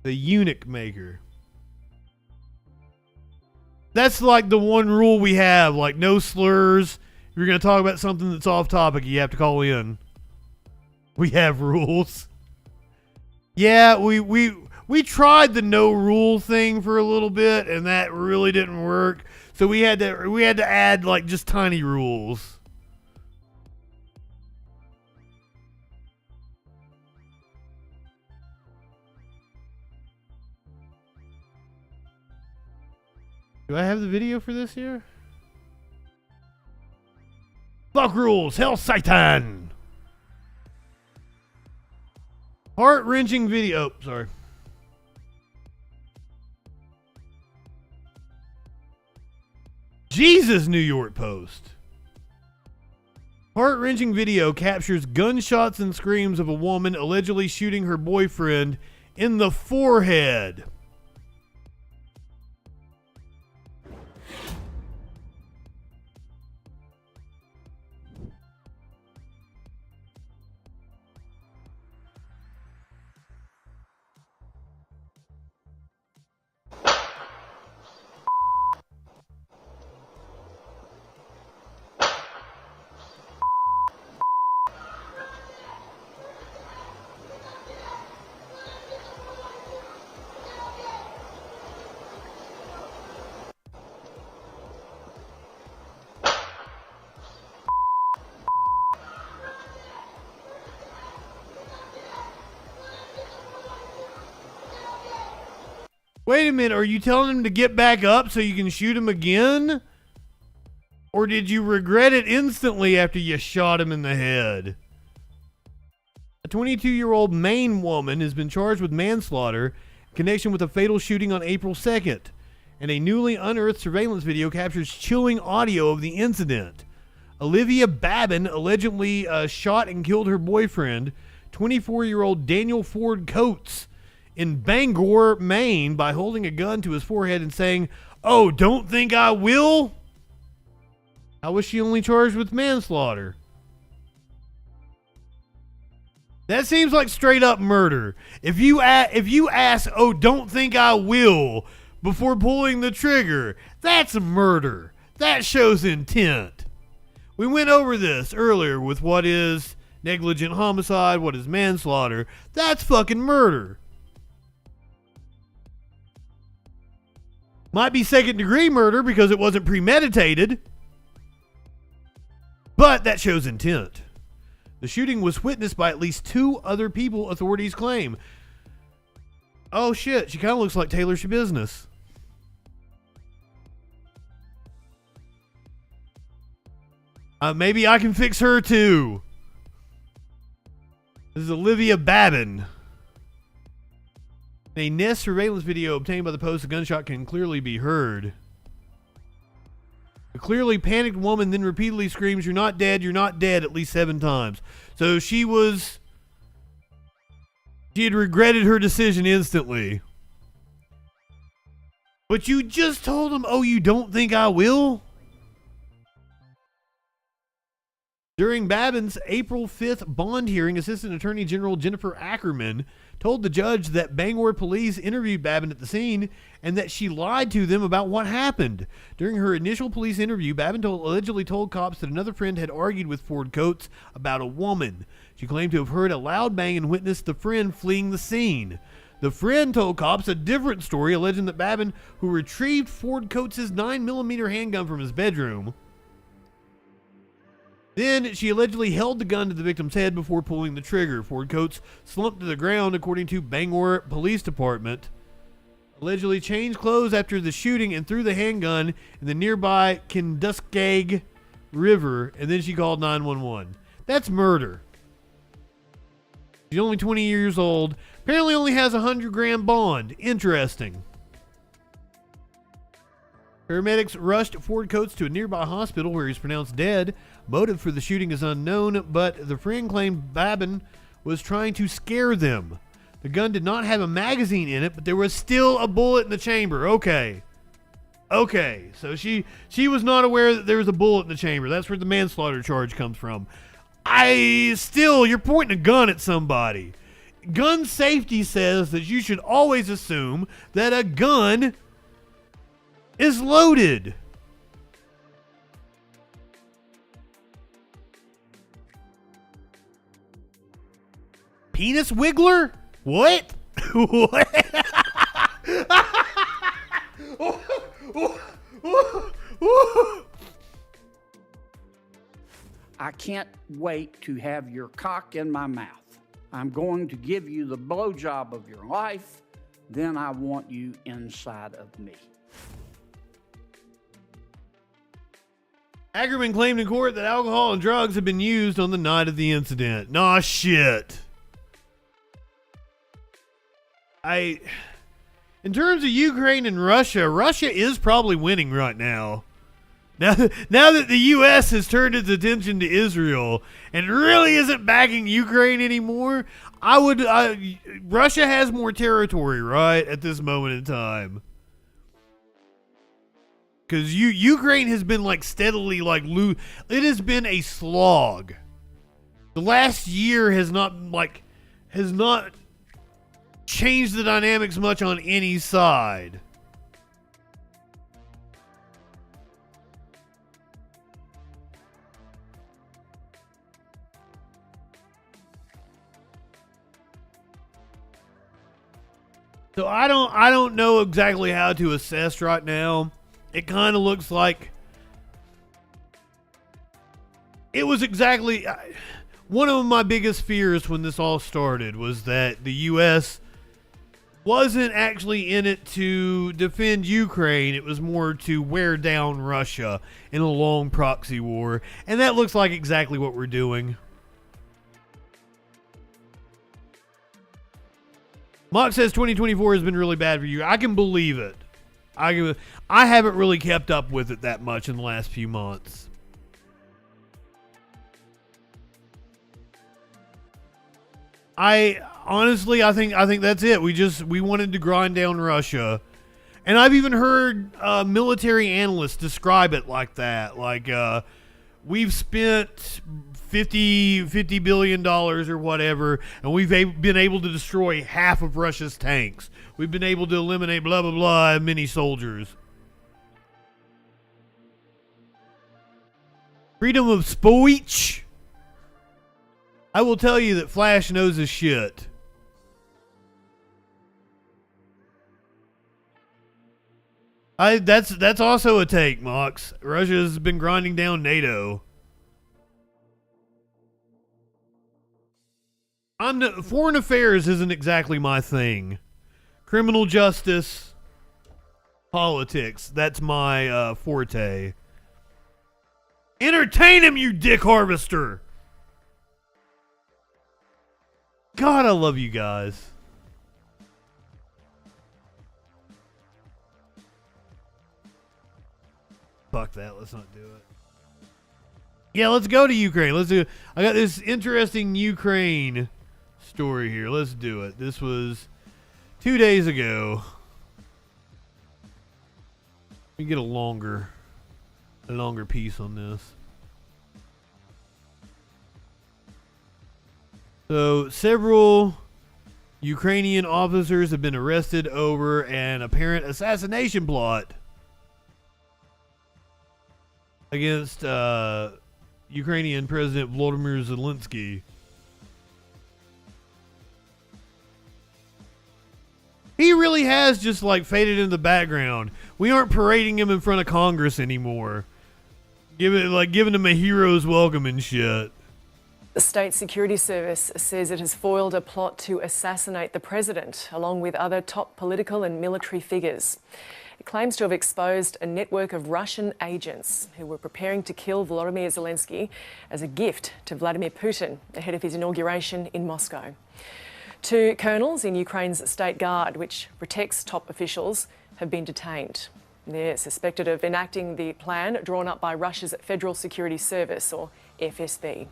The eunuch maker. That's like the one rule we have, like no slurs. If you're going to talk about something that's off topic, you have to call in. We have rules. Yeah, we tried the no rule thing for a little bit, and that really didn't work. So we had to add like just tiny rules. Do I have the video for this here? Fuck rules, hell Satan. Heart-wrenching video. Oh, sorry. Jesus, New York Post. Heart-wrenching video captures gunshots and screams of a woman allegedly shooting her boyfriend in the forehead. Wait a minute, are you telling him to get back up so you can shoot him again? Or did you regret it instantly after you shot him in the head? A 22-year-old Maine woman has been charged with manslaughter in connection with a fatal shooting on April 2nd, and a newly unearthed surveillance video captures chilling audio of the incident. Olivia Babin allegedly shot and killed her boyfriend, 24-year-old Daniel Ford Coates, in Bangor, Maine, by holding a gun to his forehead and saying, "Oh, don't think I will?" How was she only charged with manslaughter? That seems like straight up murder. If you ask, "Oh, don't think I will," before pulling the trigger, that's murder. That shows intent. We went over this earlier with what is negligent homicide, what is manslaughter. That's fucking murder. Might be second degree murder because it wasn't premeditated, but that shows intent. The shooting was witnessed by at least 2 other people, authorities claim. Oh shit, she kind of looks like Taylor Schabusiness. Maybe I can fix her too. This is Olivia Babin. A Nest surveillance video obtained by the Post, a gunshot can clearly be heard. A clearly panicked woman then repeatedly screams, "You're not dead, you're not dead," at least 7 times. So she had regretted her decision instantly. But you just told him, "Oh, you don't think I will?" During Babin's April 5th bond hearing, Assistant Attorney General Jennifer Ackerman told the judge that Bangor police interviewed Babin at the scene and that she lied to them about what happened. During her initial police interview, Babin allegedly told cops that another friend had argued with Ford Coates about a woman. She claimed to have heard a loud bang and witnessed the friend fleeing the scene. The friend told cops a different story, alleging that Babin, who retrieved Ford Coates' 9mm handgun from his bedroom, then she allegedly held the gun to the victim's head before pulling the trigger. Ford Coates slumped to the ground, according to Bangor Police Department. Allegedly changed clothes after the shooting and threw the handgun in the nearby Kinduskeg River, and then she called 911. That's murder. She's only 20 years old. Apparently only has a 100-gram bond. Interesting. Paramedics rushed Ford Coates to a nearby hospital where he's pronounced dead. Motive for the shooting is unknown, but the friend claimed Babin was trying to scare them. The gun did not have a magazine in it, but there was still a bullet in the chamber. Okay, so she was not aware that there was a bullet in the chamber. That's where the manslaughter charge comes from. You're pointing a gun at somebody. Gun safety says that you should always assume that a gun is loaded. Penis wiggler? What? I can't wait to have your cock in my mouth. I'm going to give you the blowjob of your life. Then I want you inside of me. Ackerman claimed in court that alcohol and drugs had been used on the night of the incident. Nah, shit. In terms of Ukraine and Russia, Russia is probably winning right now. Now that the U.S. has turned its attention to Israel and really isn't backing Ukraine anymore, Russia has more territory, right, at this moment in time. Because Ukraine has been steadily it has been a slog. The last year has not changed the dynamics much on any side. So I don't know exactly how to assess right now. It kind of looks like it was exactly one of my biggest fears when this all started was that the U.S. wasn't actually in it to defend Ukraine. It was more to wear down Russia in a long proxy war. And that looks like exactly what we're doing. Mock says 2024 has been really bad for you. I can believe it. I haven't really kept up with it that much in the last few months. I think that's it. We wanted to grind down Russia. And I've even heard military analysts describe it like that. Like, we've spent $50 billion or whatever, and we've been able to destroy half of Russia's tanks. We've been able to eliminate blah, blah, blah, many soldiers. Freedom of speech. I will tell you that Flash knows his shit. That's also a take, Mox. Russia's been grinding down NATO. Foreign affairs isn't exactly my thing. Criminal justice, politics, that's my forte. Entertain him, you dick harvester! God, I love you guys. Fuck that, let's not do it. Yeah, let's go to Ukraine. Let's do it. I got this interesting Ukraine story here. Let's do it. This was 2 days ago. Let me get a longer piece on this. So, several Ukrainian officers have been arrested over an apparent assassination plot against Ukrainian President Volodymyr Zelensky. He really has just like faded in the background. We aren't parading him in front of Congress anymore. Giving him a hero's welcome and shit. The State Security Service says it has foiled a plot to assassinate the president, along with other top political and military figures. It claims to have exposed a network of Russian agents who were preparing to kill Volodymyr Zelensky as a gift to Vladimir Putin ahead of his inauguration in Moscow. 2 colonels in Ukraine's State Guard, which protects top officials, have been detained. They're suspected of enacting the plan drawn up by Russia's Federal Security Service, or FSB.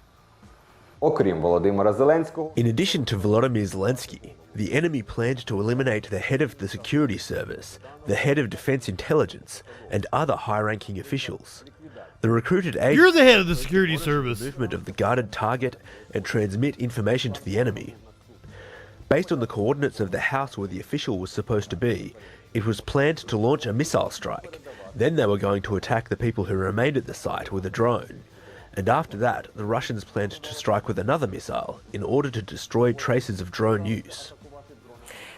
In addition to Volodymyr Zelensky, the enemy planned to eliminate the head of the security service, the head of defense intelligence, and other high-ranking officials. The recruited agents— You're the head of the security service. —movement of the guarded target and transmit information to the enemy. Based on the coordinates of the house where the official was supposed to be, it was planned to launch a missile strike. Then they were going to attack the people who remained at the site with a drone. And after that, the Russians planned to strike with another missile in order to destroy traces of drone use.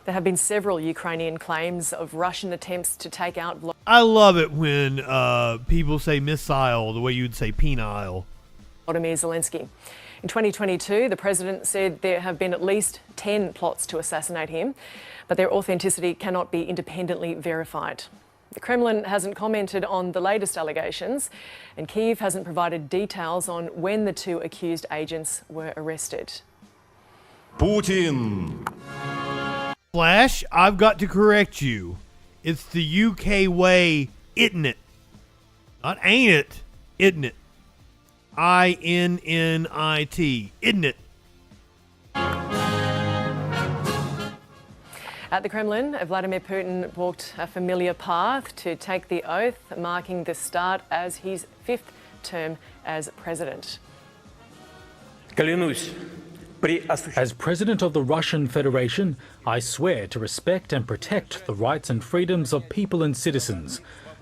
There have been several Ukrainian claims of Russian attempts to take out I love it when people say missile the way you'd say penile. Volodymyr Zelensky. In 2022, the president said there have been at least 10 plots to assassinate him, but their authenticity cannot be independently verified. The Kremlin hasn't commented on the latest allegations, and Kyiv hasn't provided details on when the 2 accused agents were arrested. Putin. Flash, I've got to correct you. It's the UK way, isn't it? Not ain't it, isn't it? INNIT, isn't it? At the Kremlin, Vladimir Putin walked a familiar path to take the oath, marking the start as his 5th term as president. As President of the Russian Federation, I swear to respect and protect the rights and freedoms of people and citizens,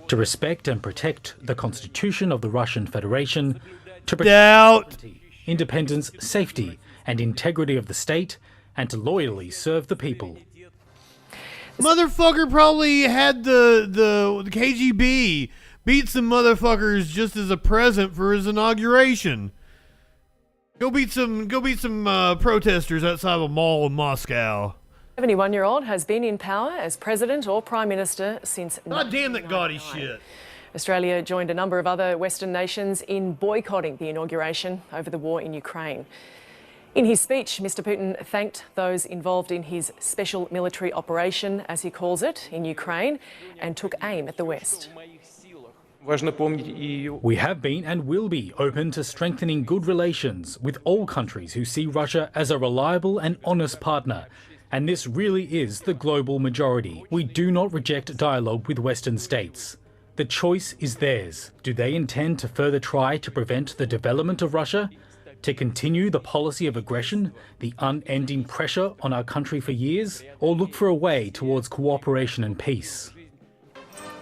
to respect and protect the Constitution of the Russian Federation, to protect independence, safety, and integrity of the state, and to loyally serve the people. Motherfucker probably had the KGB beat some motherfuckers just as a present for his inauguration. Go beat some protesters outside of a mall in Moscow. 71-year-old has been in power as president or prime minister since. God damn that gaudy shit. Australia joined a number of other Western nations in boycotting the inauguration over the war in Ukraine. In his speech, Mr. Putin thanked those involved in his special military operation, as he calls it, in Ukraine, and took aim at the West. We have been and will be open to strengthening good relations with all countries who see Russia as a reliable and honest partner. And this really is the global majority. We do not reject dialogue with Western states. The choice is theirs. Do they intend to further try to prevent the development of Russia? To continue the policy of aggression, the unending pressure on our country for years? Or look for a way towards cooperation and peace?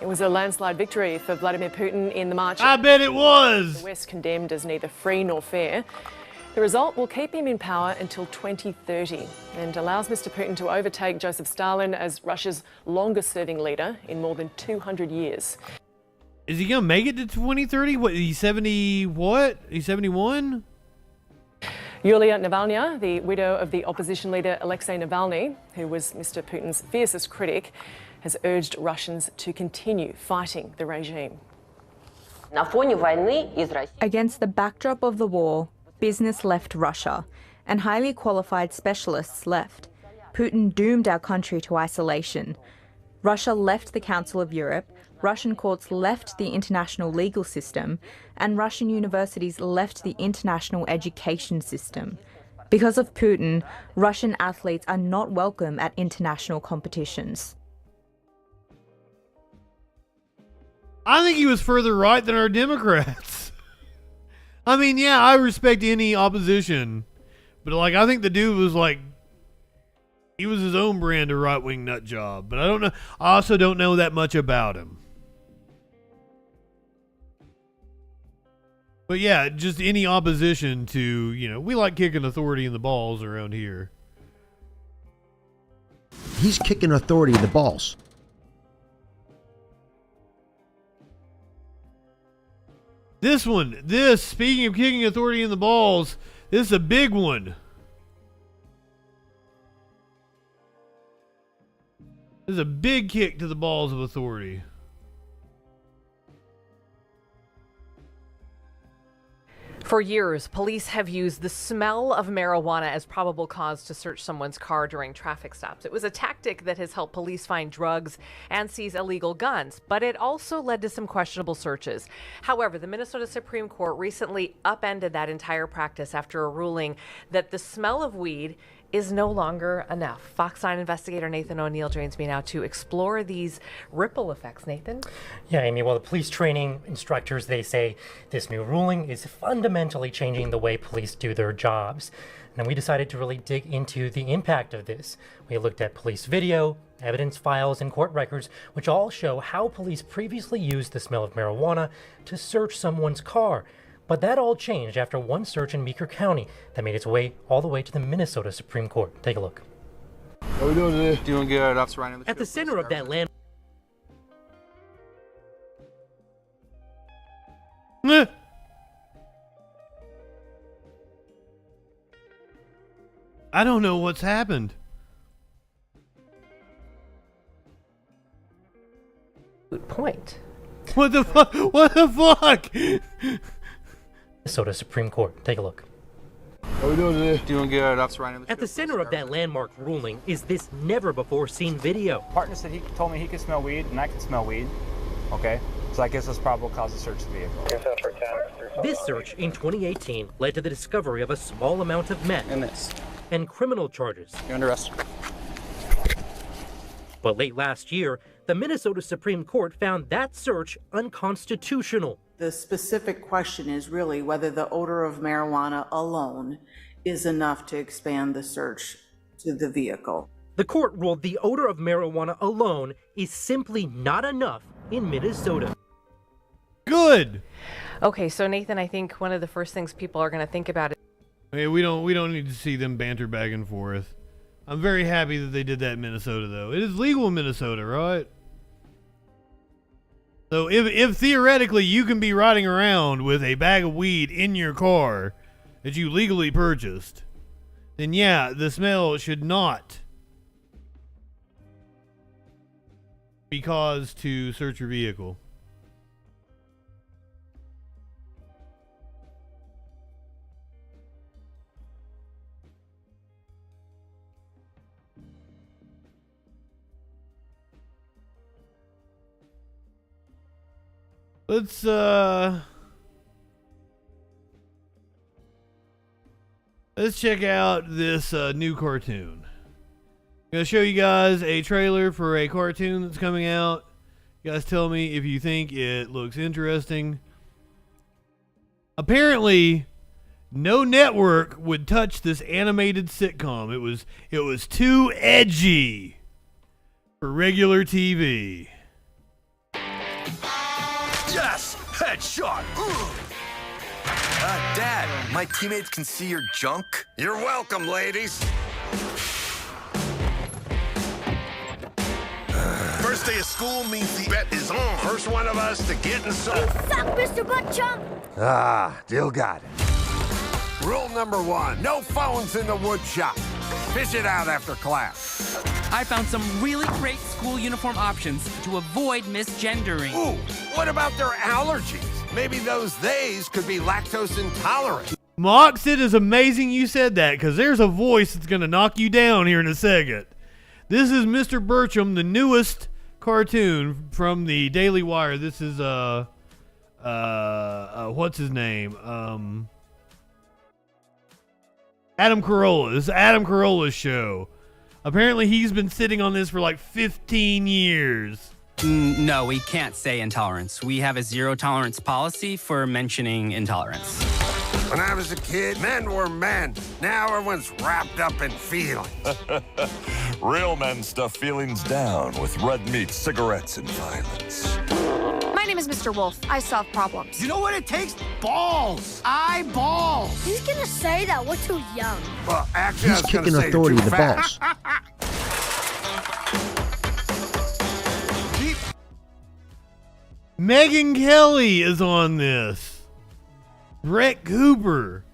It was a landslide victory for Vladimir Putin in the march. I bet it was! The West condemned as neither free nor fair. The result will keep him in power until 2030 and allows Mr. Putin to overtake Joseph Stalin as Russia's longest-serving leader in more than 200 years. Is he going to make it to 2030? What, he's 70 what? He's 71? Yulia Navalnaya, the widow of the opposition leader Alexei Navalny, who was Mr. Putin's fiercest critic, has urged Russians to continue fighting the regime. Against the backdrop of the war, business left Russia, and highly qualified specialists left. Putin doomed our country to isolation. Russia left the Council of Europe, Russian courts left the international legal system, and Russian universities left the international education system. Because of Putin, Russian athletes are not welcome at international competitions. I think he was further right than our Democrats. I mean, yeah, I respect any opposition, but like, I think the dude was like, he was his own brand of right-wing nut job. But I don't know. I also don't know that much about him. But yeah, just any opposition to, you know, we like kicking authority in the balls around here. He's kicking authority in the balls. This one, speaking of kicking authority in the balls, this is a big one. This is a big kick to the balls of authority. For years, police have used the smell of marijuana as probable cause to search someone's car during traffic stops. It was a tactic that has helped police find drugs and seize illegal guns, but it also led to some questionable searches. However, the Minnesota Supreme Court recently upended that entire practice after a ruling that the smell of weed is no longer enough. Fox 9 investigator Nathan O'Neill joins me now to explore these ripple effects. Nathan? Yeah, Amy, well, the police training instructors, they say this new ruling is fundamentally changing the way police do their jobs. And we decided to really dig into the impact of this. We looked at police video, evidence files, and court records, which all show how police previously used the smell of marijuana to search someone's car. But that all changed after one search in Meeker County that made its way all the way to the Minnesota Supreme Court. Take a look. How we doing today? Doing good. Officer Ryan. At the center of that land. I don't know what's happened. Good point. What the fuck? What the fuck? Minnesota Supreme Court. Take a look. How we doing today? Doing good. Officer Ryan. At the center of that landmark ruling is this never-before-seen video. Partner said he told me he could smell weed, and I could smell weed. Okay, so I guess that's probable cause to search the vehicle. This search in 2018 led to the discovery of a small amount of meth and criminal charges. You're under arrest. But late last year, the Minnesota Supreme Court found that search unconstitutional. The specific question is really whether the odor of marijuana alone is enough to expand the search to the vehicle. The court ruled the odor of marijuana alone is simply not enough in Minnesota. Good. Okay, so Nathan, I think one of the first things people are going to think about is... Hey, we don't need to see them banter back and forth. I'm very happy that they did that in Minnesota, though. It is legal in Minnesota, right? So if theoretically you can be riding around with a bag of weed in your car that you legally purchased, then yeah, the smell should not be cause to search your vehicle. Let's check out this new cartoon. I'm going to show you guys a trailer for a cartoon that's coming out. You guys tell me if you think it looks interesting. Apparently, no network would touch this animated sitcom. It was too edgy for regular TV. Yes! Headshot! Dad, my teammates can see your junk. You're welcome, ladies. First day of school means the bet is on. First one of us to get inside. You suck, Mr. Butt Chump! Ah, Dill got it. Rule number 1, no phones in the wood shop. Fish it out after class. I found some really great school uniform options to avoid misgendering. Ooh, what about their allergies? Maybe those theys could be lactose intolerant. Mox, it is amazing you said that, because there's a voice that's going to knock you down here in a second. This is Mr. Bertram, the newest cartoon from the Daily Wire. This is, what's his name? Adam Carolla. This is Adam Carolla's show. Apparently he's been sitting on this for like 15 years. No, we can't say intolerance. We have a zero tolerance policy for mentioning intolerance. When I was a kid, men were men. Now everyone's wrapped up in feelings. Real men stuff feelings down with red meat, cigarettes, and violence. My name is Mr. Wolf. I solve problems. You know what it takes? Balls. Eyeballs. Who's gonna say that? We're too young. Well, actually, He's kicking authority in the balls. Megyn Kelly is on this. Brett Cooper.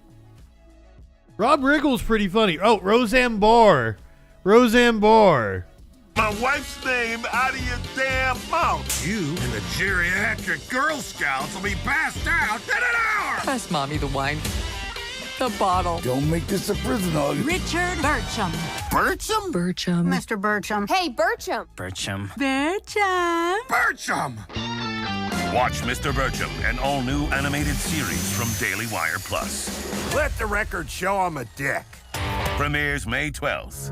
Rob Riggle's pretty funny. Oh, Roseanne Barr. Roseanne Barr. My wife's name out of your damn mouth. You and the geriatric Girl Scouts will be passed out in an hour. Pass Mommy the wine. The bottle. Don't make this a prison hug. Richard Bertram. Bertram? Bertram. Mr. Bertram. Hey, Bertram. Bertram. Bertram. Bertram! Watch Mr. Bertram, an all-new animated series from Daily Wire Plus. Let the record show I'm a dick. Premieres May 12th.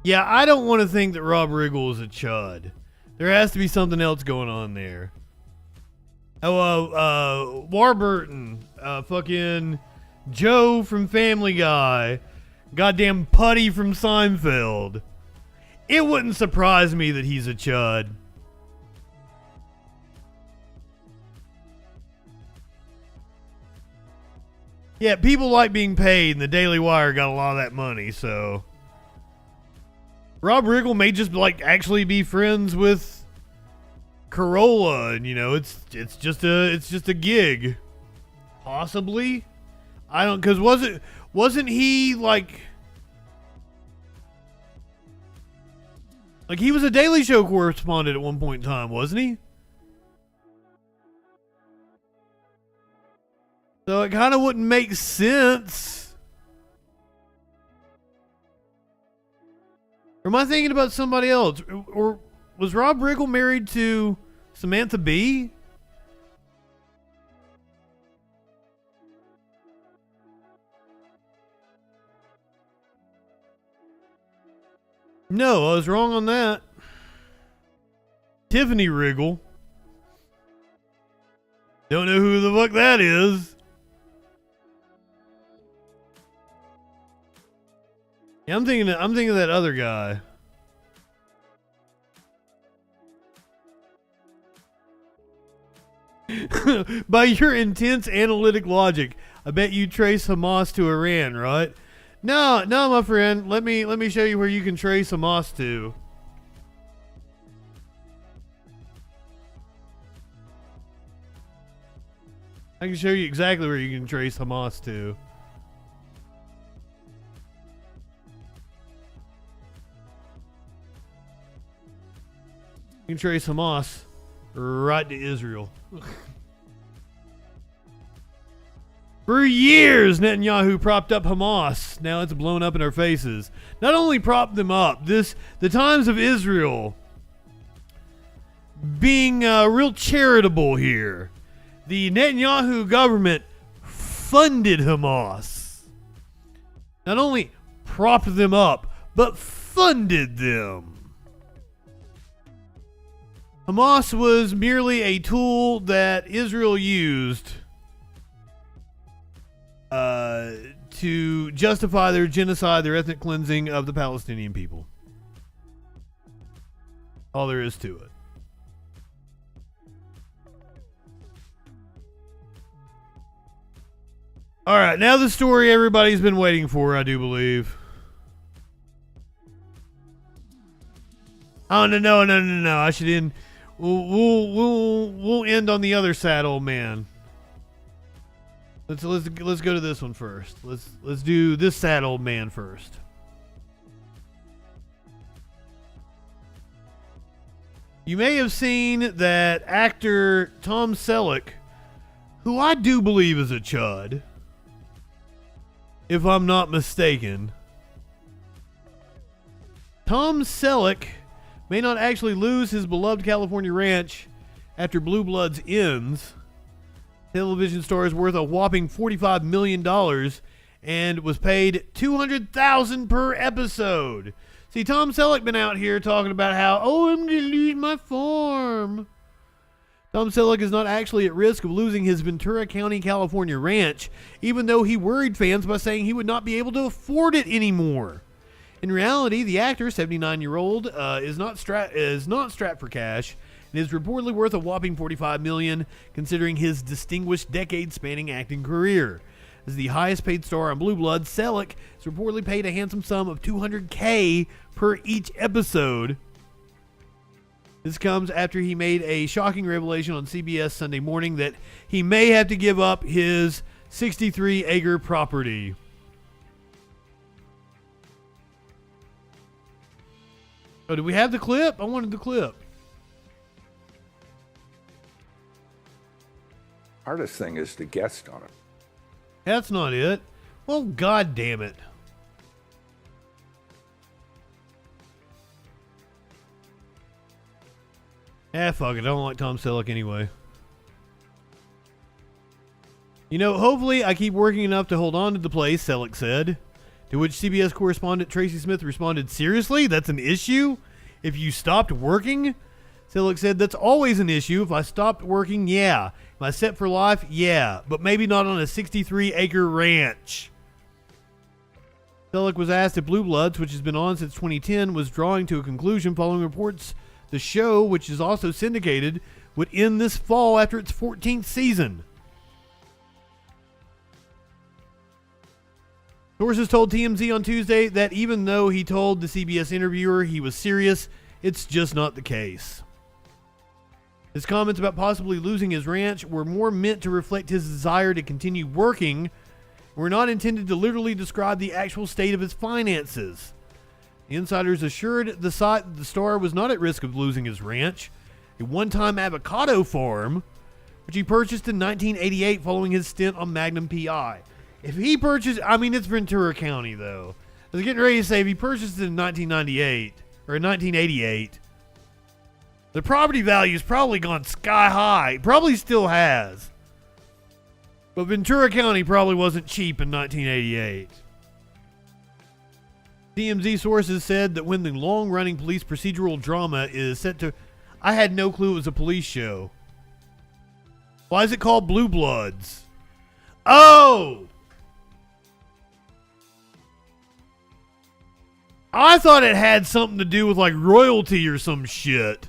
Yeah, I don't want to think that Rob Riggle is a chud. There has to be something else going on there. Oh, Warburton, fucking Joe from Family Guy, goddamn Putty from Seinfeld. It wouldn't surprise me that he's a chud. Yeah, people like being paid, and the Daily Wire got a lot of that money, so Rob Riggle may just like actually be friends with Carolla, and you know, it's just a gig, possibly. I don't, because wasn't he like he was a Daily Show correspondent at one point in time, wasn't he? So it kind of wouldn't make sense. Or am I thinking about somebody else? Or was Rob Riggle married to Samantha Bee? No, I was wrong on that. Tiffany Riggle. Don't know who the fuck that is. Yeah, I'm thinking of that other guy. By your intense analytic logic, I bet you trace Hamas to Iran, right? No, my friend. Let me show you where you can trace Hamas to. I can show you exactly where you can trace Hamas to. You can trace Hamas right to Israel. For years, Netanyahu propped up Hamas. Now it's blown up in our faces. Not only propped them up, the Times of Israel being real charitable here. The Netanyahu government funded Hamas. Not only propped them up, but funded them. Hamas was merely a tool that Israel used to justify their genocide, their ethnic cleansing of the Palestinian people. All there is to it. All right, now the story everybody's been waiting for, I do believe. Oh, no. I should end. We'll end on the other sad old man. Let's go to this one first. Let's do this sad old man first. You may have seen that actor Tom Selleck, who I do believe is a chud, if I'm not mistaken. Tom Selleck may not actually lose his beloved California ranch after Blue Bloods ends. Television star is worth a whopping $45 million and was paid $200,000 per episode. See, Tom Selleck been out here talking about how, I'm going to lose my farm. Tom Selleck is not actually at risk of losing his Ventura County, California ranch, even though he worried fans by saying he would not be able to afford it anymore. In reality, the actor, 79-year-old, is not strapped for cash and is reportedly worth a whopping $45 million, considering his distinguished decade-spanning acting career. As the highest-paid star on Blue Bloods, Selleck is reportedly paid a handsome sum of $200K per each episode. This comes after he made a shocking revelation on CBS Sunday Morning that he may have to give up his 63-acre property. Oh, do we have the clip? I wanted the clip. Hardest thing is to guest on it. That's not it. Well, god damn it. Fuck it. I don't like Tom Selleck anyway. You know, hopefully I keep working enough to hold on to the place, Selleck said. To which CBS correspondent Tracy Smith responded, seriously? That's an issue? If you stopped working? Selleck said, that's always an issue. If I stopped working, yeah. Am I set for life? Yeah. But maybe not on a 63-acre ranch. Selleck was asked if Blue Bloods, which has been on since 2010, was drawing to a conclusion following reports the show, which is also syndicated, would end this fall after its 14th season. Sources told TMZ on Tuesday that even though he told the CBS interviewer he was serious, it's just not the case. His comments about possibly losing his ranch were more meant to reflect his desire to continue working, were not intended to literally describe the actual state of his finances. The insiders assured the site that the star was not at risk of losing his ranch, a one-time avocado farm, which he purchased in 1988 following his stint on Magnum PI. If he purchased, I mean, it's Ventura County, though. I was getting ready to say, if he purchased it in 1998, or 1988, the property value's probably gone sky high. Probably still has. But Ventura County probably wasn't cheap in 1988. TMZ sources said that when the long-running police procedural drama is set to... I had no clue it was a police show. Why is it called Blue Bloods? Oh! I thought it had something to do with like royalty or some shit.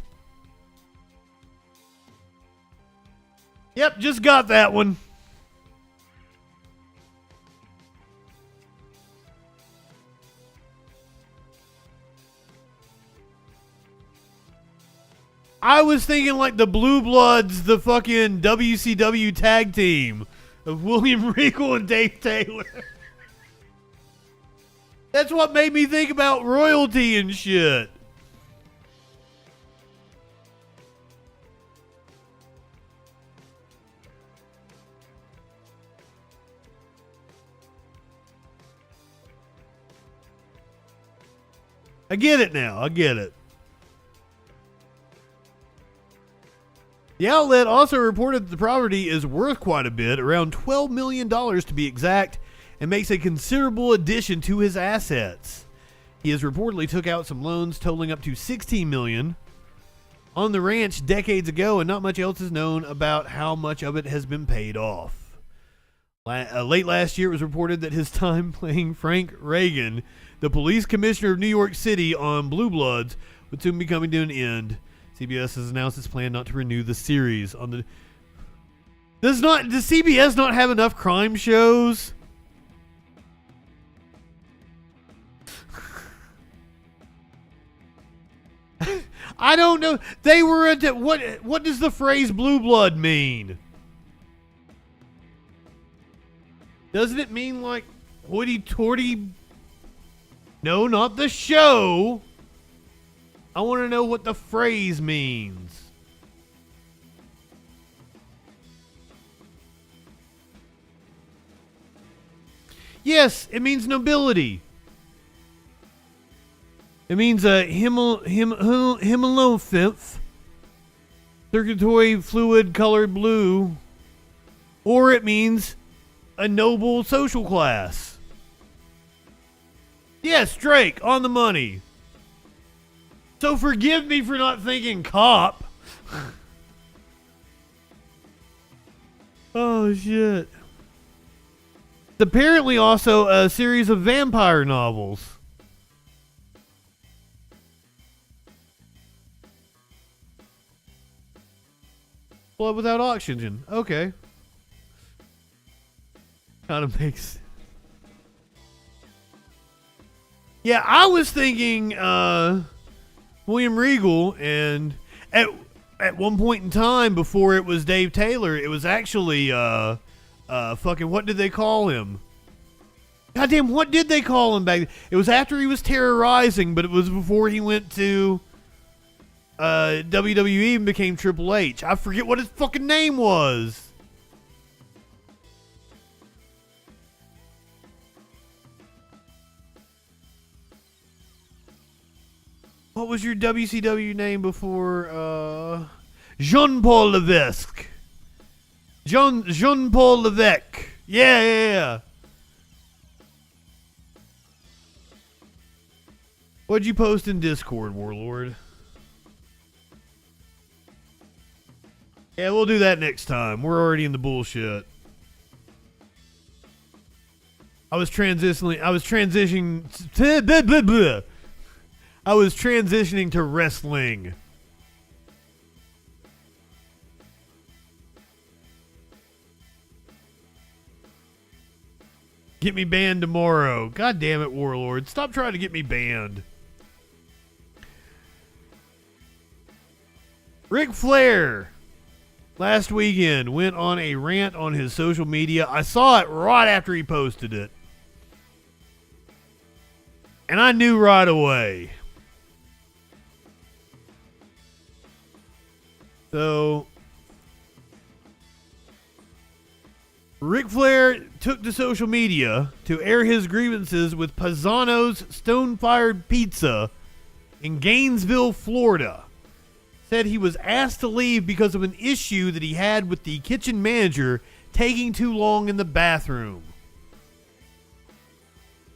Yep, just got that one. I was thinking like the Blue Bloods, the fucking WCW tag team of William Regal and Dave Taylor. That's what made me think about royalty and shit. I get it now. I get it. The outlet also reported that the property is worth quite a bit, around $12 million to be exact, and makes a considerable addition to his assets. He has reportedly took out some loans totaling up to $16 million on the ranch decades ago, and not much else is known about how much of it has been paid off. Late last year, it was reported that his time playing Frank Reagan, the police commissioner of New York City on Blue Bloods, would soon be coming to an end. CBS has announced its plan not to renew the series. Does CBS not have enough crime shows? I don't know. They were at what does the phrase blue blood mean? Doesn't it mean like hoity-toity? No, not the show. I want to know what the phrase means. Yes, it means nobility. It means hemolophyth, circulatory fluid colored blue, or it means a noble social class. Yes, Drake, on the money. So forgive me for not thinking cop. Oh, shit. It's apparently also a series of vampire novels. Blood without oxygen. Okay. Kind of makes... Yeah, I was thinking William Regal, and at one point in time before it was Dave Taylor, it was actually fucking, what did they call him? Goddamn, what did they call him back then? It was after he was terrorizing, but it was before he went to WWE and became Triple H. I forget what his fucking name was. What was your WCW name before? Jean-Paul Levesque. Jean-Paul Levesque. Yeah. What'd you post in Discord, Warlord? Yeah, we'll do that next time. We're already in the bullshit. I was transitioning to wrestling. Get me banned tomorrow. God damn it, Warlord. Stop trying to get me banned. Ric Flair last weekend went on a rant on his social media. I saw it right after he posted it. And I knew right away. So, Ric Flair took to social media to air his grievances with Pisano's Stone-Fired Pizza in Gainesville, Florida. Said he was asked to leave because of an issue that he had with the kitchen manager taking too long in the bathroom.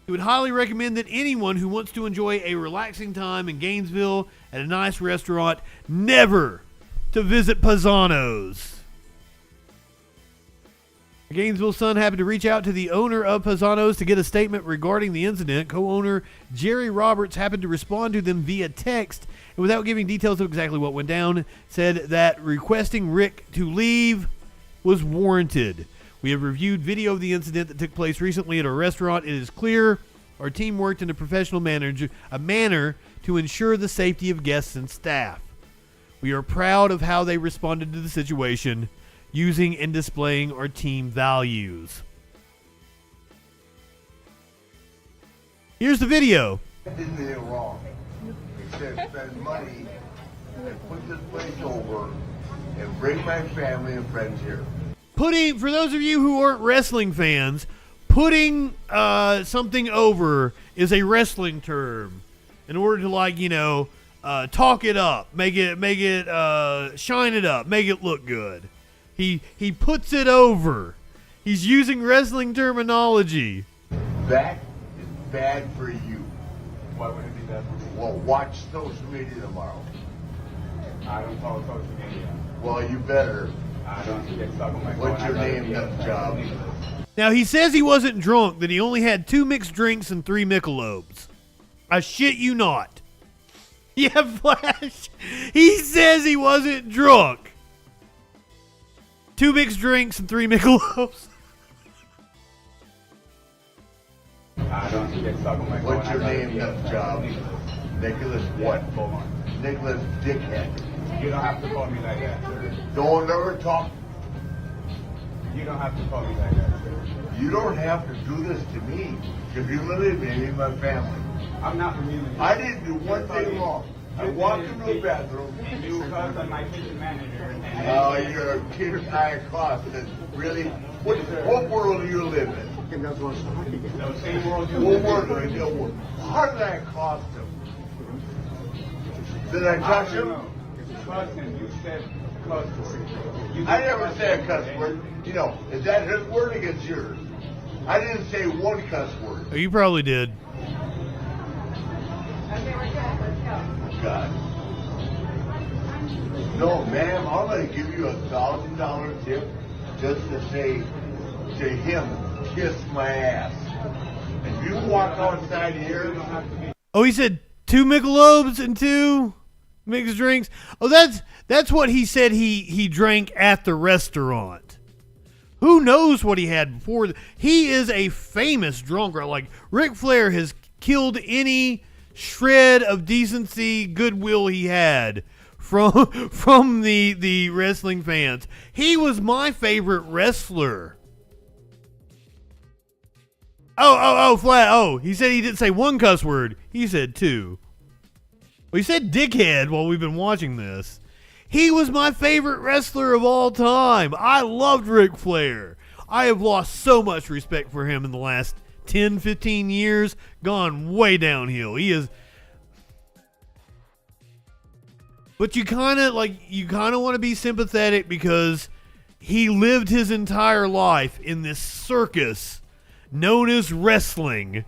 He would highly recommend that anyone who wants to enjoy a relaxing time in Gainesville at a nice restaurant never to visit Pisano's. The Gainesville Sun happened to reach out to the owner of Pisano's to get a statement regarding the incident. Co-owner Jerry Roberts happened to respond to them via text, and without giving details of exactly what went down, said that requesting Rick to leave was warranted. We have reviewed video of the incident that took place recently at our restaurant. It is clear our team worked in a professional manner to ensure the safety of guests and staff. We are proud of how they responded to the situation, using and displaying our team values. Here's the video. I did anything wrong. Except spend money and put this place over and bring my family and friends here. For those of you who aren't wrestling fans, putting something over is a wrestling term. in order to, like, you know, talk it up, make it shine it up, make it look good. He puts it over. He's using wrestling terminology. That is bad for you. Why would it be bad for me? Well, watch social media tomorrow. I don't follow social media. Well, you better. I don't get stuck on my phone. What's your name, nut job? Now, he says he wasn't drunk, that he only had 2 mixed drinks and 3 Michelobes. I shit you not. Yeah, Flash. He says he wasn't drunk. 2 mixed drinks and 3 Michelobes. I don't get stuck on my phone. What's your name, nut job? Nicholas what? Nicholas Dickhead. You don't have to call me like that, sir. Don't ever talk. You don't have to call me like that, sir. You don't have to do this to me. You're humiliating me and my family. I'm not humiliating. I didn't do one thing wrong. I walked into the bathroom. And you called on my kitchen manager. Oh, you're a kid high cost. Really? What world do you live in? The same world you What live world in. do you live in? How did I cost him? Did I touch him? Cuss him. You said cuss word. I never say a cuss word. You know, is that his word against yours? I didn't say one cuss word. Oh, you probably did. God. No, ma'am, I'm going to give you $1,000 tip just to say to him, kiss my ass. If you walk outside here, Oh, he said 2 Michelobes and 2 mixed drinks. Oh, that's what he said he drank at the restaurant. Who knows what he had before? He is a famous drunk. Like, Ric Flair has killed any shred of decency, goodwill he had from the wrestling fans. He was my favorite wrestler. Oh, he said he didn't say 1 cuss word. He said 2. Well, he said dickhead while we've been watching this. He was my favorite wrestler of all time. I loved Ric Flair. I have lost so much respect for him in the last 10, 15 years. Gone way downhill. He is... But you kind of want to be sympathetic because he lived his entire life in this circus known as wrestling.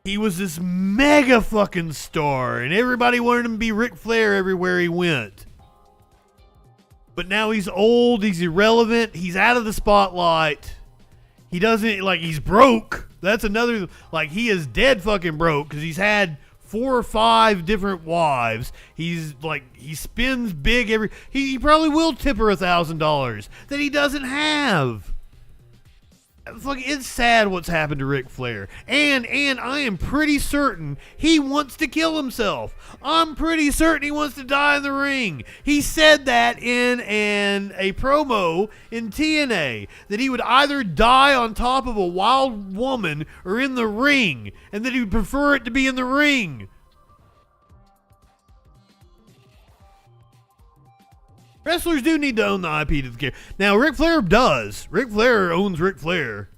He was this mega fucking star, and everybody wanted him to be Ric Flair everywhere he went. But now he's old, he's irrelevant, he's out of the spotlight. He doesn't, like, he's broke. That's another, like, he is dead fucking broke because he's had 4 or 5 different wives. He's like, he spends big he probably will tip her $1,000 that he doesn't have. It's sad what's happened to Ric Flair. And I am pretty certain he wants to kill himself. I'm pretty certain he wants to die in the ring. He said that in a promo in TNA, that he would either die on top of a wild woman or in the ring, and that he would prefer it to be in the ring. Wrestlers do need to own the IP to the character. Now, Ric Flair does. Ric Flair owns Ric Flair.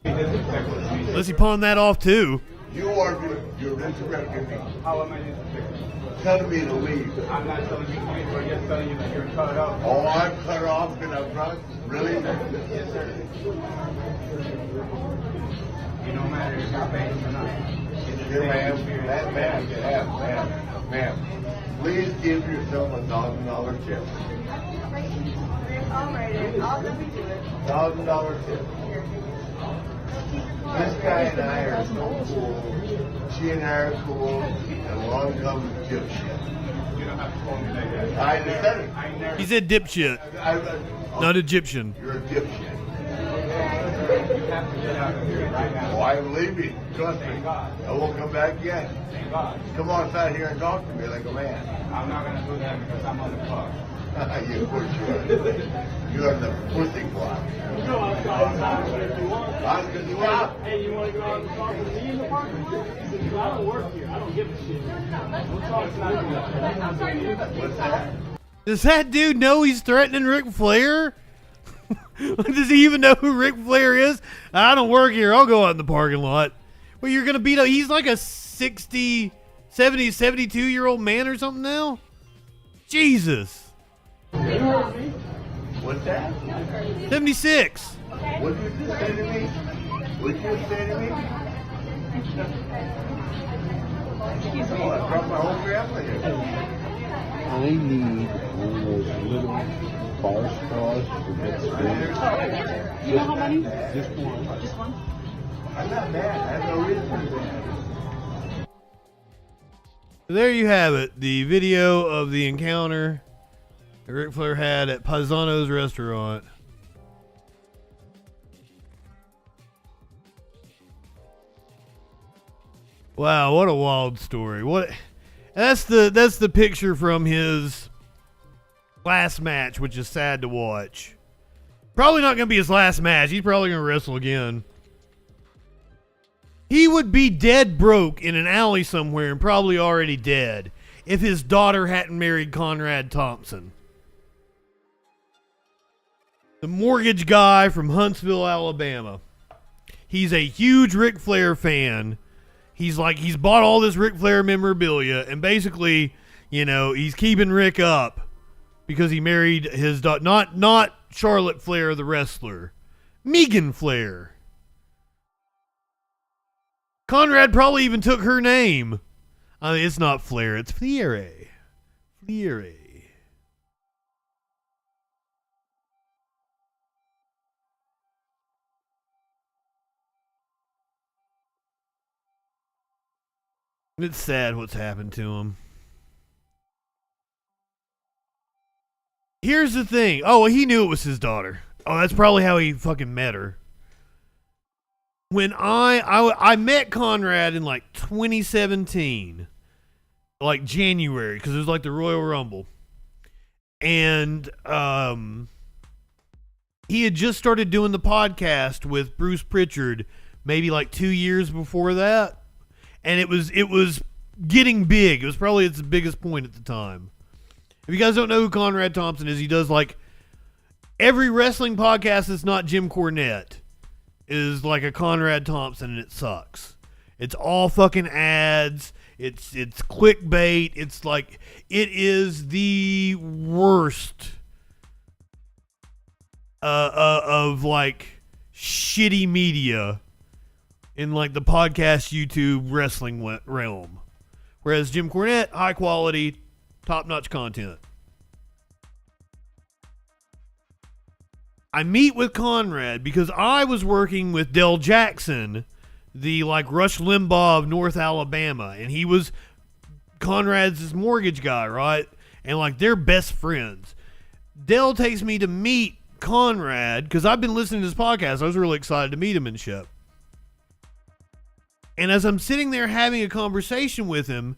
Unless he pawned that off, too. you're disrespecting me. How am I disrespecting? Telling me to leave. I'm not telling you to leave, but just telling you that you're cut off. Oh, I'm cut off and I'm drunk? Really? Yes, sir. It don't matter if you're paying or not. Here, ma'am, please give yourself $1,000 tip. $1,000 tip. This guy and I are so cool. She and I are cool. And along comes dipshit. You don't have to call me like that. I said it. He said dipshit, not Egyptian. You're a dipshit. You have to get out of here right now. Oh, I'm leaving. Trust me. I won't come back again. Thank God. Come on inside here and talk to me like a man. I'm not going to do that because I'm on the clock. You push you're on the pussy clock. You know outside if you want. Stop. Hey, you want to go out and talk with me in the park? I don't work here. I don't give a shit. We'll talk tonight. What's that? Does that dude know he's threatening Ric Flair? Does he even know who Ric Flair is? I don't work here. I'll go out in the parking lot. Well, you're going to beat up. He's like a 60, 70, 72-year-old man or something now? Jesus. You heard me. What's that? 76. What did you say to me? What did you say to me? Oh, I dropped my whole family here. I need one of those little bar straws for next week. You know how many? Just one. Just one? I'm not mad. I have no reason to be mad. There you have it. The video of the encounter that Ric Flair had at Paisano's restaurant. Wow, what a wild story. That's the picture from his last match, which is sad to watch. Probably not going to be his last match. He's probably going to wrestle again. He would be dead broke in an alley somewhere and probably already dead if his daughter hadn't married Conrad Thompson. The mortgage guy from Huntsville, Alabama. He's a huge Ric Flair fan. He's bought all this Ric Flair memorabilia, and basically, you know, he's keeping Rick up because he married his daughter. Not Charlotte Flair, the wrestler. Megan Flair. Conrad probably even took her name. I mean, it's not Flair, it's Flair. Flair. It's sad what's happened to him. Here's the thing. Oh, he knew it was his daughter. Oh, that's probably how he fucking met her. When I met Conrad in like 2017, like January, because it was like the Royal Rumble. And he had just started doing the podcast with Bruce Pritchard maybe like 2 years before that. And it was getting big. It was probably its biggest point at the time. If you guys don't know who Conrad Thompson is, he does like every wrestling podcast that's not Jim Cornette is like a Conrad Thompson, and it sucks. It's all fucking ads. It's clickbait. It's like, it is the worst of like shitty media in like the podcast, YouTube, wrestling realm. Whereas Jim Cornette, high quality, top-notch content. I meet with Conrad because I was working with Del Jackson, the like Rush Limbaugh of North Alabama, and he was Conrad's mortgage guy, right? And like they're best friends. Del takes me to meet Conrad because I've been listening to his podcast. I was really excited to meet him and shit. And as I'm sitting there having a conversation with him,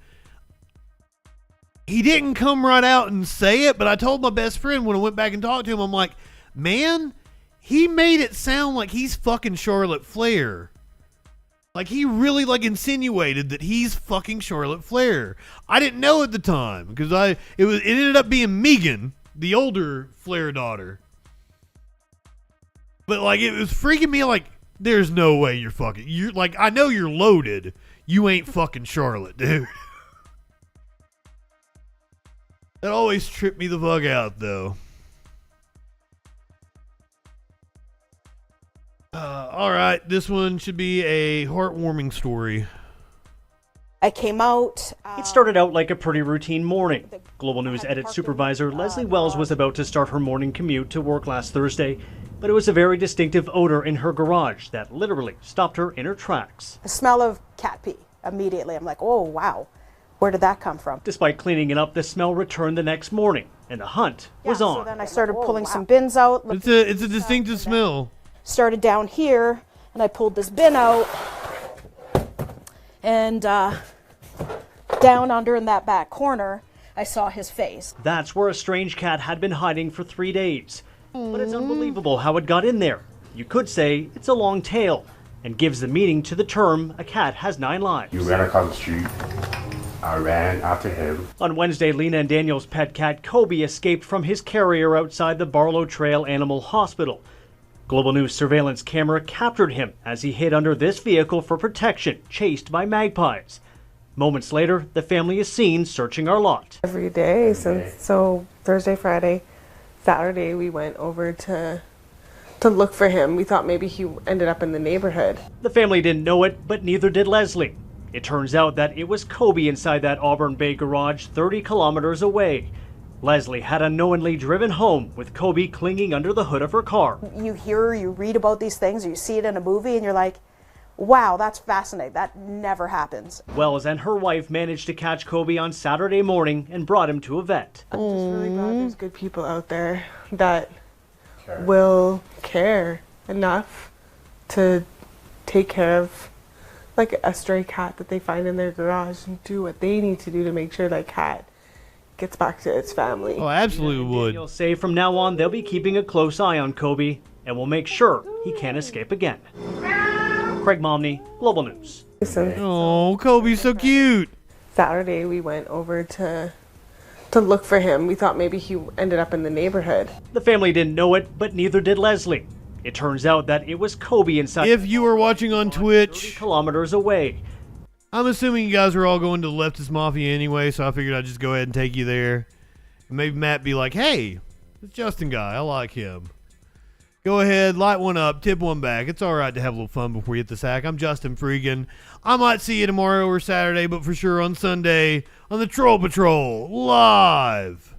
he didn't come right out and say it, but I told my best friend when I went back and talked to him, I'm like, man, he made it sound like he's fucking Charlotte Flair. Like he really like insinuated that he's fucking Charlotte Flair. I didn't know at the time because it ended up being Megan, the older Flair daughter. But like it was freaking me like, there's no way you're like, I know you're loaded. You ain't fucking Charlotte, dude. That always tripped me the fuck out, though. Alright, this one should be a heartwarming story. I came out. It started out like a pretty routine morning. Global News edit supervisor Leslie Wells was about to start her morning commute to work last Thursday, but it was a very distinctive odor in her garage that literally stopped her in her tracks. The smell of cat pee immediately. I'm like, oh, wow. Where did that come from? Despite cleaning it up, the smell returned the next morning, and the hunt was on. So then I started pulling some bins out. It's a distinctive smell. Started down here, and I pulled this bin out, and down under in that back corner, I saw his face. That's where a strange cat had been hiding for 3 days. But it's unbelievable how it got in there. You could say it's a long tail, and gives the meaning to the term, a cat has 9 lives. You ran across the street. I ran after him. On Wednesday, Lena and Daniel's pet cat Kobe escaped from his carrier outside the Barlow Trail Animal Hospital. Global News surveillance camera captured him as he hid under this vehicle for protection, chased by magpies. Moments later, the family is seen searching our lot. Every day so Thursday, Friday, Saturday, we went over to look for him. We thought maybe he ended up in the neighborhood. The family didn't know it, but neither did Leslie. It turns out that it was Kobe inside that Auburn Bay garage 30 kilometers away. Leslie had unknowingly driven home with Kobe clinging under the hood of her car. You hear, you read about these things, or you see it in a movie, and you're like, wow, that's fascinating. That never happens. Wells and her wife managed to catch Kobe on Saturday morning and brought him to a vet. I'm just really glad there's good people out there that will care enough to take care of like a stray cat that they find in their garage and do what they need to do to make sure that cat gets back to its family. Oh, absolutely would. They'll say from now on they'll be keeping a close eye on Kobe and will make sure he can't escape again. Craig Momney, Global News. Oh, Kobe's so cute. Saturday we went over to look for him. We thought maybe he ended up in the neighborhood. The family didn't know it, but neither did Leslie. It turns out that it was Kobe inside. If you were watching on Twitch, 30 kilometers away. I'm assuming you guys are all going to the Leftist Mafia anyway, so I figured I'd just go ahead and take you there. And maybe Matt be like, hey, this Justin guy, I like him. Go ahead, light one up, tip one back. It's all right to have a little fun before you hit the sack. I'm JustinFREAKIN. I might see you tomorrow or Saturday, but for sure on Sunday on the Troll Patrol, live.